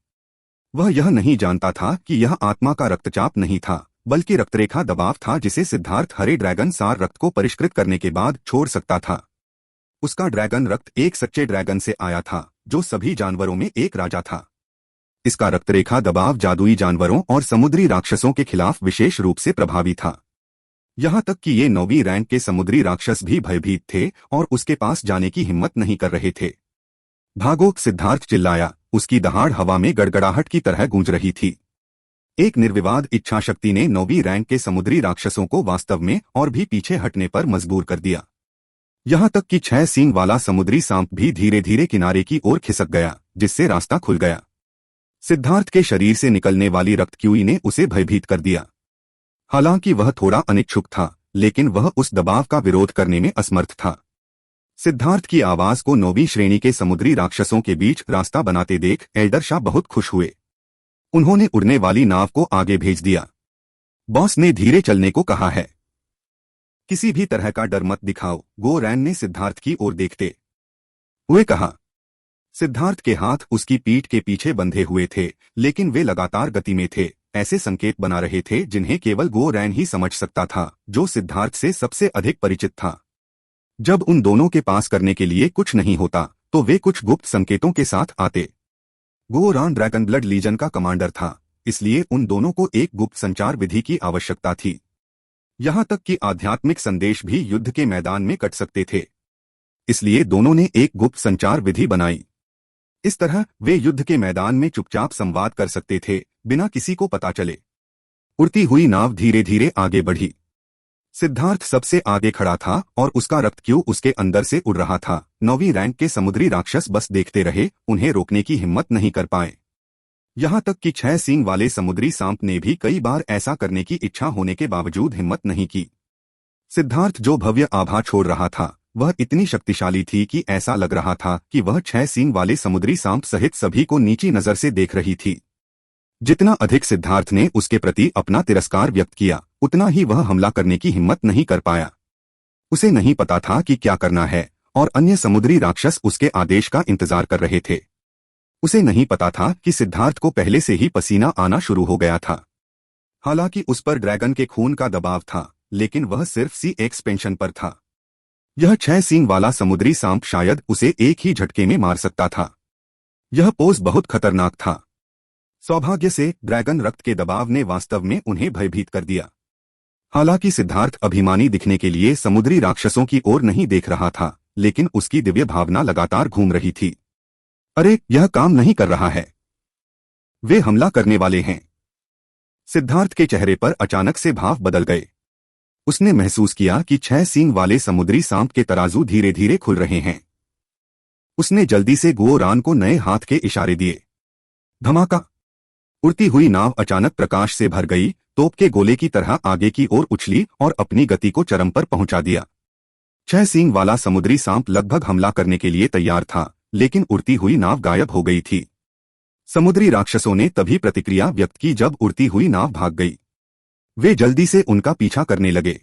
वह यह नहीं जानता था कि यह आत्मा का रक्तचाप नहीं था, बल्कि रक्तरेखा दबाव था जिसे सिद्धार्थ हरे ड्रैगन सार रक्त को परिष्कृत करने के बाद छोड़ सकता था। उसका ड्रैगन रक्त एक सच्चे ड्रैगन से आया था जो सभी जानवरों में एक राजा था। इसका रक्तरेखा दबाव जादुई जानवरों और समुद्री राक्षसों के खिलाफ विशेष रूप से प्रभावी था। यहां तक कि ये 9वीं रैंक के समुद्री राक्षस भी भयभीत थे और उसके पास जाने की हिम्मत नहीं कर रहे थे। भागो, सिद्धार्थ चिल्लाया। उसकी दहाड़ हवा में गड़गड़ाहट की तरह गूंज रही थी। एक निर्विवाद इच्छा शक्ति ने 9वीं रैंक के समुद्री राक्षसों को वास्तव में और भी पीछे हटने पर मजबूर कर दिया। यहां तक कि 6 सींग वाला समुद्री सांप भी धीरे धीरे किनारे की ओर खिसक गया, जिससे रास्ता खुल गया। सिद्धार्थ के शरीर से निकलने वाली रक्त क्यूई ने उसे भयभीत कर दिया। हालांकि वह थोड़ा अनिच्छुक था, लेकिन वह उस दबाव का विरोध करने में असमर्थ था। सिद्धार्थ की आवाज को 9वीं श्रेणी के समुद्री राक्षसों के बीच रास्ता बनाते देख एल्डर शाह बहुत खुश हुए। उन्होंने उड़ने वाली नाव को आगे भेज दिया। बॉस ने धीरे चलने को कहा है। किसी भी तरह का डर मत दिखाओ, गो रैन ने सिद्धार्थ की ओर देखते हुए कहा। सिद्धार्थ के हाथ उसकी पीठ के पीछे बंधे हुए थे, लेकिन वे लगातार गति में थे, ऐसे संकेत बना रहे थे जिन्हें केवल गो रैन ही समझ सकता था, जो सिद्धार्थ से सबसे अधिक परिचित था। जब उन दोनों के पास करने के लिए कुछ नहीं होता तो वे कुछ गुप्त संकेतों के साथ आते। गो रैन ड्रैगन ब्लड लीजन का कमांडर था, इसलिए उन दोनों को एक गुप्त संचार विधि की आवश्यकता थी। यहां तक कि आध्यात्मिक संदेश भी युद्ध के मैदान में कट सकते थे, इसलिए दोनों ने एक गुप्त संचार विधि बनाई। इस तरह वे युद्ध के मैदान में चुपचाप संवाद कर सकते थे, बिना किसी को पता चले। उड़ती हुई नाव धीरे धीरे आगे बढ़ी। सिद्धार्थ सबसे आगे खड़ा था और उसका रक्त क्यों उसके अंदर से उड़ रहा था। 9वीं रैंक के समुद्री राक्षस बस देखते रहे, उन्हें रोकने की हिम्मत नहीं कर पाए। यहां तक कि 6 सींग वाले समुद्री सांप ने भी कई बार ऐसा करने की इच्छा होने के बावजूद हिम्मत नहीं की। सिद्धार्थ जो भव्य आभा छोड़ रहा था वह इतनी शक्तिशाली थी कि ऐसा लग रहा था कि वह 6 सींग वाले समुद्री सांप सहित सभी को नीची नजर से देख रही थी। जितना अधिक सिद्धार्थ ने उसके प्रति अपना तिरस्कार व्यक्त किया, उतना ही वह हमला करने की हिम्मत नहीं कर पाया। उसे नहीं पता था कि क्या करना है और अन्य समुद्री राक्षस उसके आदेश का इंतजार कर रहे थे। उसे नहीं पता था कि सिद्धार्थ को पहले से ही पसीना आना शुरू हो गया था। हालांकि उस पर ड्रैगन के खून का दबाव था, लेकिन वह सिर्फ सी एक्सपेंशन पर था। यह 6 सींग वाला समुद्री सांप शायद उसे एक ही झटके में मार सकता था। यह पोज बहुत खतरनाक था। सौभाग्य से ड्रैगन रक्त के दबाव ने वास्तव में उन्हें भयभीत कर दिया। हालांकि सिद्धार्थ अभिमानी दिखने के लिए समुद्री राक्षसों की ओर नहीं देख रहा था, लेकिन उसकी दिव्य भावना लगातार घूम रही थी। अरे, यह काम नहीं कर रहा है। वे हमला करने वाले हैं। सिद्धार्थ के चेहरे पर अचानक से भाव बदल गए। उसने महसूस किया कि 6 सींग वाले समुद्री सांप के तराजू धीरे धीरे खुल रहे हैं। उसने जल्दी से गो रैन को नए हाथ के इशारे दिए। धमाका! उड़ती हुई नाव अचानक प्रकाश से भर गई, तोप के गोले की तरह आगे की ओर उछली और अपनी गति को चरम पर पहुंचा दिया। 6 सींग वाला समुद्री सांप लगभग हमला करने के लिए तैयार था, लेकिन उड़ती हुई नाव गायब हो गई थी। समुद्री राक्षसों ने तभी प्रतिक्रिया व्यक्त की जब उड़ती हुई नाव भाग गई। वे जल्दी से उनका पीछा करने लगे।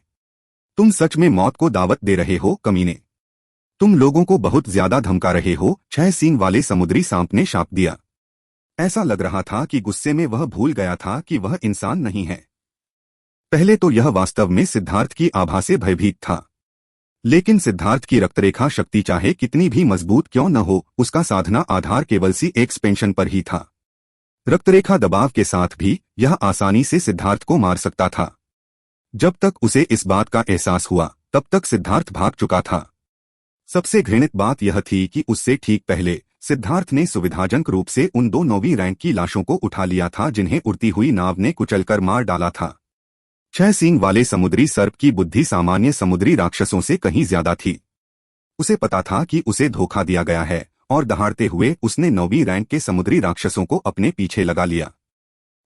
तुम सच में मौत को दावत दे रहे हो, कमीने। तुम लोगों को बहुत ज्यादा धमका रहे हो, 6 सींग वाले समुद्री सांप ने शाप दिया। ऐसा लग रहा था कि गुस्से में वह भूल गया था कि वह इंसान नहीं है। पहले तो यह वास्तव में सिद्धार्थ की आभा से भयभीत था, लेकिन सिद्धार्थ की रक्तरेखा शक्ति चाहे कितनी भी मजबूत क्यों न हो, उसका साधना आधार केवल सी एक्सपेंशन पर ही था। रक्तरेखा दबाव के साथ भी यह आसानी से सिद्धार्थ को मार सकता था। जब तक उसे इस बात का एहसास हुआ, तब तक सिद्धार्थ भाग चुका था। सबसे घृणित बात यह थी कि उससे ठीक पहले सिद्धार्थ ने सुविधाजनक रूप से उन 2 9वीं रैंक की लाशों को उठा लिया था जिन्हें उड़ती हुई नाव ने कुचलकर मार डाला था। 6 सींग वाले समुद्री सर्प की बुद्धि सामान्य समुद्री राक्षसों से कहीं ज्यादा थी। उसे पता था कि उसे धोखा दिया गया है और दहाड़ते हुए उसने 9वीं रैंक के समुद्री राक्षसों को अपने पीछे लगा लिया।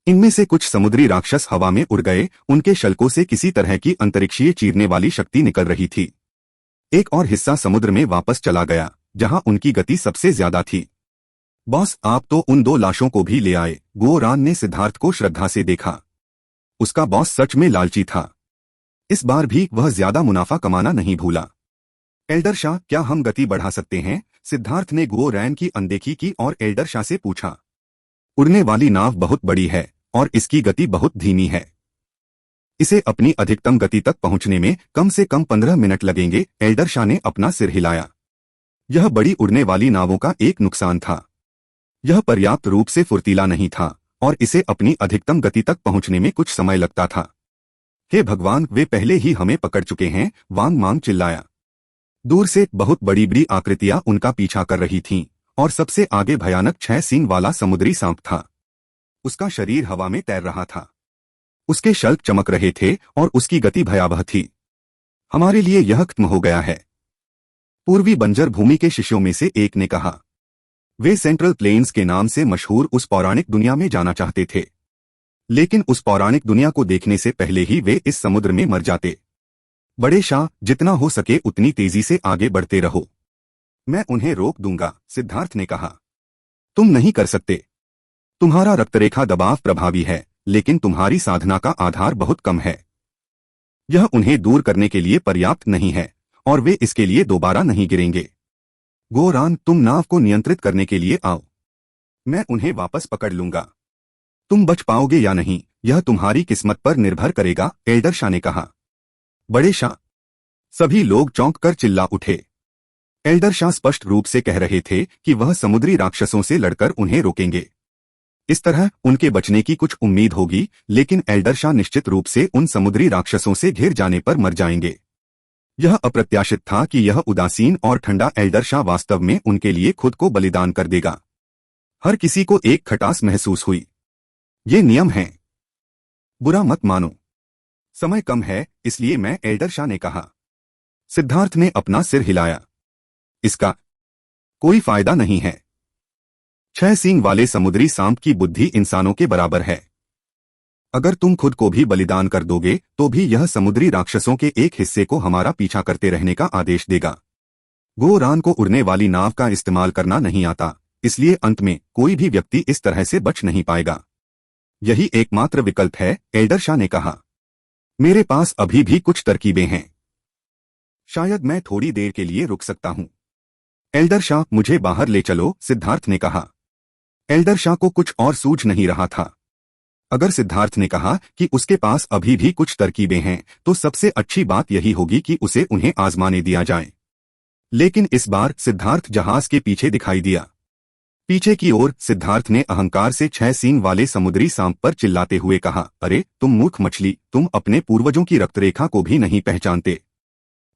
इनमें से कुछ समुद्री राक्षस हवा में उड़ गए, उनके शल्कों से किसी तरह की अंतरिक्षीय चीरने वाली शक्ति निकल रही थी। एक और हिस्सा समुद्र में वापस चला गया, जहां उनकी गति सबसे ज्यादा थी। बॉस, आप तो उन 2 लाशों को भी ले आए। गो रैन ने सिद्धार्थ को श्रद्धा से देखा। उसका बॉस सच में लालची था। इस बार भी वह ज्यादा मुनाफा कमाना नहीं भूला। एल्डर शाह, क्या हम गति बढ़ा सकते हैं? सिद्धार्थ ने गो रैन की अनदेखी की और एल्डर शाह से पूछा। उड़ने वाली नाव बहुत बड़ी है और इसकी गति बहुत धीमी है। इसे अपनी अधिकतम गति तक पहुंचने में कम से कम 15 मिनट लगेंगे। एल्डर शाह ने अपना सिर हिलाया। यह बड़ी उड़ने वाली नावों का एक नुकसान था। यह पर्याप्त रूप से फुर्तीला नहीं था और इसे अपनी अधिकतम गति तक पहुंचने में कुछ समय लगता था। हे भगवान, वे पहले ही हमें पकड़ चुके हैं, वांग मांग चिल्लाया। दूर से बहुत बड़ी बड़ी आकृतियां उनका पीछा कर रही थीं और सबसे आगे भयानक 6 सींग वाला समुद्री सांप था। उसका शरीर हवा में तैर रहा था। उसके शल्क चमक रहे थे और उसकी गति भयावह थी। हमारे लिए यह खत्म हो गया है, पूर्वी बंजर भूमि के शिष्यों में से एक ने कहा। वे सेंट्रल प्लेन्स के नाम से मशहूर उस पौराणिक दुनिया में जाना चाहते थे, लेकिन उस पौराणिक दुनिया को देखने से पहले ही वे इस समुद्र में मर जाते। बड़े शाह, जितना हो सके उतनी तेजी से आगे बढ़ते रहो। मैं उन्हें रोक दूंगा, सिद्धार्थ ने कहा। तुम नहीं कर सकते। तुम्हारा रक्तरेखा दबाव प्रभावी है, लेकिन तुम्हारी साधना का आधार बहुत कम है। यह उन्हें दूर करने के लिए पर्याप्त नहीं है और वे इसके लिए दोबारा नहीं गिरेंगे। गोरान, तुम नाव को नियंत्रित करने के लिए आओ। मैं उन्हें वापस पकड़ लूंगा। तुम बच पाओगे या नहीं, यह तुम्हारी किस्मत पर निर्भर करेगा, एल्डर शाह ने कहा। बड़े शाह। सभी लोग चौंक कर चिल्ला उठे। एल्डर शाह स्पष्ट रूप से कह रहे थे कि वह समुद्री राक्षसों से लड़कर उन्हें रोकेंगे। इस तरह उनके बचने की कुछ उम्मीद होगी, लेकिन एल्डर शाह निश्चित रूप से उन समुद्री राक्षसों से घिर जाने पर मर जाएंगे। यह अप्रत्याशित था कि यह उदासीन और ठंडा एल्डर शाह वास्तव में उनके लिए खुद को बलिदान कर देगा। हर किसी को एक खटास महसूस हुई। ये नियम हैं। बुरा मत मानो। समय कम है, इसलिए मैं, एल्डर शाह ने कहा। सिद्धार्थ ने अपना सिर हिलाया। इसका कोई फायदा नहीं है। 6 सींग वाले समुद्री सांप की बुद्धि इंसानों के बराबर है। अगर तुम खुद को भी बलिदान कर दोगे तो भी यह समुद्री राक्षसों के एक हिस्से को हमारा पीछा करते रहने का आदेश देगा। गोरान को उड़ने वाली नाव का इस्तेमाल करना नहीं आता, इसलिए अंत में कोई भी व्यक्ति इस तरह से बच नहीं पाएगा। यही एकमात्र विकल्प है, एल्डर शाह ने कहा। मेरे पास अभी भी कुछ तरकीबें हैं। शायद मैं थोड़ी देर के लिए रुक सकता हूं। एल्डर शाह, मुझे बाहर ले चलो, सिद्धार्थ ने कहा। एल्डर शाह को कुछ और सूझ नहीं रहा था। अगर सिद्धार्थ ने कहा कि उसके पास अभी भी कुछ तरकीबें हैं, तो सबसे अच्छी बात यही होगी कि उसे उन्हें आजमाने दिया जाए। लेकिन इस बार सिद्धार्थ जहाज के पीछे दिखाई दिया। पीछे की ओर सिद्धार्थ ने अहंकार से 6 सींग वाले समुद्री सांप पर चिल्लाते हुए कहा, अरे तुम मूर्ख मछली, तुम अपने पूर्वजों की रक्तरेखा को भी नहीं पहचानते।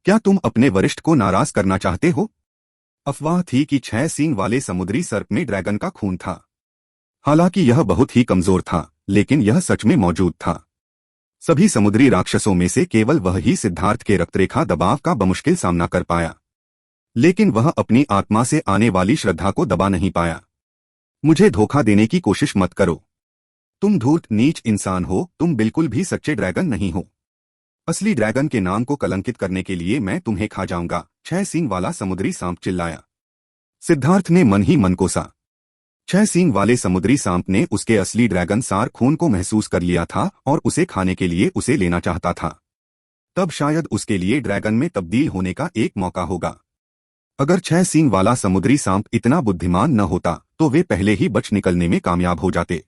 क्या तुम अपने वरिष्ठ को नाराज करना चाहते हो? अफवाह थी कि 6 सींग वाले समुद्री सर्प में ड्रैगन का खून था। हालांकि यह बहुत ही कमजोर था, लेकिन यह सच में मौजूद था। सभी समुद्री राक्षसों में से केवल वह ही सिद्धार्थ के रक्तरेखा दबाव का बमुश्किल सामना कर पाया। लेकिन वह अपनी आत्मा से आने वाली श्रद्धा को दबा नहीं पाया। मुझे धोखा देने की कोशिश मत करो। तुम धूर्त नीच इंसान हो, तुम बिल्कुल भी सच्चे ड्रैगन नहीं हो। असली ड्रैगन के नाम को कलंकित करने के लिए मैं तुम्हें खा जाऊंगा, 6 सींग वाला समुद्री सांप चिल्लाया। सिद्धार्थ ने मन ही मन कोसा। 6 सींग वाले समुद्री सांप ने उसके असली ड्रैगन सार खून को महसूस कर लिया था और उसे खाने के लिए उसे लेना चाहता था। तब शायद उसके लिए ड्रैगन में तब्दील होने का एक मौका होगा। अगर 6 सींग वाला समुद्री सांप इतना बुद्धिमान न होता तो वे पहले ही बच निकलने में कामयाब हो जाते।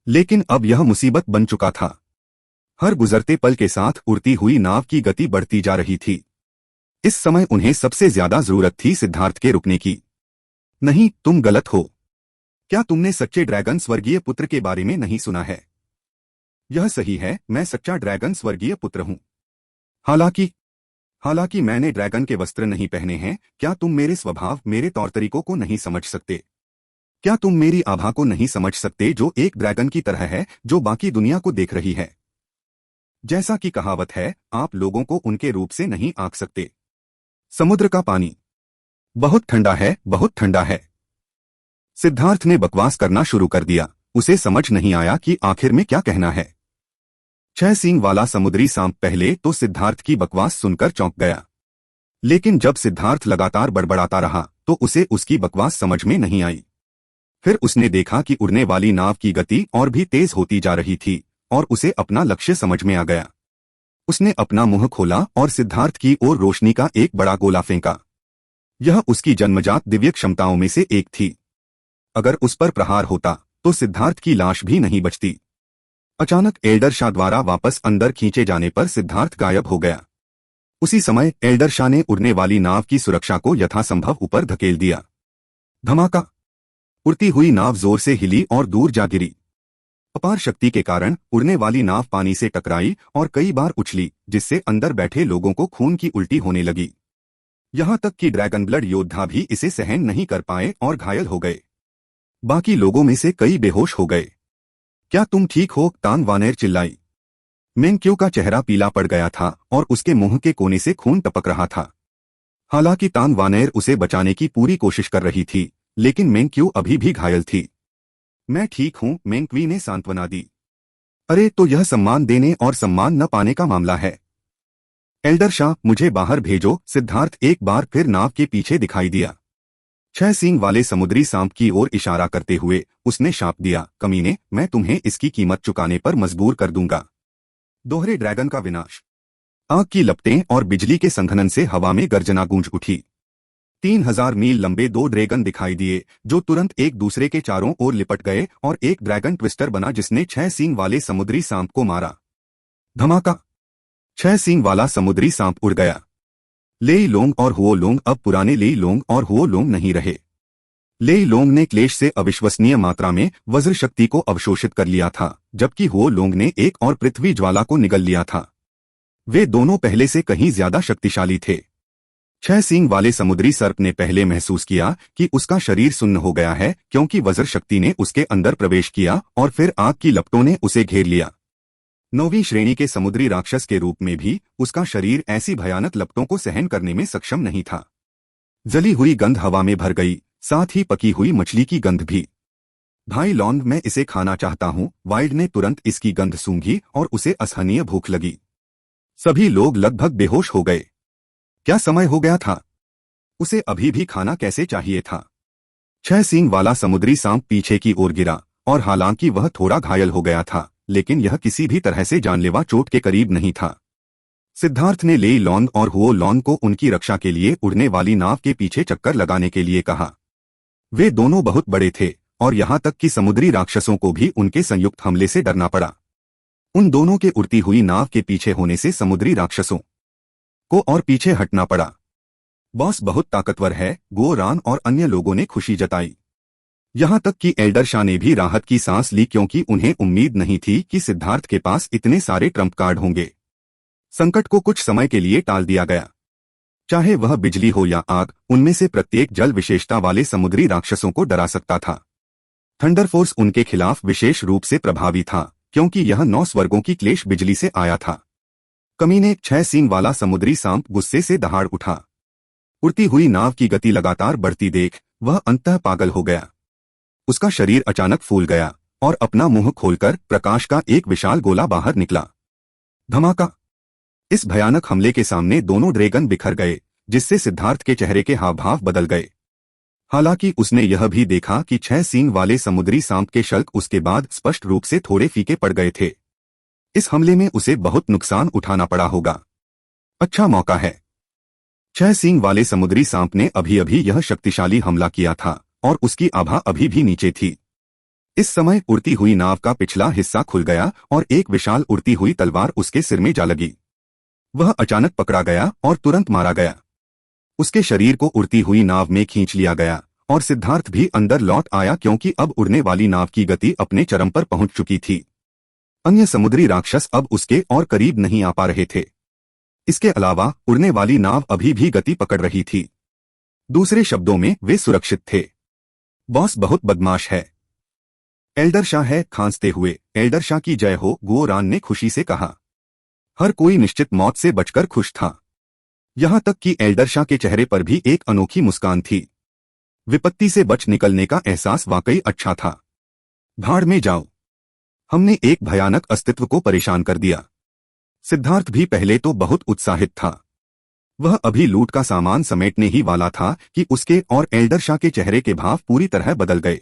लेकिन अब यह मुसीबत बन चुका था। हर गुजरते पल के साथ उड़ती हुई नाव की गति बढ़ती जा रही थी। इस समय उन्हें सबसे ज्यादा जरूरत थी सिद्धार्थ के रुकने की। नहीं, तुम गलत हो। क्या तुमने सच्चे ड्रैगन स्वर्गीय पुत्र के बारे में नहीं सुना है? यह सही है, मैं सच्चा ड्रैगन स्वर्गीय पुत्र हूं। हालांकि मैंने ड्रैगन के वस्त्र नहीं पहने हैं। क्या तुम मेरे स्वभाव, मेरे तौर तरीकों को नहीं समझ सकते? क्या तुम मेरी आभा को नहीं समझ सकते, जो एक ड्रैगन की तरह है, जो बाकी दुनिया को देख रही है? जैसा कि कहावत है, आप लोगों को उनके रूप से नहीं आंक सकते। समुद्र का पानी बहुत ठंडा है, बहुत ठंडा है। सिद्धार्थ ने बकवास करना शुरू कर दिया। उसे समझ नहीं आया कि आखिर में क्या कहना है। 6 सींग वाला समुद्री सांप पहले तो सिद्धार्थ की बकवास सुनकर चौंक गया, लेकिन जब सिद्धार्थ लगातार बड़बड़ाता रहा तो उसे उसकी बकवास समझ में नहीं आई। फिर उसने देखा कि उड़ने वाली नाव की गति और भी तेज होती जा रही थी और उसे अपना लक्ष्य समझ में आ गया। उसने अपना मुंह खोला और सिद्धार्थ की ओर रोशनी का एक बड़ा गोला फेंका। यह उसकी जन्मजात दिव्य क्षमताओं में से एक थी। अगर उस पर प्रहार होता तो सिद्धार्थ की लाश भी नहीं बचती। अचानक एल्डर शाह द्वारा वापस अंदर खींचे जाने पर सिद्धार्थ गायब हो गया। उसी समय एल्डर शाह ने उड़ने वाली नाव की सुरक्षा को यथासंभव ऊपर धकेल दिया। धमाका! उड़ती हुई नाव जोर से हिली और दूर जा गिरी। अपार शक्ति के कारण उड़ने वाली नाव पानी से टकराई और कई बार उछली, जिससे अंदर बैठे लोगों को खून की उल्टी होने लगी। यहां तक कि ड्रैगन ब्लड योद्धा भी इसे सहन नहीं कर पाए और घायल हो गए। बाकी लोगों में से कई बेहोश हो गए। क्या तुम ठीक हो? तान वानेर चिल्लाई। मेंक्यू का चेहरा पीला पड़ गया था और उसके मुंह के कोने से खून टपक रहा था। हालांकि तान वानेर उसे बचाने की पूरी कोशिश कर रही थी, लेकिन मेंक्यू अभी भी घायल थी। मैं ठीक हूं, मेंक्वी ने सांत्वना दी। अरे तो यह सम्मान देने और सम्मान न पाने का मामला है। एल्डर शाह, मुझे बाहर भेजो। सिद्धार्थ एक बार फिर नाव के पीछे दिखाई दिया। छह सींग वाले समुद्री सांप की ओर इशारा करते हुए उसने शाप दिया, कमीने, मैं तुम्हें इसकी कीमत चुकाने पर मजबूर कर दूंगा। दोहरे ड्रैगन का विनाश। आग की लपटें और बिजली के संघनन से हवा में गर्जना गूंज उठी। 3000 मील लंबे दो ड्रैगन दिखाई दिए जो तुरंत एक दूसरे के चारों ओर लिपट गए और एक ड्रैगन ट्विस्टर बना जिसने छह सींग वाले समुद्री सांप को मारा। धमाका। छह सींग वाला समुद्री सांप उड़ गया। लेई लोंग और हुओ लोंग अब पुराने लेई लोंग और हुओ लोंग नहीं रहे। लेई लोंग ने क्लेश से अविश्वसनीय मात्रा में वज्र शक्ति को अवशोषित कर लिया था, जबकि हुओ लोंग ने एक और पृथ्वी ज्वाला को निगल लिया था। वे दोनों पहले से कहीं ज्यादा शक्तिशाली थे। छह सींग वाले समुद्री सर्प ने पहले महसूस किया कि उसका शरीर सुन्न हो गया है क्योंकि वज्र शक्ति ने उसके अंदर प्रवेश किया और फिर आग की लपटों ने उसे घेर लिया। 9वीं श्रेणी के समुद्री राक्षस के रूप में भी उसका शरीर ऐसी भयानक लपटों को सहन करने में सक्षम नहीं था। जली हुई गंध हवा में भर गई, साथ ही पकी हुई मछली की गंध भी। भाई लॉन्ग, मैं इसे खाना चाहता हूं। वाइल्ड ने तुरंत इसकी गंध सूंघी और उसे असहनीय भूख लगी। सभी लोग लगभग बेहोश हो गए। क्या समय हो गया था? उसे अभी भी खाना कैसे चाहिए था? छह सींग वाला समुद्री सांप पीछे की ओर गिरा और हालांकि वह थोड़ा घायल हो गया था, लेकिन यह किसी भी तरह से जानलेवा चोट के करीब नहीं था। सिद्धार्थ ने लेई लॉन्ग और हुओ लॉन्ग को उनकी रक्षा के लिए उड़ने वाली नाव के पीछे चक्कर लगाने के लिए कहा। वे दोनों बहुत बड़े थे और यहां तक कि समुद्री राक्षसों को भी उनके संयुक्त हमले से डरना पड़ा। उन दोनों के उड़ती हुई नाव के पीछे होने से समुद्री राक्षसों को और पीछे हटना पड़ा। बॉस बहुत ताकतवर है, गो रान और अन्य लोगों ने खुशी जताई। यहां तक कि एल्डर शाह ने भी राहत की सांस ली क्योंकि उन्हें उम्मीद नहीं थी कि सिद्धार्थ के पास इतने सारे ट्रम्प कार्ड होंगे। संकट को कुछ समय के लिए टाल दिया गया। चाहे वह बिजली हो या आग, उनमें से प्रत्येक जल विशेषता वाले समुद्री राक्षसों को डरा सकता था। थंडर फोर्स उनके खिलाफ विशेष रूप से प्रभावी था क्योंकि यह 9 स्वर्गों की क्लेश बिजली से आया था। कमीने, छह सींग वाला समुद्री सांप गुस्से से दहाड़ उठा। उड़ती हुई नाव की गति लगातार बढ़ती देख वह अंततः पागल हो गया। उसका शरीर अचानक फूल गया और अपना मुंह खोलकर प्रकाश का एक विशाल गोला बाहर निकला। धमाका। इस भयानक हमले के सामने दोनों ड्रैगन बिखर गए, जिससे सिद्धार्थ के चेहरे के हाव भाव बदल गए। हालांकि उसने यह भी देखा कि छह सींग वाले समुद्री सांप के शल्क उसके बाद स्पष्ट रूप से थोड़े फीके पड़ गए थे। इस हमले में उसे बहुत नुकसान उठाना पड़ा होगा। अच्छा मौका है। छह सींग वाले समुद्री सांप ने अभी अभी यह शक्तिशाली हमला किया था और उसकी आभा अभी भी नीचे थी। इस समय उड़ती हुई नाव का पिछला हिस्सा खुल गया और एक विशाल उड़ती हुई तलवार उसके सिर में जा लगी। वह अचानक पकड़ा गया और तुरंत मारा गया। उसके शरीर को उड़ती हुई नाव में खींच लिया गया और सिद्धार्थ भी अंदर लौट आया क्योंकि अब उड़ने वाली नाव की गति अपने चरम पर पहुंच चुकी थी। अन्य समुद्री राक्षस अब उसके और करीब नहीं आ पा रहे थे। इसके अलावा उड़ने वाली नाव अभी भी गति पकड़ रही थी। दूसरे शब्दों में वे सुरक्षित थे। बॉस बहुत बदमाश है। एल्डर शाह है, खांसते हुए एल्डर शाह की जय हो, गो रान ने खुशी से कहा। हर कोई निश्चित मौत से बचकर खुश था। यहां तक कि एल्डर शाह के चेहरे पर भी एक अनोखी मुस्कान थी। विपत्ति से बच निकलने का एहसास वाकई अच्छा था। भाड़ में जाओ, हमने एक भयानक अस्तित्व को परेशान कर दिया। सिद्धार्थ भी पहले तो बहुत उत्साहित था। वह अभी लूट का सामान समेटने ही वाला था कि उसके और एल्डर शाह के चेहरे के भाव पूरी तरह बदल गए।